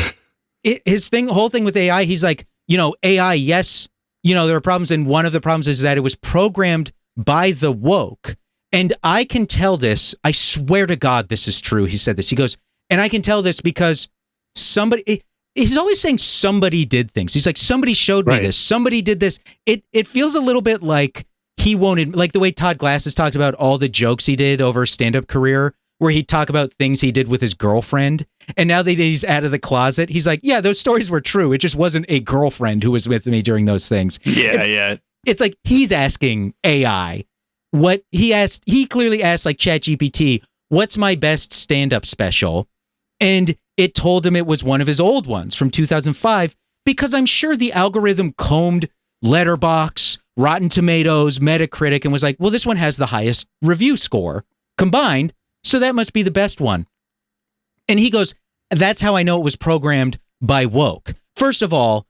whole thing with AI, he's like, AI, yes, there are problems. And one of the problems is that it was programmed by the woke. And I can tell this, I swear to God, this is true. He said this. He goes, and I can tell this because he's always saying somebody did things. He's like, somebody showed me this. Somebody did this. It feels a little bit like he won't, like the way Todd Glass has talked about all the jokes he did over his stand-up career, where he'd talk about things he did with his girlfriend. And now that he's out of the closet, he's like, yeah, those stories were true. It just wasn't a girlfriend who was with me during those things. Yeah. It's like he's asking AI what he clearly asked like ChatGPT, what's my best stand-up special? And it told him it was one of his old ones from 2005, because I'm sure the algorithm combed Letterboxd, Rotten Tomatoes, Metacritic, and was like, well, this one has the highest review score combined, so that must be the best one. And he goes, that's how I know it was programmed by woke. First of all,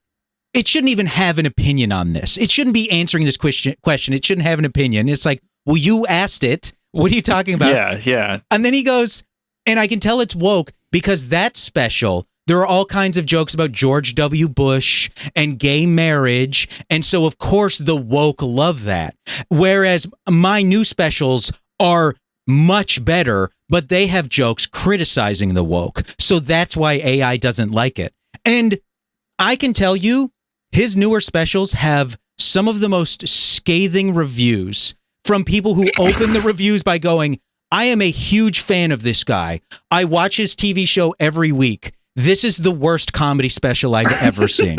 it shouldn't even have an opinion on this. It shouldn't be answering this question. It shouldn't have an opinion. It's like, well, you asked it. What are you talking about? Yeah. And then he goes, and I can tell it's woke because that's special. There are all kinds of jokes about George W. Bush and gay marriage. And so, of course, the woke love that. Whereas my new specials are much better, but they have jokes criticizing the woke. So that's why AI doesn't like it. And I can tell you, his newer specials have some of the most scathing reviews from people who open the reviews by going, I am a huge fan of this guy. I watch his TV show every week. This is the worst comedy special I've ever seen.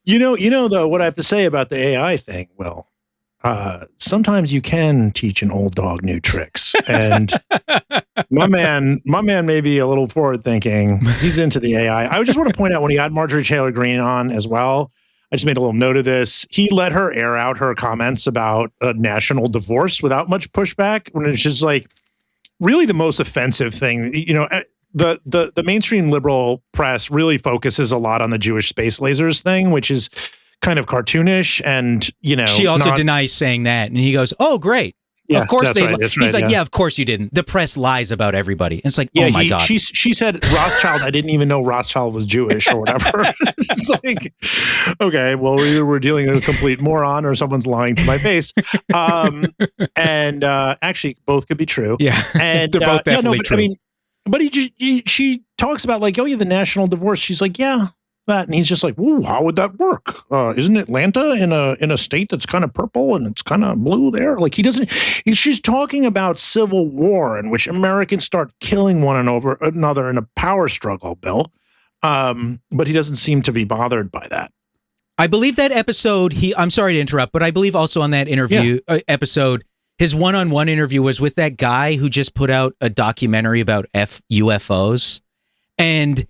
Though, what I have to say about the AI thing, Will, sometimes you can teach an old dog new tricks. And my man may be a little forward thinking. He's into the AI. I just want to point out when he had Marjorie Taylor Greene on as well, I just made a little note of this. He let her air out her comments about a national divorce without much pushback, when it's just like really the most offensive thing. The mainstream liberal press really focuses a lot on the Jewish space lasers thing, which is kind of cartoonish, and she also denies saying that, and he goes, oh, great. of course they. He's like, yeah, of course you didn't. The press lies about everybody. And it's like, oh my God. She said Rothschild. I didn't even know Rothschild was Jewish or whatever. It's like, okay, well, either we're dealing with a complete moron or someone's lying to my face. And actually, both could be true. Yeah, and they're both definitely true. I mean, but she talks about like, oh yeah, the national divorce. She's like, yeah. That, and he's just like, "Ooh, how would that work? Isn't Atlanta in a state that's kind of purple and it's kind of blue there?" Like she's talking about civil war in which Americans start killing one another in a power struggle, Bill. But he doesn't seem to be bothered by that. I believe that episode. I'm sorry to interrupt, but I believe also on that interview episode, his one-on-one interview was with that guy who just put out a documentary about UFOs, and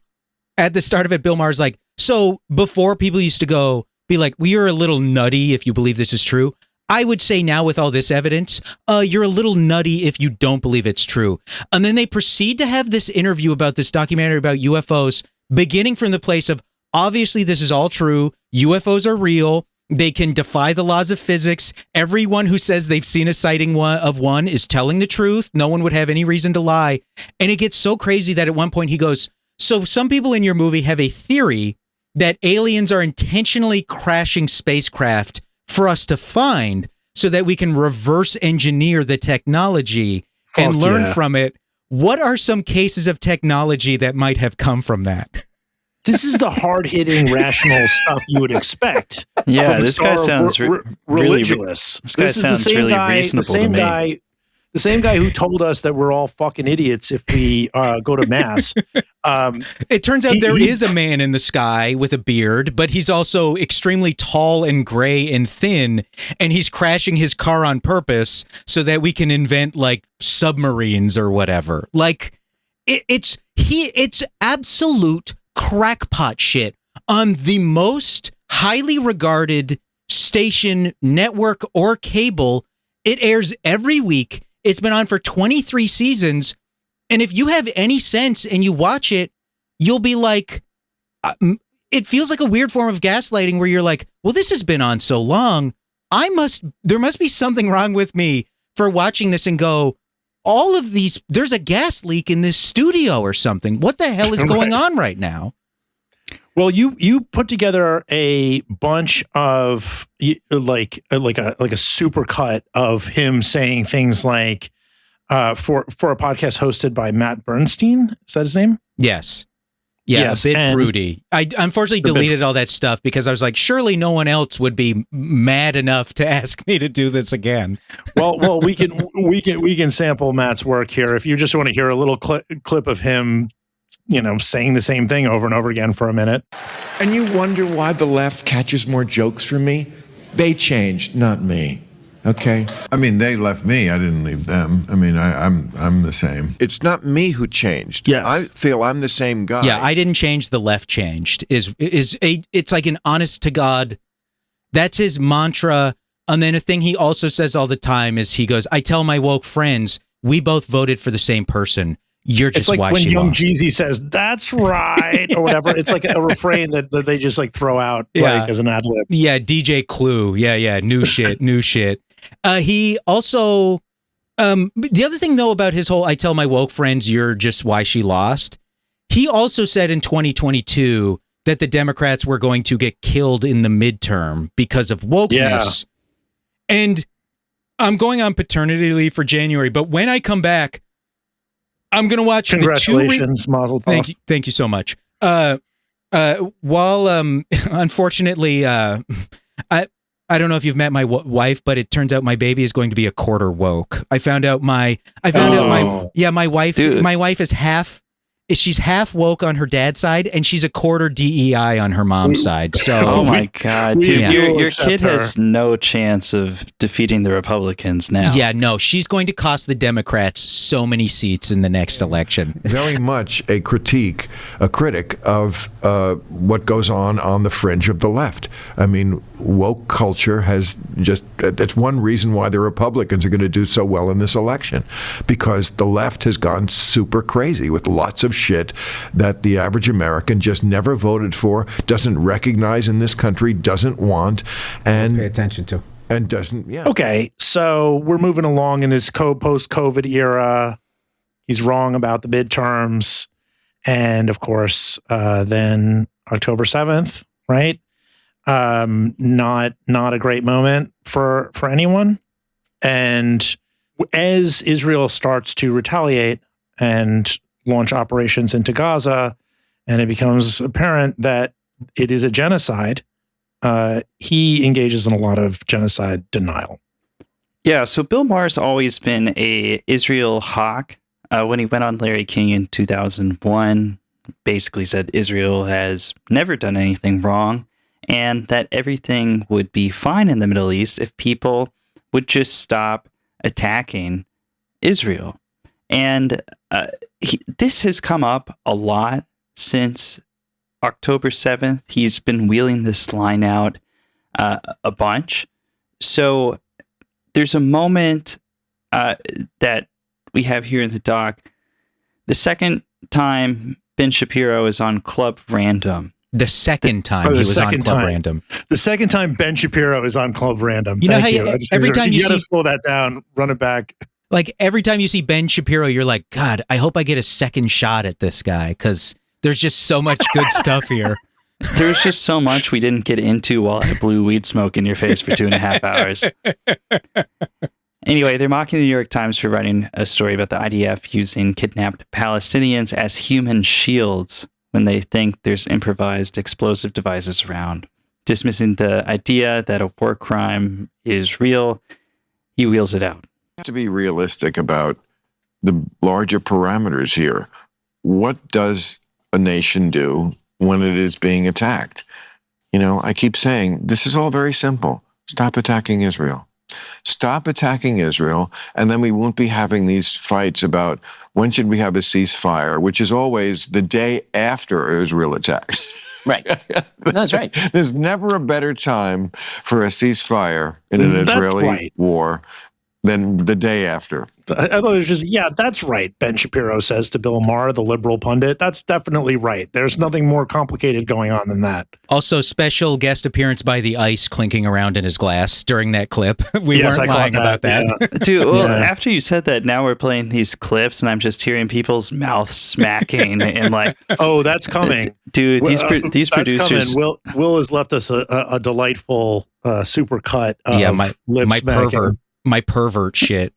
at the start of it, Bill Maher's like, so before people used to be like, well, you're a little nutty if you believe this is true. I would say now with all this evidence, you're a little nutty if you don't believe it's true. And then they proceed to have this interview about this documentary about UFOs, beginning from the place of, obviously this is all true. UFOs are real. They can defy the laws of physics. Everyone who says they've seen a sighting of one is telling the truth. No one would have any reason to lie. And it gets so crazy that at one point he goes, so some people in your movie have a theory that aliens are intentionally crashing spacecraft for us to find so that we can reverse engineer the technology and learn from it. What are some cases of technology that might have come from that? This is the hard-hitting, rational stuff you would expect. Yeah, this guy sounds religious. This guy sounds really reasonable to me. The same guy who told us that we're all fucking idiots if we go to mass. It turns out there is a man in the sky with a beard, but he's also extremely tall and gray and thin, and he's crashing his car on purpose so that we can invent like submarines or whatever. Like it's absolute crackpot shit on the most highly regarded station, network, or cable. It airs every week. It's been on for 23 seasons. And if you have any sense and you watch it, you'll be like, it feels like a weird form of gaslighting where you're like, well, this has been on so long. There must be something wrong with me for watching this and go, all of these, there's a gas leak in this studio or something. What the hell is going on right now? Well, you put together a bunch of like a supercut of him saying things like for a podcast hosted by Matt Bernstein. Is that his name? Yes. Yeah, yes, a bit fruity. I unfortunately deleted all that stuff because I was like, surely no one else would be mad enough to ask me to do this again. Well, we can sample Matt's work here if you just want to hear a little clip of him, saying the same thing over and over again for a minute. And you wonder why the left catches more jokes from me? They changed, not me. Okay? I mean, they left me. I didn't leave them. I mean, I'm the same. It's not me who changed. Yes. I feel I'm the same guy. Yeah, I didn't change. The left changed. It's like an honest to God. That's his mantra. And then a thing he also says all the time is he goes, I tell my woke friends, we both voted for the same person. You're just it's like why when she Young lost. Jeezy says, that's right, or whatever. It's like a refrain that they just like throw out like as an ad lib. Yeah, DJ Clue. Yeah. New shit, new shit. He also, the other thing though about his whole, I tell my woke friends, you're just why she lost. He also said in 2022 that the Democrats were going to get killed in the midterm because of wokeness. Yeah. And I'm going on paternity leave for January, but when I come back, I'm going to watch Congratulations, Mazel tov. Thank you so much. While unfortunately, I don't know if you've met my wife, but it turns out my baby is going to be a quarter woke. I found out my wife. Dude. My wife is she's half woke on her dad's side, and she's a quarter DEI on her mom's side. So, oh my God, dude, your kid has no chance of defeating the Republicans now. Yeah, no, she's going to cost the Democrats so many seats in the next election. Very much a critic of what goes on the fringe of the left. I mean, woke culture has that's one reason why the Republicans are going to do so well in this election, because the left has gone super crazy with lots of shit that the average American just never voted for, doesn't recognize in this country, doesn't want, and pay attention to. And doesn't, yeah. Okay, so we're moving along in this post-COVID era. He's wrong about the midterms. And of course, then October 7th, right? Not a great moment for anyone. And as Israel starts to retaliate and launch operations into Gaza, and it becomes apparent that it is a genocide, he engages in a lot of genocide denial. Yeah, so Bill Maher's always been a Israel hawk. When he went on Larry King in 2001, basically said Israel has never done anything wrong and that everything would be fine in the Middle East if people would just stop attacking Israel. And this has come up a lot since October 7th. He's been wheeling this line out a bunch. So there's a moment that we have here in the doc. The second time Ben Shapiro is on Club Random. The second time he was on Club Random. The second time Ben Shapiro is on Club Random. You know Thank how you. every time you gotta see, slow that down, run it back. Like every time you see Ben Shapiro, you're like, God, I hope I get a second shot at this guy because there's just so much good stuff here. There's just so much we didn't get into while I blew weed smoke in your face for 2.5 hours. Anyway, they're mocking the New York Times for writing a story about the IDF using kidnapped Palestinians as human shields when they think there's improvised explosive devices around. Dismissing the idea that a war crime is real, he wheels it out. We have to be realistic about the larger parameters here. What does a nation do when it is being attacked? You know, I keep saying, this is all very simple. Stop attacking Israel. Stop attacking Israel, and then we won't be having these fights about when should we have a ceasefire, which is always the day after Israel attacks. Right. That's right. There's never a better time for a ceasefire in an Israeli war than the day after. I thought it was just, yeah, that's right, Ben Shapiro says to Bill Maher, the liberal pundit. That's definitely right. There's nothing more complicated going on than that. Also, special guest appearance by the ice clinking around in his glass during that clip. We weren't lying about that. Yeah. Dude, well, after you said that, now we're playing these clips and I'm just hearing people's mouths smacking and like, oh, that's coming. Dude, these producers. Coming. Will has left us a delightful supercut of my pervert shit.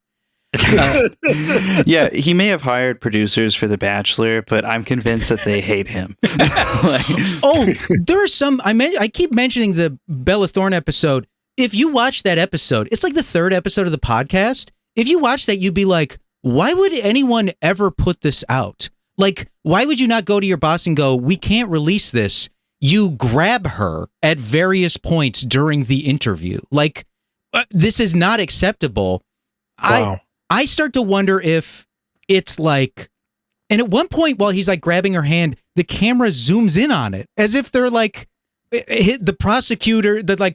Yeah, he may have hired producers for The Bachelor, but I'm convinced that they hate him. There are some. I keep mentioning the Bella Thorne episode. If you watch that episode, it's like the third episode of the podcast. If you watch that, you'd be like, why would anyone ever put this out? Like, why would you not go to your boss and go, we can't release this? You grab her at various points during the interview. Like, this is not acceptable. Wow. I start to wonder if it's like, and at one point while he's like grabbing her hand, the camera zooms in on it as if they're like the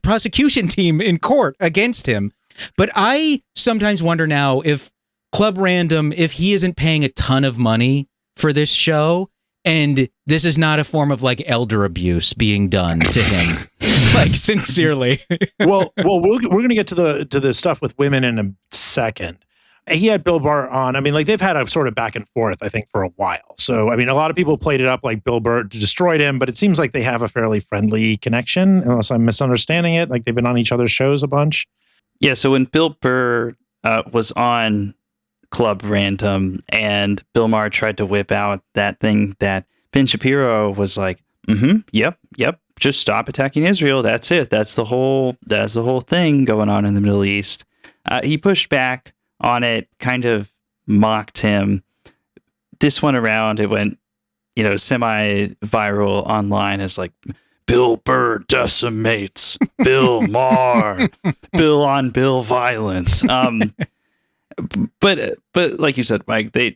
prosecution team in court against him. But I sometimes wonder now if Club Random, if he isn't paying a ton of money for this show and this is not a form of like elder abuse being done to him, like sincerely. well, we're going to get to the stuff with women in a second. He had Bill Burr on. I mean, like they've had a sort of back and forth, I think, for a while. So, I mean, a lot of people played it up like Bill Burr destroyed him, but it seems like they have a fairly friendly connection, unless I'm misunderstanding it. Like they've been on each other's shows a bunch. Yeah. So when Bill Burr was on Club Random and Bill Maher tried to whip out that thing that Ben Shapiro was like, yep, just stop attacking Israel. That's it. That's the whole thing going on in the Middle East. He pushed back on it, kind of mocked him. This one around, it went, semi-viral online as like, Bill Burr decimates Bill Maher, Bill on Bill violence. But like you said, Mike, they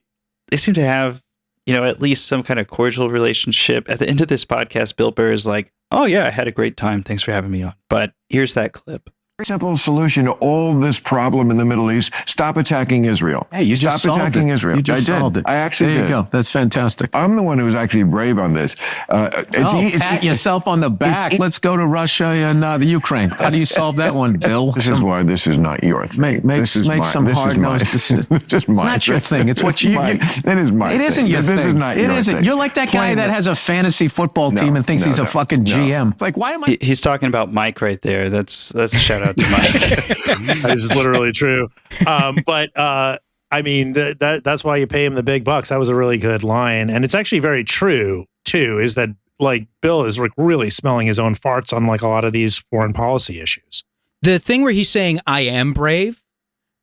seem to have, at least some kind of cordial relationship. At the end of this podcast, Bill Burr is like, oh yeah, I had a great time. Thanks for having me on. But here's that clip. Simple solution to all this problem in the Middle East: stop attacking Israel. Hey, you just stop solved attacking it. Israel. You just solved it. I actually There you did. go. That's fantastic. I'm the one who's actually brave on this. Pat yourself on the back. Let's go to Russia and the Ukraine. How do you solve that one, Bill? This is why this is not your thing. Make some hard-nosed decisions. It's not your thing. It's what you. It is my. It isn't your thing. This is not it your isn't. thing. You're like that guy that has a fantasy football team and thinks he's a fucking GM. Like, why am I? He's talking about Mike right there. That's a shout out to Mike. That is literally true. I mean, that's why you pay him the big bucks. That was a really good line. And it's actually very true, too, is that, like, Bill is like really smelling his own farts on, like, a lot of these foreign policy issues. The thing where he's saying, I am brave,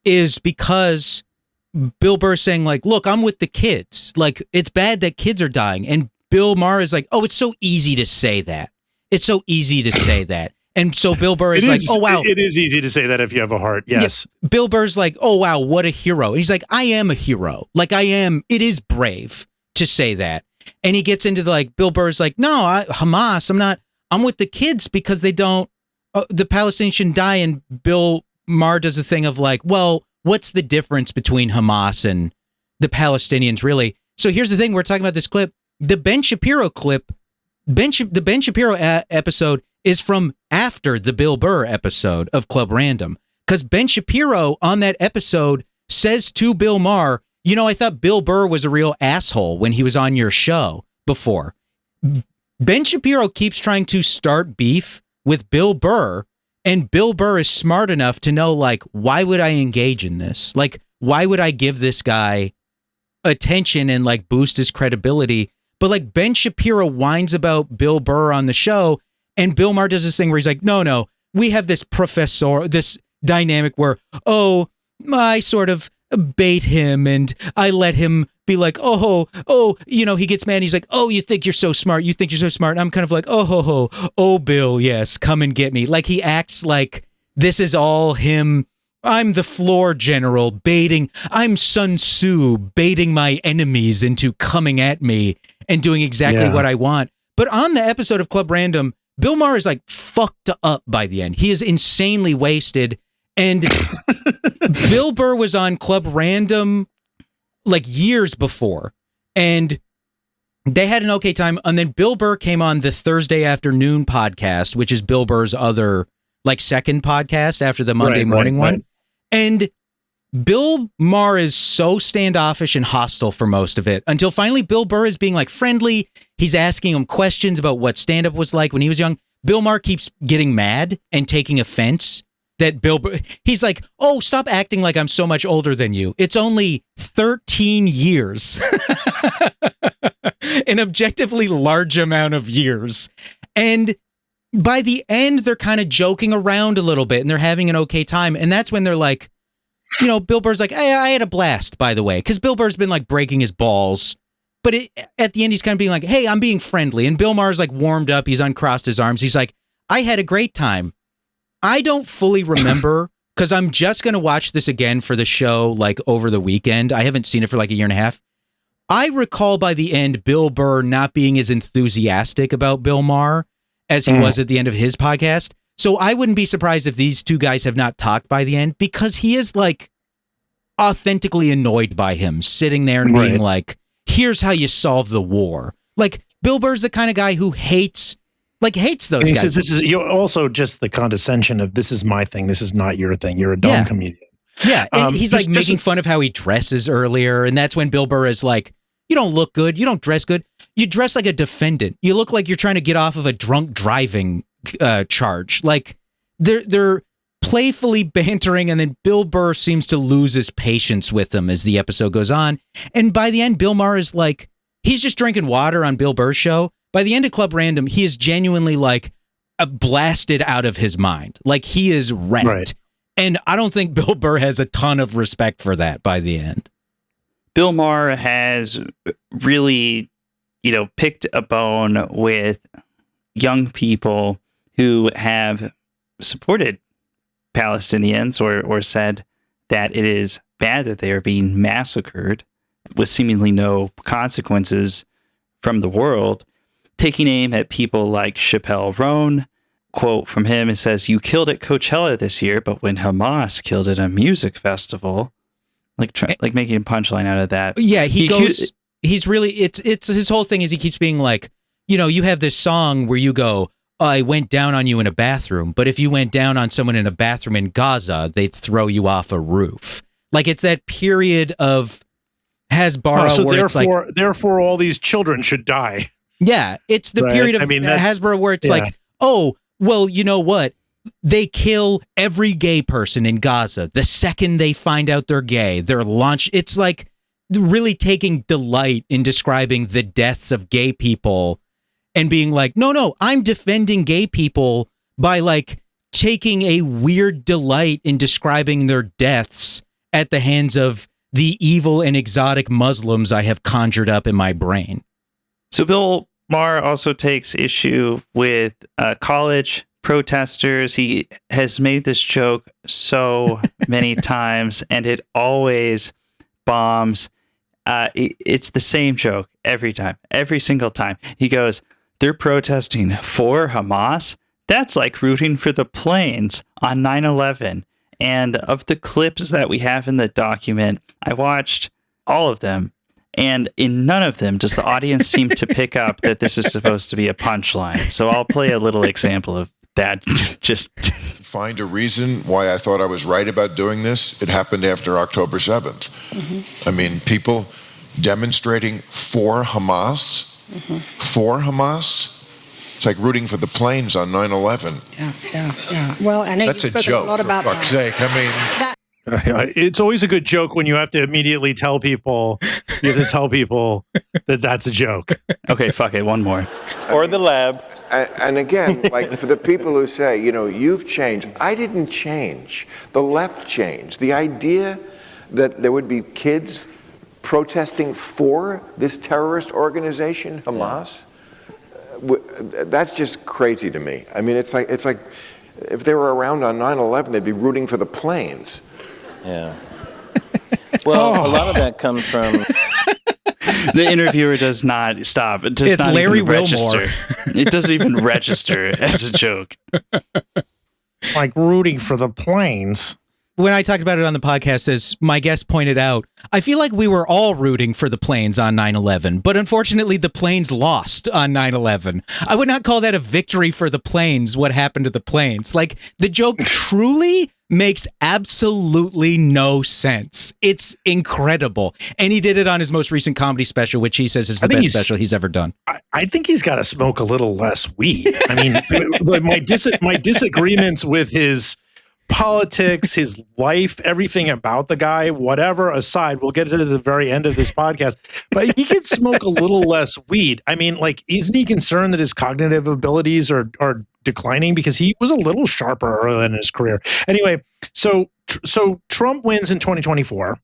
is because Bill Burr's saying, like, look, I'm with the kids. Like, it's bad that kids are dying. And Bill Maher is like, oh, it's so easy to say that. It's so easy to say that. And so Bill Burr is like, oh, wow. It is easy to say that if you have a heart. Yes. Yeah, Bill Burr's like, oh, wow, what a hero. And he's like, I am a hero. Like, it is brave to say that. And he gets into Bill Burr's like, no, Hamas, I'm with the kids because they don't, the Palestinians shouldn't die. And Bill Maher does a thing of like, well, what's the difference between Hamas and the Palestinians, really? So here's the thing. We're talking about this clip. The Ben Shapiro clip, the Ben Shapiro episode is from after the Bill Burr episode of Club Random. Because Ben Shapiro on that episode says to Bill Maher, you know, I thought Bill Burr was a real asshole when he was on your show before. Ben Shapiro keeps trying to start beef with Bill Burr, and Bill Burr is smart enough to know, like, why would I engage in this? Like, why would I give this guy attention and, like, boost his credibility? But, like, Ben Shapiro whines about Bill Burr on the show, and Bill Maher does this thing where he's like, no, we have this this dynamic where, oh, I sort of bait him and I let him be like, oh, you know, he gets mad. And he's like, oh, you think you're so smart. You think you're so smart. And I'm kind of like, oh, Bill, yes, come and get me. Like, he acts like this is all him. I'm the floor general baiting. I'm Sun Tzu baiting my enemies into coming at me and doing exactly what I want. But on the episode of Club Random, Bill Maher is like fucked up by the end. He is insanely wasted. And Bill Burr was on Club Random like years before. And they had an okay time. And then Bill Burr came on the Thursday afternoon podcast, which is Bill Burr's other like second podcast after the Monday morning one. And Bill Maher is so standoffish and hostile for most of it until finally Bill Burr is being like friendly. He's asking him questions about what stand-up was like when he was young. Bill Maher keeps getting mad and taking offense that Bill Burr, he's like, oh, stop acting like I'm so much older than you. It's only 13 years. An objectively large amount of years. And by the end, they're kind of joking around a little bit and they're having an okay time. And that's when they're like, you know, Bill Burr's like, hey, I had a blast, by the way, because Bill Burr's been like breaking his balls. But at the end, he's kind of being like, hey, I'm being friendly. And Bill Maher's like warmed up. He's uncrossed his arms. He's like, I had a great time. I don't fully remember because I'm just going to watch this again for the show like over the weekend. I haven't seen it for like a year and a half. I recall by the end, Bill Burr not being as enthusiastic about Bill Maher as he was at the end of his podcast. So I wouldn't be surprised if these two guys have not talked by the end because he is like authentically annoyed by him sitting there and being like, here's how you solve the war. Like Bill Burr's the kind of guy who hates those and he guys. says, this is you're also just the condescension of this is my thing. This is not your thing. You're a dumb comedian. Yeah. And he's like making fun of how he dresses earlier. And that's when Bill Burr is like, you don't look good. You don't dress good. You dress like a defendant. You look like you're trying to get off of a drunk driving charge. Like they're playfully bantering, and then Bill Burr seems to lose his patience with them as the episode goes on. And by the end, Bill Maher is like, he's just drinking water on Bill Burr's show. By the end of Club Random, he is genuinely like blasted out of his mind. Like he is wrecked. Right. And I don't think Bill Burr has a ton of respect for that by the end. Bill Maher has really, you know, picked a bone with young people who have supported Palestinians or said that it is bad that they are being massacred with seemingly no consequences from the world, taking aim at people like Chappelle Roan quote from him. It says, "You killed at Coachella this year, but when Hamas killed at a music festival," like making a punchline out of that. Yeah, he's really, it's his whole thing is he keeps being like, you have this song where you go, I went down on you in a bathroom, but if you went down on someone in a bathroom in Gaza, they'd throw you off a roof. Like, it's that period of Hasbara where therefore all these children should die. Yeah, it's the period of Hasbara where it's like, oh, well, you know what? They kill every gay person in Gaza. The second they find out they're gay, their launch. It's like really taking delight in describing the deaths of gay people and being like, no, I'm defending gay people by like taking a weird delight in describing their deaths at the hands of the evil and exotic Muslims I have conjured up in my brain. So Bill Maher also takes issue with college protesters. He has made this joke so many times, and it always bombs. It's the same joke every time, every single time. He goes, they're protesting for Hamas? That's like rooting for the planes on 9/11. And of the clips that we have in the document, I watched all of them. And in none of them does the audience seem to pick up that this is supposed to be a punchline. So I'll play a little example of that. Just find a reason why I thought I was right about doing this. It happened after October 7th. Mm-hmm. I mean, people demonstrating for Hamas, for Hamas. It's like rooting for the planes on 9/11. Yeah. Well, I know that's a joke, a lot about for fuck's sake. I mean, it's always a good joke when you have to immediately tell people. You have to tell people that that's a joke. Okay, fuck it. One more. Or the lab. And again, like for the people who say, you've changed. I didn't change. The left changed. The idea that there would be kids protesting for this terrorist organization, Hamas. That's just crazy to me. I mean, it's like if they were around on 9/11, they'd be rooting for the planes. Yeah. Well, a lot of that comes from. The interviewer does not stop. It does not Larry even register. It doesn't even register as a joke. Like rooting for the planes. When I talked about it on the podcast, as my guest pointed out, I feel like we were all rooting for the planes on 9/11, but unfortunately the planes lost on 9/11. I would not call that a victory for the planes, what happened to the planes. Like, the joke truly makes absolutely no sense. It's incredible. And he did it on his most recent comedy special, which he says is the best special he's ever done. I think he's got to smoke a little less weed. I mean, my disagreements with his politics, his life, everything about the guy, whatever aside, we'll get to the very end of this podcast, but he could smoke a little less weed. I mean, like, isn't he concerned that his cognitive abilities are declining? Because he was a little sharper early in his career. Anyway, so Trump wins in 2024,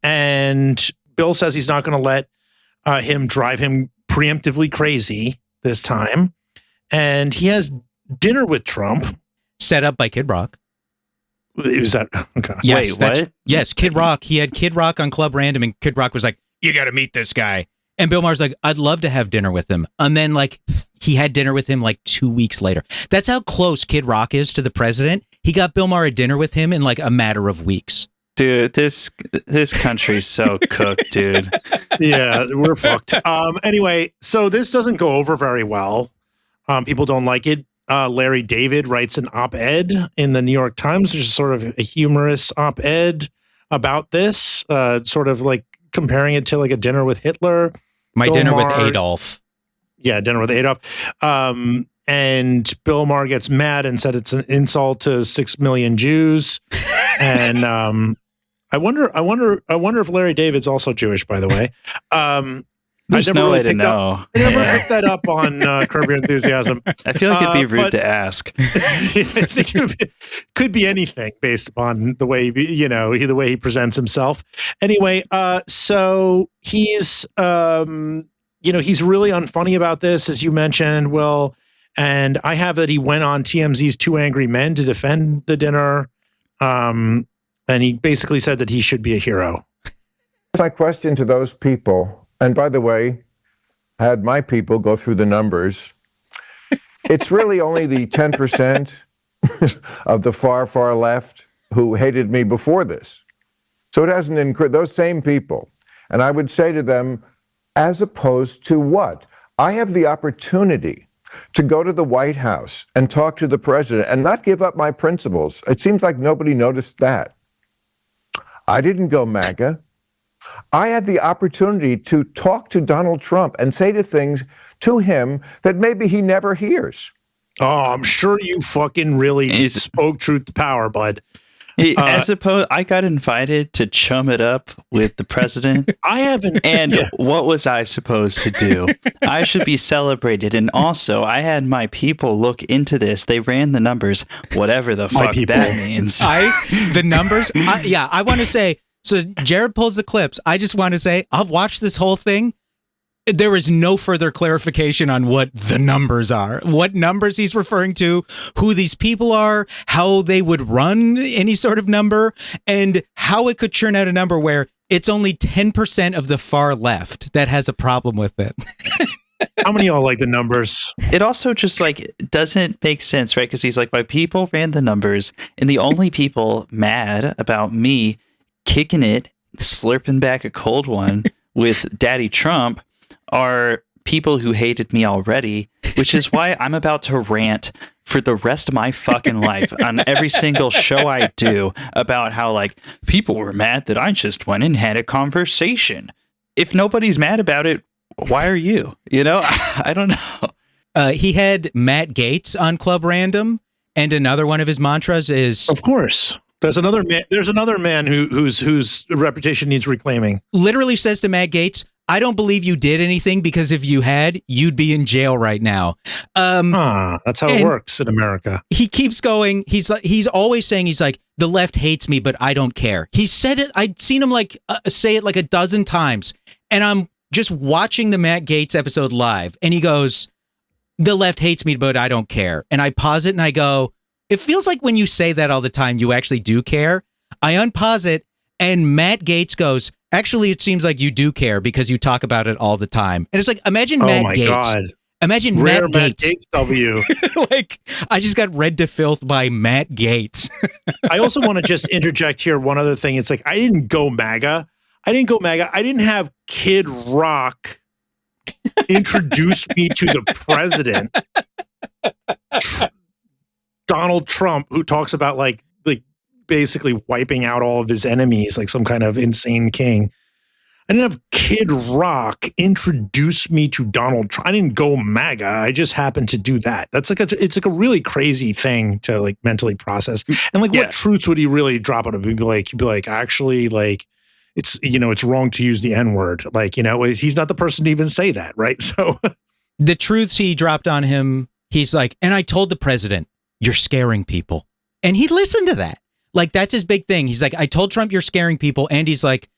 and Bill says he's not going to let him drive him preemptively crazy this time. And he has dinner with Trump. Set up by Kid Rock. Was that okay? Yes, wait, what? Yes, Kid Rock. He had Kid Rock on Club Random, and Kid Rock was like, "You got to meet this guy." And Bill Maher's like, "I'd love to have dinner with him." And then, like, he had dinner with him like 2 weeks later. That's how close Kid Rock is to the president. He got Bill Maher a dinner with him in like a matter of weeks. Dude, this country's so cooked, dude. Yeah, we're fucked. Anyway, so this doesn't go over very well. People don't like it. Larry David writes an op-ed in the New York Times, which is sort of a humorous op-ed about this, sort of like comparing it to like a dinner with Hitler. My dinner with Adolf. Yeah, dinner with Adolf. And Bill Maher gets mad and said it's an insult to 6 million Jews. And I wonder if Larry David's also Jewish, by the way. There's no way to know. I never picked that up on Curb Your Enthusiasm. I feel like it'd be rude to ask. I think it could be anything based upon the way, the way he presents himself. Anyway, so he's, he's really unfunny about this, as you mentioned, Will. And I have that he went on TMZ's Two Angry Men to defend the dinner. And he basically said that he should be a hero. My question to those people, and by the way, I had my people go through the numbers. it's really only the 10% of the far, far left who hated me before this. So it hasn't increased, those same people. And I would say to them, as opposed to what? I have the opportunity to go to the White House and talk to the president and not give up my principles. It seems like nobody noticed that. I didn't go MAGA. I had the opportunity to talk to Donald Trump and say things to him that maybe he never hears. Oh, I'm sure you fucking really spoke truth to power, bud. I got invited to chum it up with the president. I haven't. And what was I supposed to do? I should be celebrated. And also, I had my people look into this. They ran the numbers, whatever the fuck that means. The numbers? I want to say, so Jared pulls the clips. I just want to say, I've watched this whole thing. There is no further clarification on what the numbers are, what numbers he's referring to, who these people are, how they would run any sort of number, and how it could churn out a number where it's only 10% of the far left that has a problem with it. How many of y'all like the numbers? It also just like doesn't make sense, right? Because he's like, my people ran the numbers, and the only people mad about me kicking it, slurping back a cold one with Daddy Trump are people who hated me already, which is why I'm about to rant for the rest of my fucking life on every single show I do about how like people were mad that I just went and had a conversation. If nobody's mad about it, why are you? You know, I don't know. He had Matt Gaetz on Club Random, and another one of his mantras is, of course. There's another man whose reputation needs reclaiming. Literally says to Matt Gaetz, I don't believe you did anything because if you had, you'd be in jail right now. That's how it works in America. He keeps going. He's always saying, he's like, the left hates me, but I don't care. He said it. I'd seen him like say it like a dozen times. And I'm just watching the Matt Gaetz episode live. And he goes, the left hates me, but I don't care. And I pause it and I go, it feels like when you say that all the time, you actually do care. I unpause it and Matt Gaetz goes, actually, it seems like you do care because you talk about it all the time. And it's like, imagine Matt Gaetz. God. Imagine Rare Matt Gaetz W. Like, I just got read to filth by Matt Gaetz. I also want to just interject here one other thing. It's like, I didn't go MAGA. I didn't have Kid Rock introduce me to the president. Donald Trump, who talks about like basically wiping out all of his enemies like some kind of insane king. I didn't have Kid Rock introduce me to Donald Trump. I didn't go MAGA. I just happened to do that. It's like a really crazy thing to like mentally process. And like, what truths would he really drop on him? He'd be like, actually, like, it's, you know, it's wrong to use the N-word. Like, you know, he's not the person to even say that, right? So the truths he dropped on him, he's like, and I told the president, you're scaring people. And he listened to that. Like, that's his big thing. He's like, I told Trump you're scaring people. And he's like,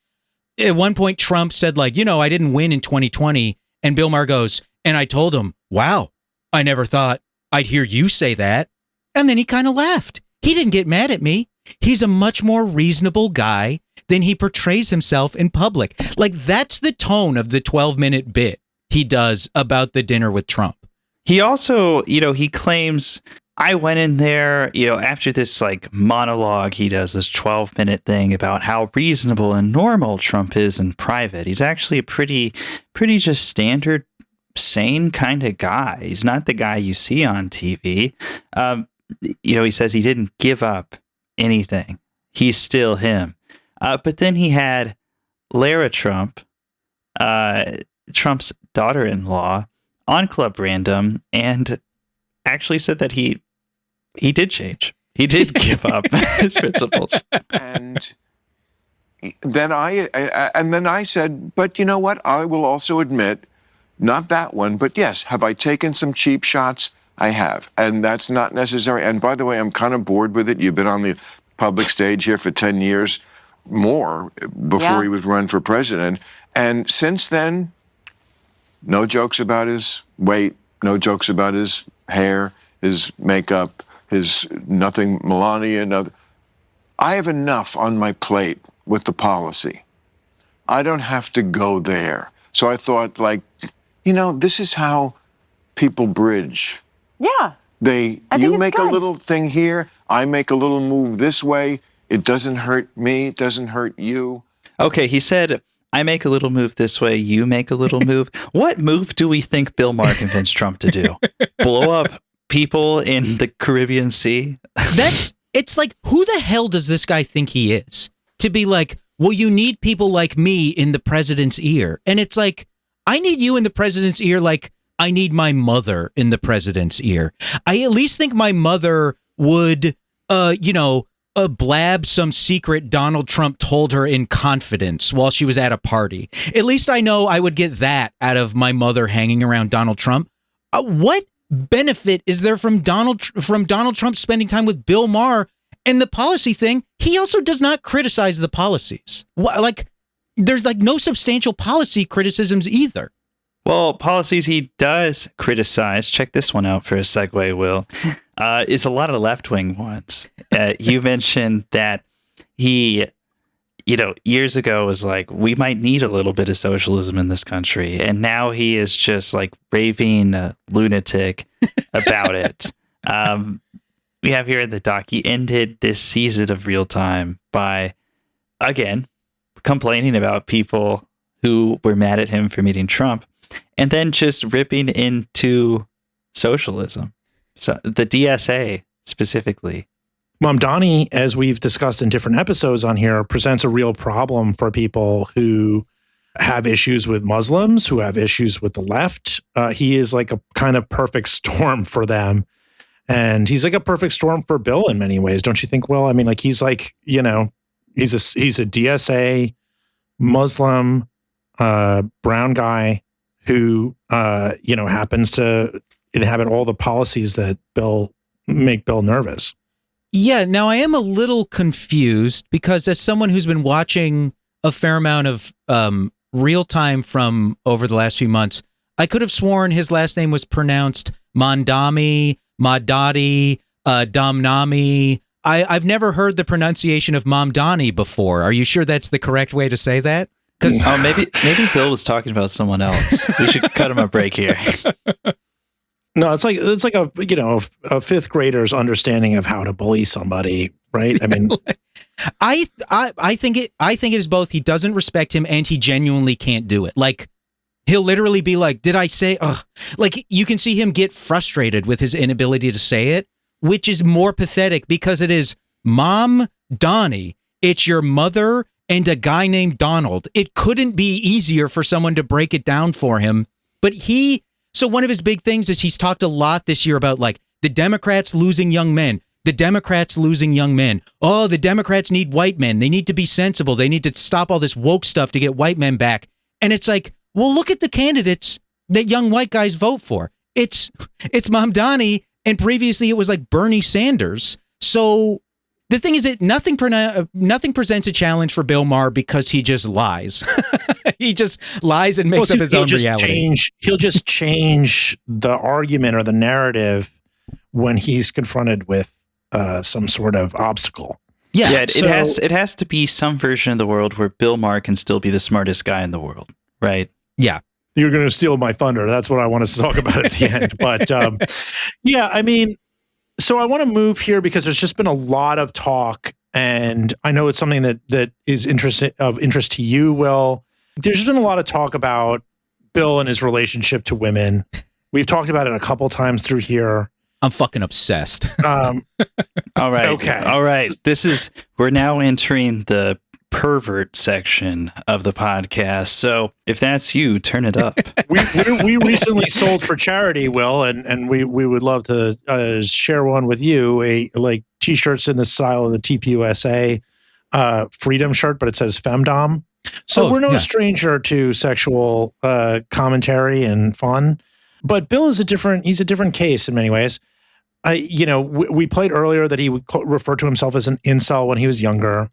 at one point, Trump said, like, you know, I didn't win in 2020. And Bill Maher goes, and I told him, wow, I never thought I'd hear you say that. And then he kind of laughed. He didn't get mad at me. He's a much more reasonable guy than he portrays himself in public. Like, that's the tone of the 12-minute bit he does about the dinner with Trump. He also, you know, he claims, I went in there, you know, after this like monologue, he does this 12-minute thing about how reasonable and normal Trump is in private. He's actually a pretty just standard, sane kind of guy. He's not the guy you see on TV. You know, he says he didn't give up anything. He's still him. But then he had Lara Trump, Trump's daughter-in-law, on Club Random, and actually said that he did change. He did give up his principles. And then I said, but you know what? I will also admit, not that one, but yes, have I taken some cheap shots? I have. And that's not necessary. And by the way, I'm kind of bored with it. You've been on the public stage here for 10 years more before he was run for president. And since then, no jokes about his weight, no jokes about his hair, his makeup, his nothing, Melania, nothing. I have enough on my plate with the policy. I don't have to go there. So I thought, like, you know, this is how people bridge Yeah. You make a little thing here, I make a little move this way. It doesn't hurt me, it doesn't hurt you. Okay, he said, I make a little move this way, you make a little move. What move do we think Bill Maher convinced Trump to do? Blow up people in the Caribbean Sea? It's like, who the hell does this guy think he is? To be like, well, you need people like me in the president's ear. And it's like, I need you in the president's ear like I need my mother in the president's ear. I at least think my mother would, blab some secret Donald Trump told her in confidence while she was at a party. At least I know I would get that out of my mother hanging around Donald Trump. What benefit is there from Donald Trump spending time with Bill Maher? And the policy thing, he also does not criticize the policies. There's no substantial policy criticisms either. Well, policies he does criticize, check this one out for a segue, Will, is a lot of left-wing ones. You mentioned that he, years ago was like, we might need a little bit of socialism in this country. And now he is just like raving lunatic about it. We have here in the doc, he ended this season of Real Time by, again, complaining about people who were mad at him for meeting Trump. And then just ripping into socialism. So the DSA specifically. Mamdani, as we've discussed in different episodes on here, presents a real problem for people who have issues with Muslims, who have issues with the left. He is like a kind of perfect storm for them. And he's like a perfect storm for Bill in many ways, don't you think, Will? I mean, like he's like, he's a DSA Muslim brown guy who, happens to inhabit all the policies that make Bill nervous. Yeah. Now I am a little confused because as someone who's been watching a fair amount of Real Time from over the last few months, I could have sworn his last name was pronounced Mandami, Madadi, Damnami. I've never heard the pronunciation of Mamdani before. Are you sure that's the correct way to say that? Maybe Bill was talking about someone else. We should cut him a break here. No, it's like a fifth grader's understanding of how to bully somebody, right? I mean, I think it is both. He doesn't respect him and he genuinely can't do it. Like he'll literally be like, "Did I say?" Like you can see him get frustrated with his inability to say it, which is more pathetic because it is Mom Donnie. It's your mother and a guy named Donald. It couldn't be easier for someone to break it down for him. But so one of his big things is he's talked a lot this year about like the Democrats losing young men, the Democrats losing young men. Oh, the Democrats need white men. They need to be sensible. They need to stop all this woke stuff to get white men back. And it's like, well, look at the candidates that young white guys vote for. It's Mamdani, and previously it was like Bernie Sanders. So the thing is that nothing presents a challenge for Bill Maher because he just lies. He just lies and makes up his own reality. He'll just change the argument or the narrative when he's confronted with some sort of obstacle. Yeah. It has to be some version of the world where Bill Maher can still be the smartest guy in the world, right? Yeah. You're going to steal my thunder. That's what I want us to talk about at the end. But yeah, I mean, so I want to move here because there's just been a lot of talk, and I know it's something that is of interest to you, Will. There's just been a lot of talk about Bill and his relationship to women. We've talked about it a couple times through here. I'm fucking obsessed. All right. Okay. All right. We're now entering the pervert section of the podcast. So if that's you, turn it up. we recently sold for charity, Will, and we would love to share one with you. Like t-shirts in the style of the TPUSA freedom shirt, but it says femdom. So we're no stranger to sexual commentary and fun, but Bill is he's a different case in many ways. We played earlier that he would refer to himself as an incel when he was younger.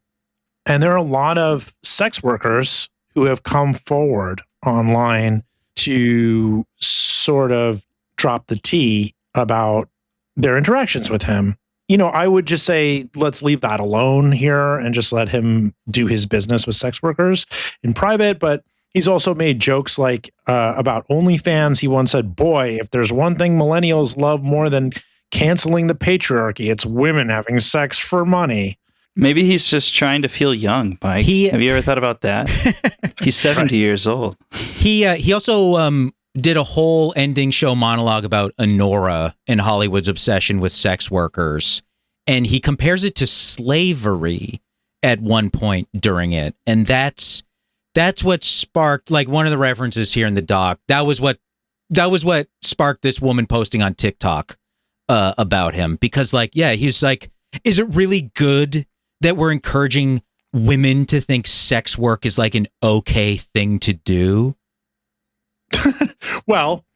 And there are a lot of sex workers who have come forward online to sort of drop the tea about their interactions with him. I would just say, let's leave that alone here and just let him do his business with sex workers in private. But He's also made jokes like about OnlyFans. He once said, boy, if there's one thing millennials love more than canceling the patriarchy, it's women having sex for money. Maybe he's just trying to feel young, Mike. Have you ever thought about that? He's 70 years old. He also did a whole ending show monologue about Honora and Hollywood's obsession with sex workers. And he compares it to slavery at one point during it. And that's what sparked, like, one of the references here in the doc. That was what sparked this woman posting on TikTok about him. Because, like, yeah, he's like, is it really good that we're encouraging women to think sex work is like an okay thing to do? Well,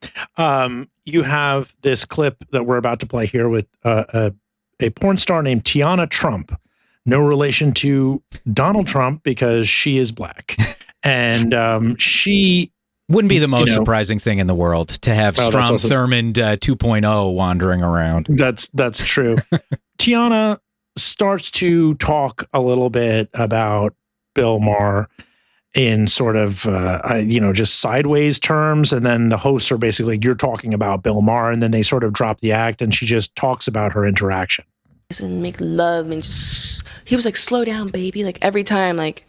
you have this clip that we're about to play here with a porn star named Tiana Trump. No relation to Donald Trump because she is black. And she wouldn't be the most surprising thing in the world to have Strom Thurmond 2.0 wandering around. That's true. Tiana starts to talk a little bit about Bill Maher in sort of, just sideways terms. And then the hosts are basically, you're talking about Bill Maher. And then they sort of drop the act and she just talks about her interaction. And make love and just, he was like, slow down, baby. Like every time, like,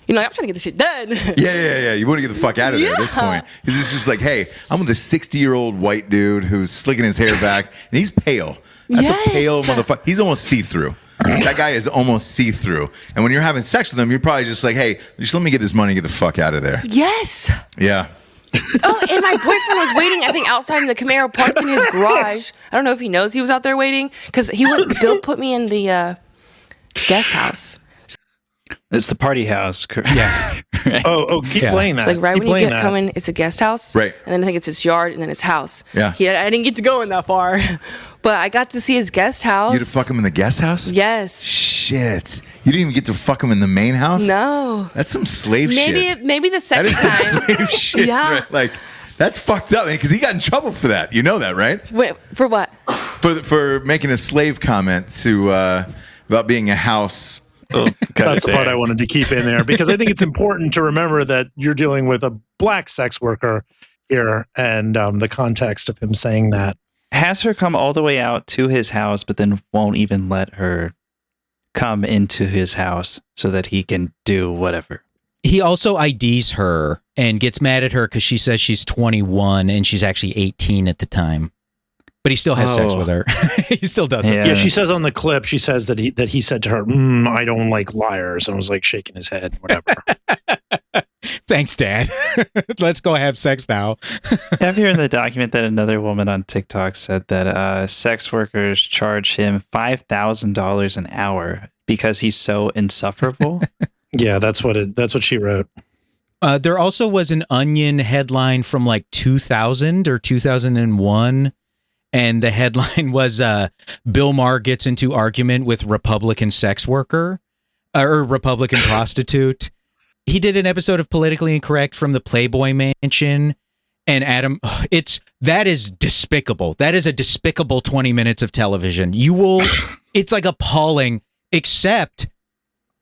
I'm trying to get this shit done. Yeah. You want to get the fuck out of there at this point. He's just like, hey, I'm with a 60-year-old white dude who's slicking his hair back, and he's pale. That's a pale motherfucker. He's almost see-through. That guy is almost see-through. And when you're having sex with him, you're probably just like, hey, just let me get this money and get the fuck out of there. Yes. Yeah. Oh, and my boyfriend was waiting, I think, outside in the Camaro parked in his garage. I don't know if he knows he was out there waiting, because Bill put me in the guest house. It's the party house. Yeah. Right. Oh, keep playing that. It's like right when you get coming, it's a guest house. Right. And then I think it's his yard and then his house. Yeah. I didn't get to go in that far. But I got to see his guest house. You had to fuck him in the guest house? Yes. Shit. You didn't even get to fuck him in the main house? No. That's some slave shit. Maybe the second time. That is some slave shit. Yeah. Right? Like, that's fucked up. Because he got in trouble for that. You know that, right? Wait, for what? For making a slave comment to about being a house. Oh, that's the part I wanted to keep in there because I think it's important to remember that you're dealing with a black sex worker here and the context of him saying that. Has her come all the way out to his house, but then won't even let her come into his house so that he can do whatever. He also IDs her and gets mad at her because she says she's 21 and she's actually 18 at the time. But he still has sex with her. He still does it. Yeah, she says on the clip, she says that he said to her, I don't like liars. And was like shaking his head, whatever. Thanks, Dad. Let's go have sex now. I have here in the document that another woman on TikTok said that sex workers charge him $5,000 an hour because he's so insufferable. Yeah, that's what she wrote. There also was an Onion headline from like 2000 or 2001. And the headline was Bill Maher gets into argument with Republican sex worker or Republican prostitute. He did an episode of Politically Incorrect from the Playboy Mansion. And Adam, that is despicable. That is a despicable 20 minutes of television. It's like appalling, except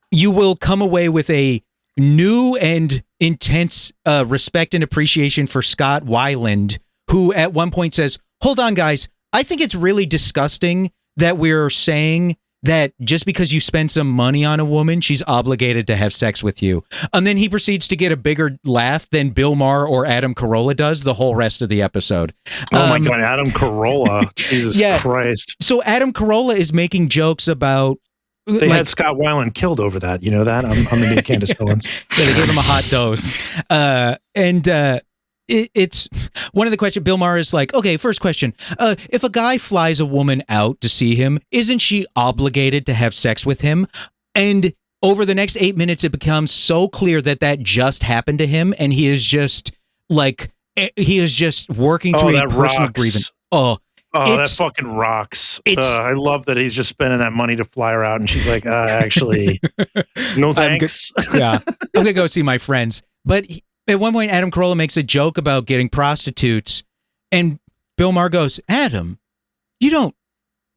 you will come away with a new and intense respect and appreciation for Scott Weiland, who at one point says, hold on, guys. I think it's really disgusting that we're saying that just because you spend some money on a woman, she's obligated to have sex with you. And then he proceeds to get a bigger laugh than Bill Maher or Adam Carolla does the whole rest of the episode. Oh my God, Adam Carolla. Jesus Christ. So Adam Carolla is making jokes about... They had Scott Weiland killed over that. You know that? I'm the new Candace Owens. Yeah, they gave him a hot dose. It's one of the questions. Bill Maher is like, okay, first question. If a guy flies a woman out to see him, isn't she obligated to have sex with him? And over the next 8 minutes, it becomes so clear that just happened to him. And he is just working through a personal grievance. Oh, that fucking rocks. I love that he's just spending that money to fly her out. And she's like, actually, no thanks. I'm going to go see my friends. But at one point, Adam Carolla makes a joke about getting prostitutes. And Bill Maher goes, Adam, you don't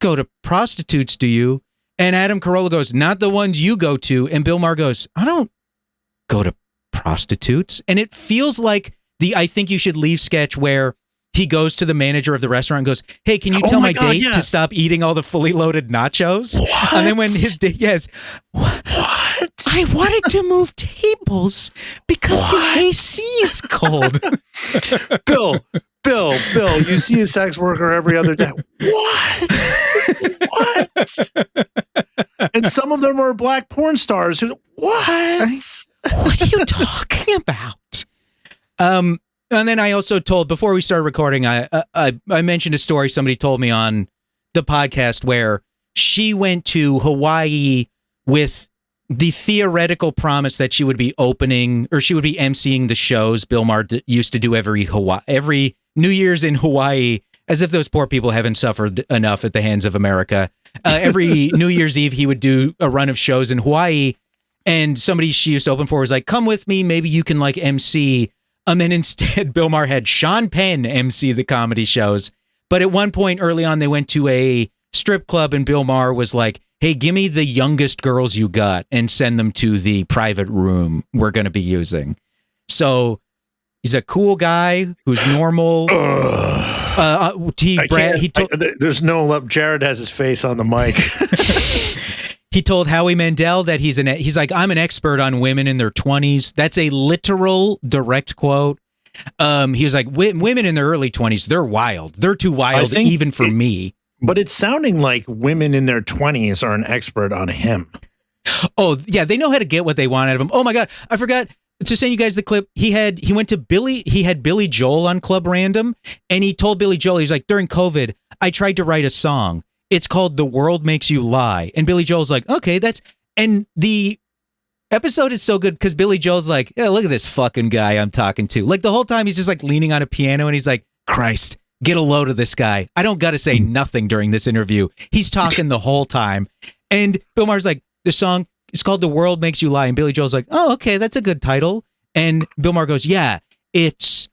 go to prostitutes, do you? And Adam Carolla goes, not the ones you go to. And Bill Maher goes, I don't go to prostitutes. And it feels like the I think you should leave sketch where he goes to the manager of the restaurant and goes, hey, can you tell my date to stop eating all the fully loaded nachos? What? And then when his date, yes. What? I wanted to move tables because the AC is cold. Bill, you see a sex worker every other day. What? And some of them are black porn stars. What? What are you talking about? And then I also told, before we started recording, I mentioned a story somebody told me on the podcast where she went to Hawaii with the theoretical promise that she would be opening, or she would be emceeing the shows Bill Maher used to do every New Year's in Hawaii, as if those poor people haven't suffered enough at the hands of America. Every New Year's Eve, he would do a run of shows in Hawaii, and somebody she used to open for was like, come with me, maybe you can like MC. And then instead, Bill Maher had Sean Penn MC the comedy shows. But at one point early on, they went to a strip club, and Bill Maher was like, hey, give me the youngest girls you got and send them to the private room we're going to be using. So he's a cool guy who's normal. There's no love. Jared has his face on the mic. He told Howie Mandel that he's like, I'm an expert on women in their 20s. That's a literal direct quote. He was like, women in their early 20s, they're wild. They're too wild even for me. But it's sounding like women in their 20s are an expert on him. Oh, yeah. They know how to get what they want out of him. Oh, my God. I forgot to send you guys the clip. He had Billy Joel on Club Random, and he told Billy Joel, he's like, during COVID, I tried to write a song. It's called The World Makes You Lie. And Billy Joel's like, okay, and the episode is so good because Billy Joel's like, yeah, look at this fucking guy I'm talking to. Like the whole time he's just like leaning on a piano and he's like, Christ, get a load of this guy. I don't got to say nothing during this interview. He's talking the whole time. And Bill Maher's like, the song is called The World Makes You Lie. And Billy Joel's like, oh, okay, that's a good title. And Bill Maher goes, yeah, it's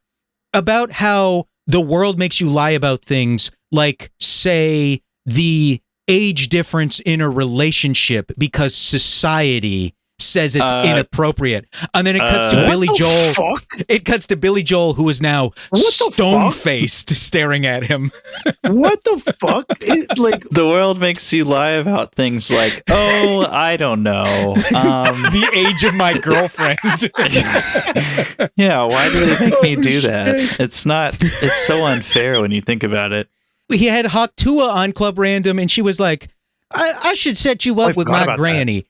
about how the world makes you lie about things like, say, the age difference in a relationship because society says it's inappropriate. And then it cuts to Billy Joel. It cuts to Billy Joel, who is now stone-faced staring at him. What the fuck? The world makes you lie about things like, oh, I don't know. The age of my girlfriend. Yeah, why do they make me do that? It's so unfair when you think about it. He had Hawk Tua on Club Random, and she was like, I should set you up with my granny.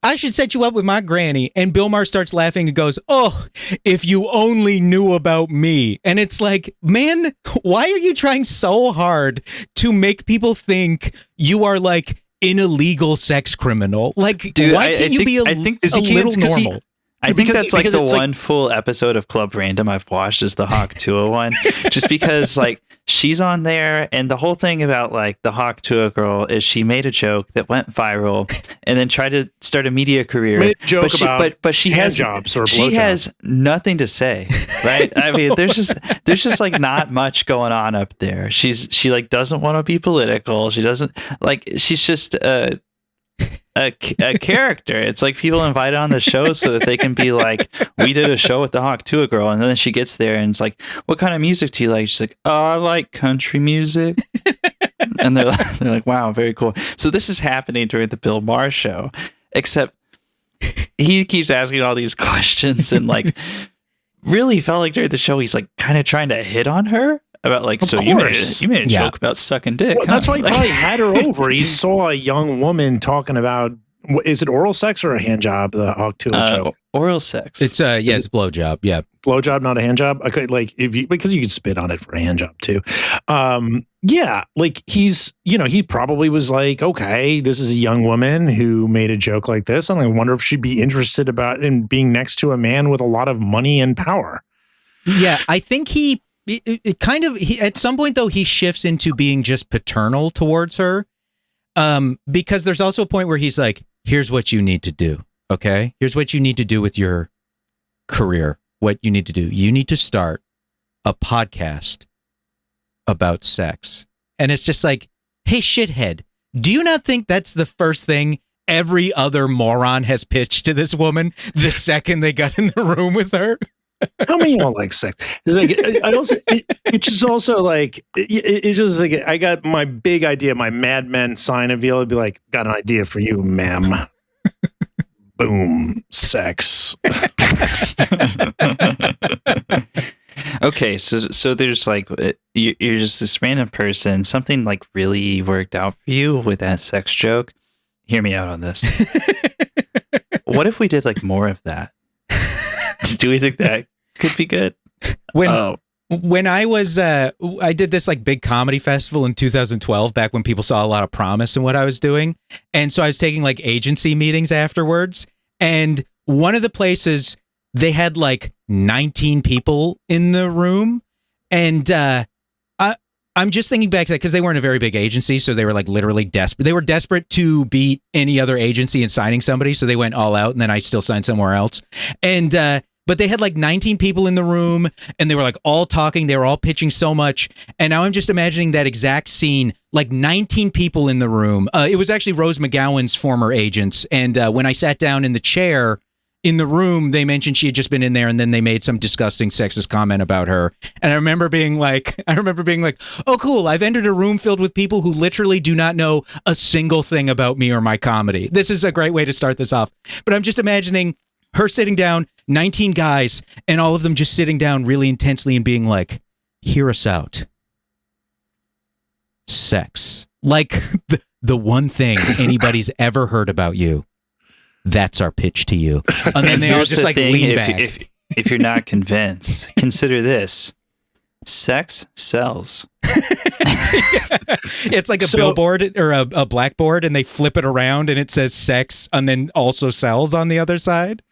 I should set you up with my granny. And Bill Maher starts laughing and goes, oh, if you only knew about me. And it's like, man, why are you trying so hard to make people think you are like an illegal sex criminal? Like, dude, why can't you be a little normal? I think that's like the one full episode of Club Random I've watched is the Hawk Tua one. Just because like she's on there, and the whole thing about like the Hawk Tua girl is she made a joke that went viral and then tried to start a media career. Made a joke but she has jobs or she has nothing to say, right? I mean, there's just like not much going on up there. She like doesn't want to be political. She doesn't like. She's just a character. It's like people invite on the show so that they can be like, we did a show with the Hawk Tua girl, and then she gets there and it's like, what kind of music do you like? She's like, oh, I like country music. And they're like, wow, very cool. So this is happening during the Bill Maher show, except he keeps asking all these questions and like really felt like during the show he's like kind of trying to hit on her. About like, so you made a joke about sucking dick. Well, that's why he probably had her over. He saw a young woman talking about, is it oral sex or a hand job? The Hawk Tua joke. Oral sex. It's it's blowjob. Yeah, blowjob, not a hand job. Okay, like because you could spit on it for a hand job too. Yeah, like he probably was like, okay, this is a young woman who made a joke like this, and I wonder if she'd be interested in being next to a man with a lot of money and power. Yeah, I think it kind of at some point though he shifts into being just paternal towards her, because there's also a point where he's like, here's what you need to do, okay, here's what you need to do with your career. What you need to do, you need to start a podcast about sex. And it's just like, hey shithead, do you not think that's the first thing every other moron has pitched to this woman the second they got in the room with her. How many don't like sex? It's like it's just also like it's just like I got my big idea, my Mad Men sign of it'd be like, got an idea for you, ma'am. Boom, sex. Okay, so there's like you're just this random person. Something like really worked out for you with that sex joke. Hear me out on this. What if we did like more of that? Do we think that could be good? When I was I did this like big comedy festival in 2012, back when people saw a lot of promise in what I was doing, and so I was taking like agency meetings afterwards, and one of the places they had like 19 people in the room, and I'm just thinking back to that because they weren't a very big agency, so they were like literally desperate. They were desperate to beat any other agency in signing somebody, so they went all out, and then I still signed somewhere else. And but they had like 19 people in the room, and they were like all talking. They were all pitching so much, and now I'm just imagining that exact scene, like 19 people in the room. It was actually Rose McGowan's former agents, and when I sat down in the chair in the room, they mentioned she had just been in there, and then they made some disgusting sexist comment about her. And I remember being like, oh, cool, I've entered a room filled with people who literally do not know a single thing about me or my comedy. This is a great way to start this off. But I'm just imagining her sitting down, 19 guys, and all of them just sitting down really intensely and being like, hear us out. Sex. Like the one thing anybody's ever heard about you. That's our pitch to you. And then they all just like lean back. If you're not convinced, consider this. Sex sells. It's like a billboard or a blackboard, and they flip it around and it says sex and then also sells on the other side.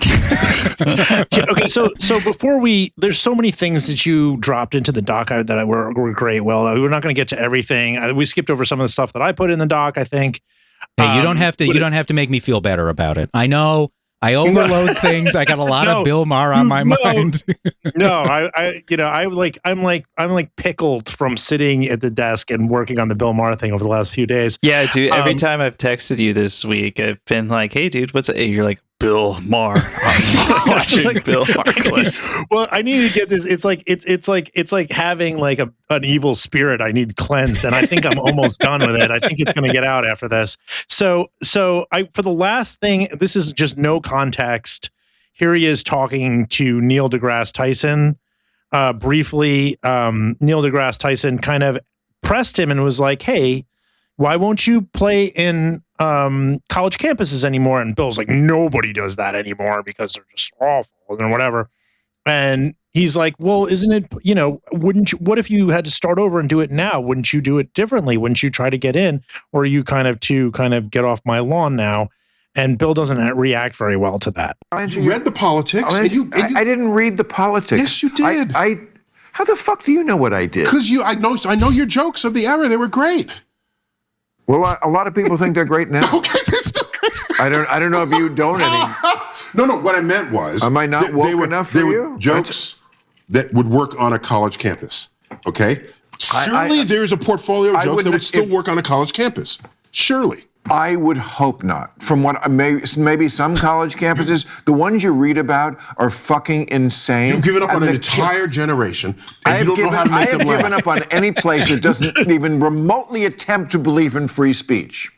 Okay, so before there's so many things that you dropped into the doc that were great. Well, we're not going to get to everything. We skipped over some of the stuff that I put in the doc, I think. Hey, you don't have to make me feel better about it. I know I overload things. I got a lot of Bill Maher on my mind. I'm like pickled from sitting at the desk and working on the Bill Maher thing over the last few days. Yeah, dude. Every time I've texted you this week, I've been like, "Hey, dude, what's it?" You're like, Bill Maher. Like, Bill Maher. Well, I need to get this. It's like having like an evil spirit I need cleansed, and I think I'm almost done with it. I think it's going to get out after this. So for the last thing, this is just no context. Here he is talking to Neil deGrasse Tyson. Briefly, Neil deGrasse Tyson kind of pressed him and was like, "Hey, why won't you play in college campuses anymore?" And Bill's like, "Nobody does that anymore because they're just awful and whatever." And he's like, "Well, isn't it, wouldn't you, what if you had to start over and do it now? Wouldn't you do it differently? Wouldn't you try to get in? Or are you kind of get off my lawn now?" And Bill doesn't react very well to that. You read the politics. I didn't read the politics. Yes, you did. How the fuck do you know what I did? Because I know your jokes of the era. They were great. Well, a lot of people think they're great now. Okay, they're still great. I don't know if you don't any. No. What I meant was, am I not woke enough for you? Jokes that would work on a college campus. Okay, surely there's a portfolio of jokes that would still work on a college campus. Surely. I would hope not. From what maybe some college campuses, the ones you read about are fucking insane. You've given up on an entire generation, and you don't know how to make them laugh. I have given up on any place that doesn't even remotely attempt to believe in free speech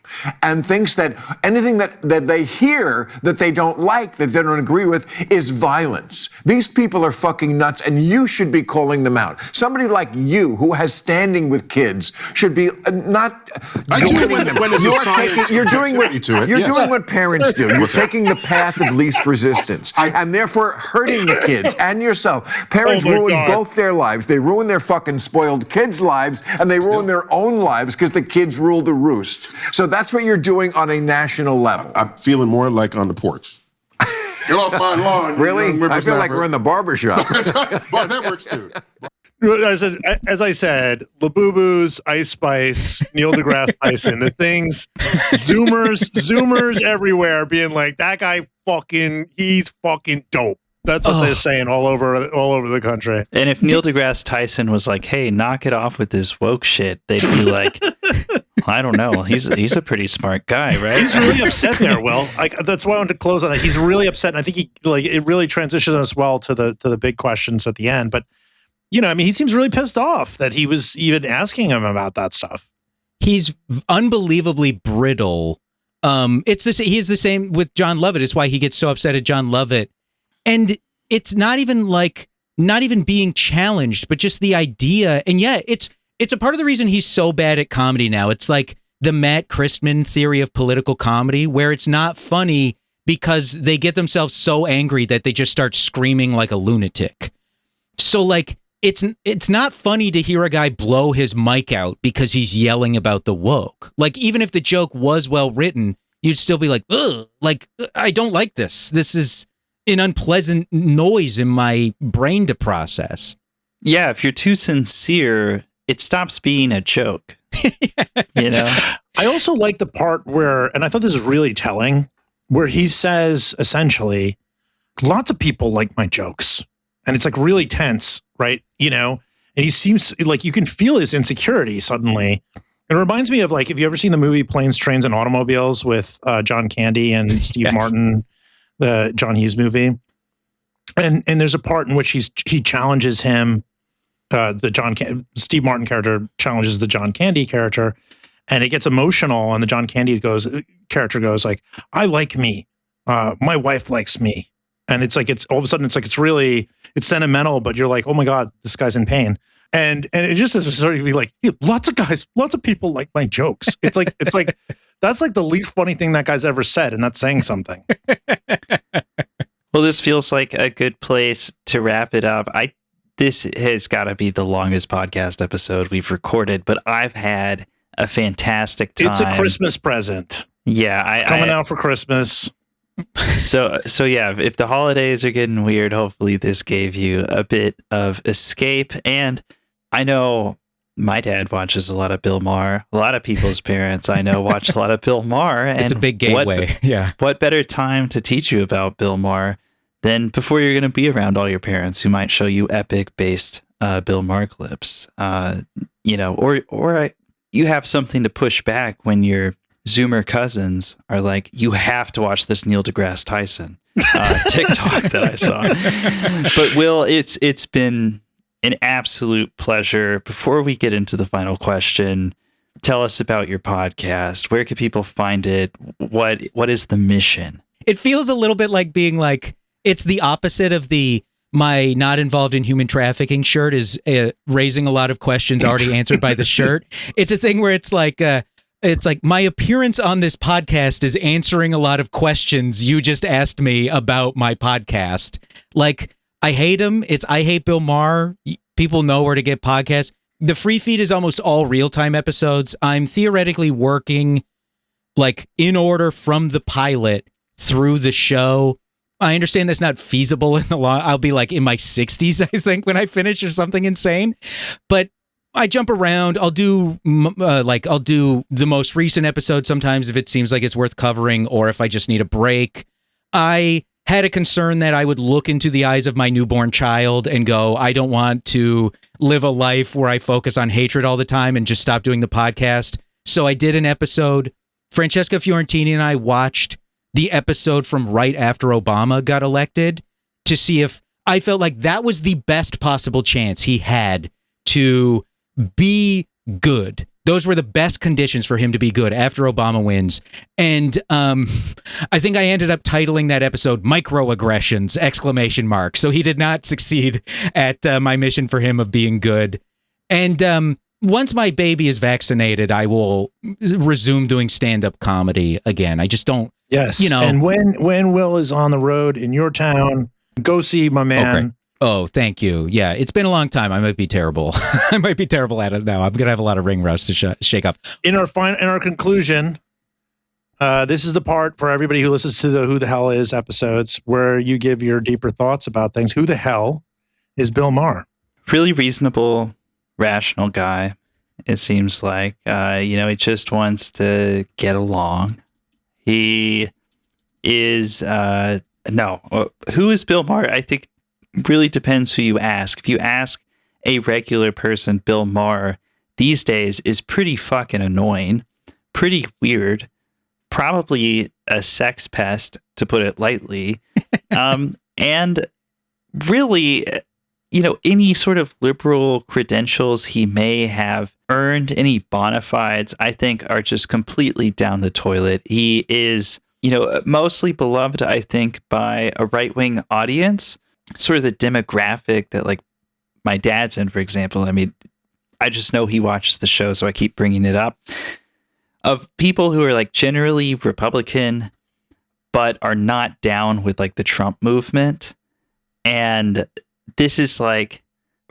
and thinks that anything that they hear that they don't like, that they don't agree with, is violence. These people are fucking nuts, and you should be calling them out. Somebody like you, who has standing with kids, should be not. I do it when there's a science. You're doing what parents do. You're taking the path of least resistance, and therefore hurting the kids and yourself. Parents ruin both their lives. They ruin their fucking spoiled kids' lives, and they ruin their own lives because the kids rule the roost. So that's what you're doing on a national level. I'm feeling more like on the porch. Get off my lawn. Really? I feel like we're in the barbershop. But that works too. As I said, Labubu's, Ice Spice, Neil deGrasse Tyson, the things, Zoomers everywhere being like, that guy he's fucking dope. That's what they're saying all over the country. And if Neil deGrasse Tyson was like, "Hey, knock it off with this woke shit," they'd be like, I don't know. He's a pretty smart guy, right? He's really upset there, Will. That's why I wanted to close on that. He's really upset, and I think it really transitions us well to the big questions at the end. But he seems really pissed off that he was even asking him about that stuff. He's unbelievably brittle. He's the same with John Lovett. It's why he gets so upset at John Lovett, and it's not even being challenged, but just the idea. And yeah, it's a part of the reason he's so bad at comedy now. It's like the Matt Christman theory of political comedy, where it's not funny because they get themselves so angry that they just start screaming like a lunatic. So like, it's not funny to hear a guy blow his mic out because he's yelling about the woke. Like, even if the joke was well written, you'd still be like, ugh, like, I don't like this. This is an unpleasant noise in my brain to process. Yeah, if you're too sincere, it stops being a joke. I also like the part where, and I thought this was really telling, where he says essentially, lots of people like my jokes. And it's like really tense, right? And he seems like you can feel his insecurity suddenly. It reminds me of, like, have you ever seen the movie Planes, Trains, and Automobiles with John Candy and Steve Martin, the John Hughes movie? And there's a part in which he challenges him, Steve Martin character challenges the John Candy character, and it gets emotional, and the John Candy character goes like, I like me. My wife likes me. And it's like, all of a sudden it's really, it's sentimental, but you're like, oh my God, this guy's in pain. And it just is sort of be like, lots of people like my jokes. It's like, that's like the least funny thing that guy's ever said. And that's saying something. Well, this feels like a good place to wrap it up. This has got to be the longest podcast episode we've recorded, but I've had a fantastic time. It's a Christmas present. Yeah. It's coming out for Christmas. So yeah, if the holidays are getting weird, hopefully this gave you a bit of escape. And I know my dad watches a lot of Bill Maher. A lot of people's parents I know watch a lot of Bill Maher. And it's a big gateway. What better time to teach you about Bill Maher than before you're going to be around all your parents who might show you epic-based Bill Maher clips, or you have something to push back when your Zoomer cousins are like, you have to watch this Neil deGrasse Tyson TikTok that I saw. But Will, it's been an absolute pleasure. Before we get into the final question, tell us about your podcast. Where can people find it? What is the mission? It feels a little bit like being like, it's the opposite of my not involved in human trafficking shirt is raising a lot of questions already answered by the shirt. It's a thing where it's like my appearance on this podcast is answering a lot of questions you just asked me about my podcast. Like, I hate him. I hate Bill Maher. People know where to get podcasts. The free feed is almost all real-time episodes. I'm theoretically working like in order from the pilot through the show. I understand that's not feasible in the long. I'll be like in my 60s, I think, when I finish or something insane. But I jump around. I'll do the most recent episode sometimes if it seems like it's worth covering, or if I just need a break. I had a concern that I would look into the eyes of my newborn child and go, I don't want to live a life where I focus on hatred all the time and just stop doing the podcast. So I did an episode. Francesca Fiorentini and I watched the episode from right after Obama got elected to see if I felt like that was the best possible chance he had to be good. Those were the best conditions for him to be good after Obama wins. And I think I ended up titling that episode Microaggressions! So he did not succeed at my mission for him of being good. And once my baby is vaccinated, I will resume doing stand-up comedy again. I just don't. Yes. And when Will is on the road in your town, go see my man. Okay. Oh, thank you. Yeah, it's been a long time. I might be terrible. I might be terrible at it now. I'm going to have a lot of ring rust to shake off. In our conclusion, this is the part for everybody who listens to the Who the Hell Is episodes where you give your deeper thoughts about things. Who the hell is Bill Maher? Really reasonable, rational guy, it seems like. He just wants to get along. He is, who is Bill Maher? I think really depends who you ask. If you ask a regular person, Bill Maher these days is pretty fucking annoying. pretty weird, probably a sex pest, to put it lightly. And really, any sort of liberal credentials he may have earned, any bona fides, I think are just completely down the toilet. He is, mostly beloved, I think, by a right-wing audience, sort of the demographic that, like, my dad's in, for example. I mean, I just know he watches the show, so I keep bringing it up. Of people who are, like, generally Republican, but are not down with, like, the Trump movement. And this is like,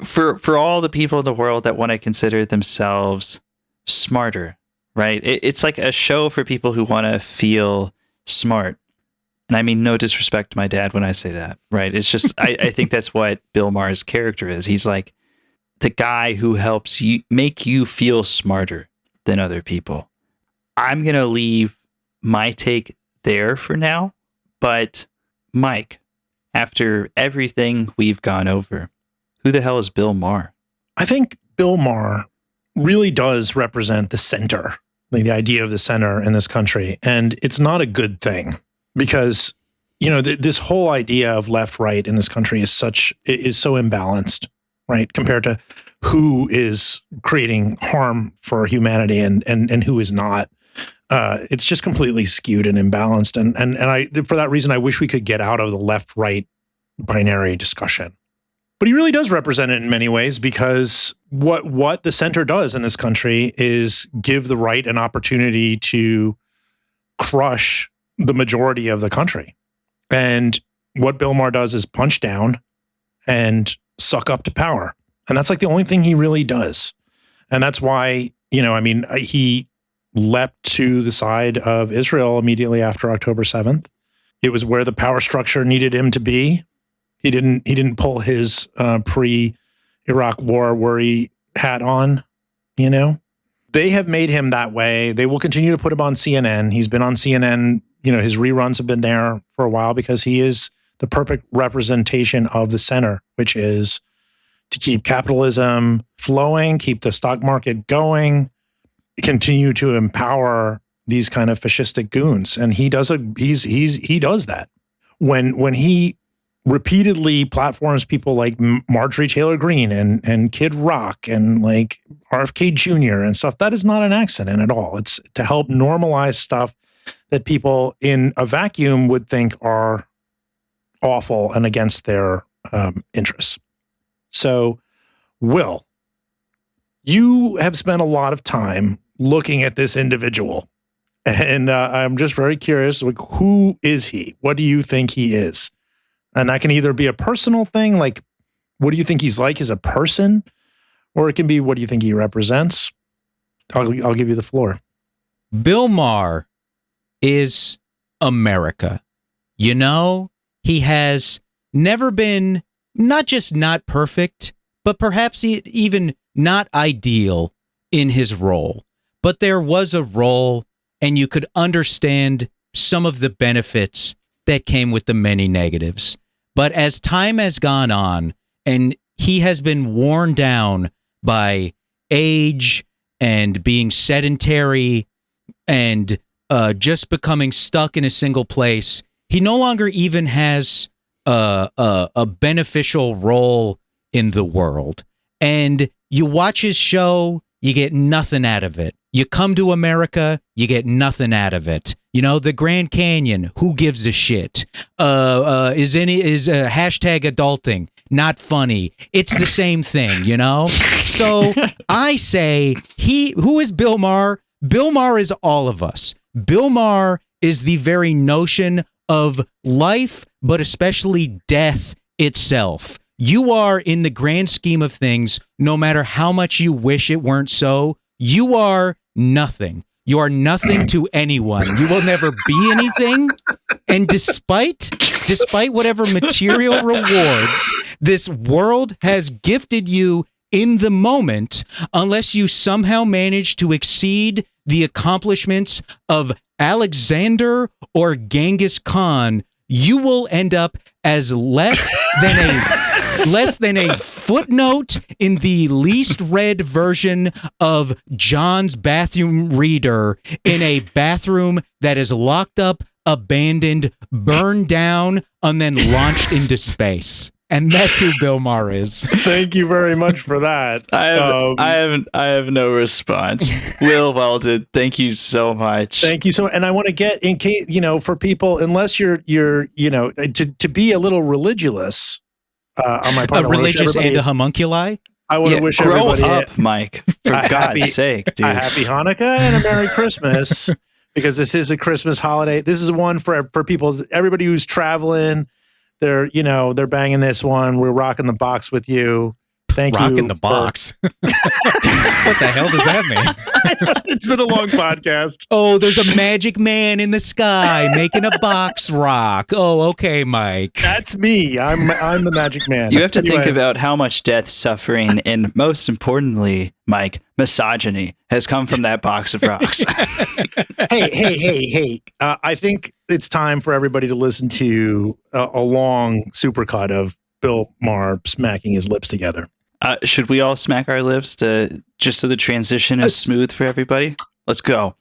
for all the people in the world that want to consider themselves smarter, right? It's like a show for people who want to feel smart. And I mean, no disrespect to my dad when I say that, right? It's just, I think that's what Bill Maher's character is. He's like the guy who helps you make you feel smarter than other people. I'm going to leave my take there for now. But Mike, after everything we've gone over, who the hell is Bill Maher? I think Bill Maher really does represent the center, like the idea of the center in this country. And it's not a good thing because, this whole idea of left, right in this country is so imbalanced, right? Compared to who is creating harm for humanity and who is not. It's just completely skewed and imbalanced. And I, for that reason, I wish we could get out of the left-right binary discussion. But he really does represent it in many ways because what the center does in this country is give the right an opportunity to crush the majority of the country. And what Bill Maher does is punch down and suck up to power. And that's like the only thing he really does. And that's why, he leapt to the side of Israel immediately after October 7th. It was where the power structure needed him to be. He didn't pull his pre-Iraq war worry hat on, They have made him that way. They will continue to put him on CNN. He's been on CNN, his reruns have been there for a while because he is the perfect representation of the center, which is to keep capitalism flowing, keep the stock market going, continue to empower these kind of fascistic goons. And he does he does that. When he repeatedly platforms people like Marjorie Taylor Greene and Kid Rock and like RFK Jr. and stuff, that is not an accident at all. It's to help normalize stuff that people in a vacuum would think are awful and against their interests. So, Will, you have spent a lot of time looking at this individual, and I'm just very curious, like, who is he? What do you think he is? And that can either be a personal thing, like, what do you think he's like as a person? Or it can be, what do you think he represents? I'll give you the floor. Bill Maher is America. He has never been not just not perfect, but perhaps even not ideal in his role. But there was a role, and you could understand some of the benefits that came with the many negatives. But as time has gone on, and he has been worn down by age and being sedentary and just becoming stuck in a single place, he no longer even has a beneficial role in the world. And you watch his show, you get nothing out of it. You come to America, you get nothing out of it. The Grand Canyon, who gives a shit? Is hashtag adulting not funny? It's the same thing, So I say, who is Bill Maher? Bill Maher is all of us. Bill Maher is the very notion of life, but especially death itself. You are, in the grand scheme of things, no matter how much you wish it weren't so, you are nothing. You are nothing to anyone. You will never be anything. And despite whatever material rewards this world has gifted you in the moment, unless you somehow manage to exceed the accomplishments of Alexander or Genghis Khan, you will end up as less than a footnote in the least read version of John's bathroom reader in a bathroom that is locked up, abandoned, burned down, and then launched into space. And that's who Bill Maher is. Thank you very much for that. I have no response. Will Weldon, thank you so much. Thank you so much. And I want to get, in case, for people, unless you're to be a little religious on my part. A religious and a homunculi? I want to wish grow everybody up, Mike, for God's sake, dude. A happy Hanukkah and a Merry Christmas, because this is a Christmas holiday. This is one for people, everybody who's traveling. They're banging this one. We're rocking the box with you. Thank you. Rocking the box. What the hell does that mean? It's been a long podcast. Oh, there's a magic man in the sky making a box rock. Oh, okay, Mike. That's me. I'm the magic man. You have to think about how much death, suffering, and most importantly, Mike, misogyny has come from that box of rocks. Hey. I think it's time for everybody to listen to a long supercut of Bill Maher smacking his lips together. Should we all smack our lips just so the transition is smooth for everybody? Let's go.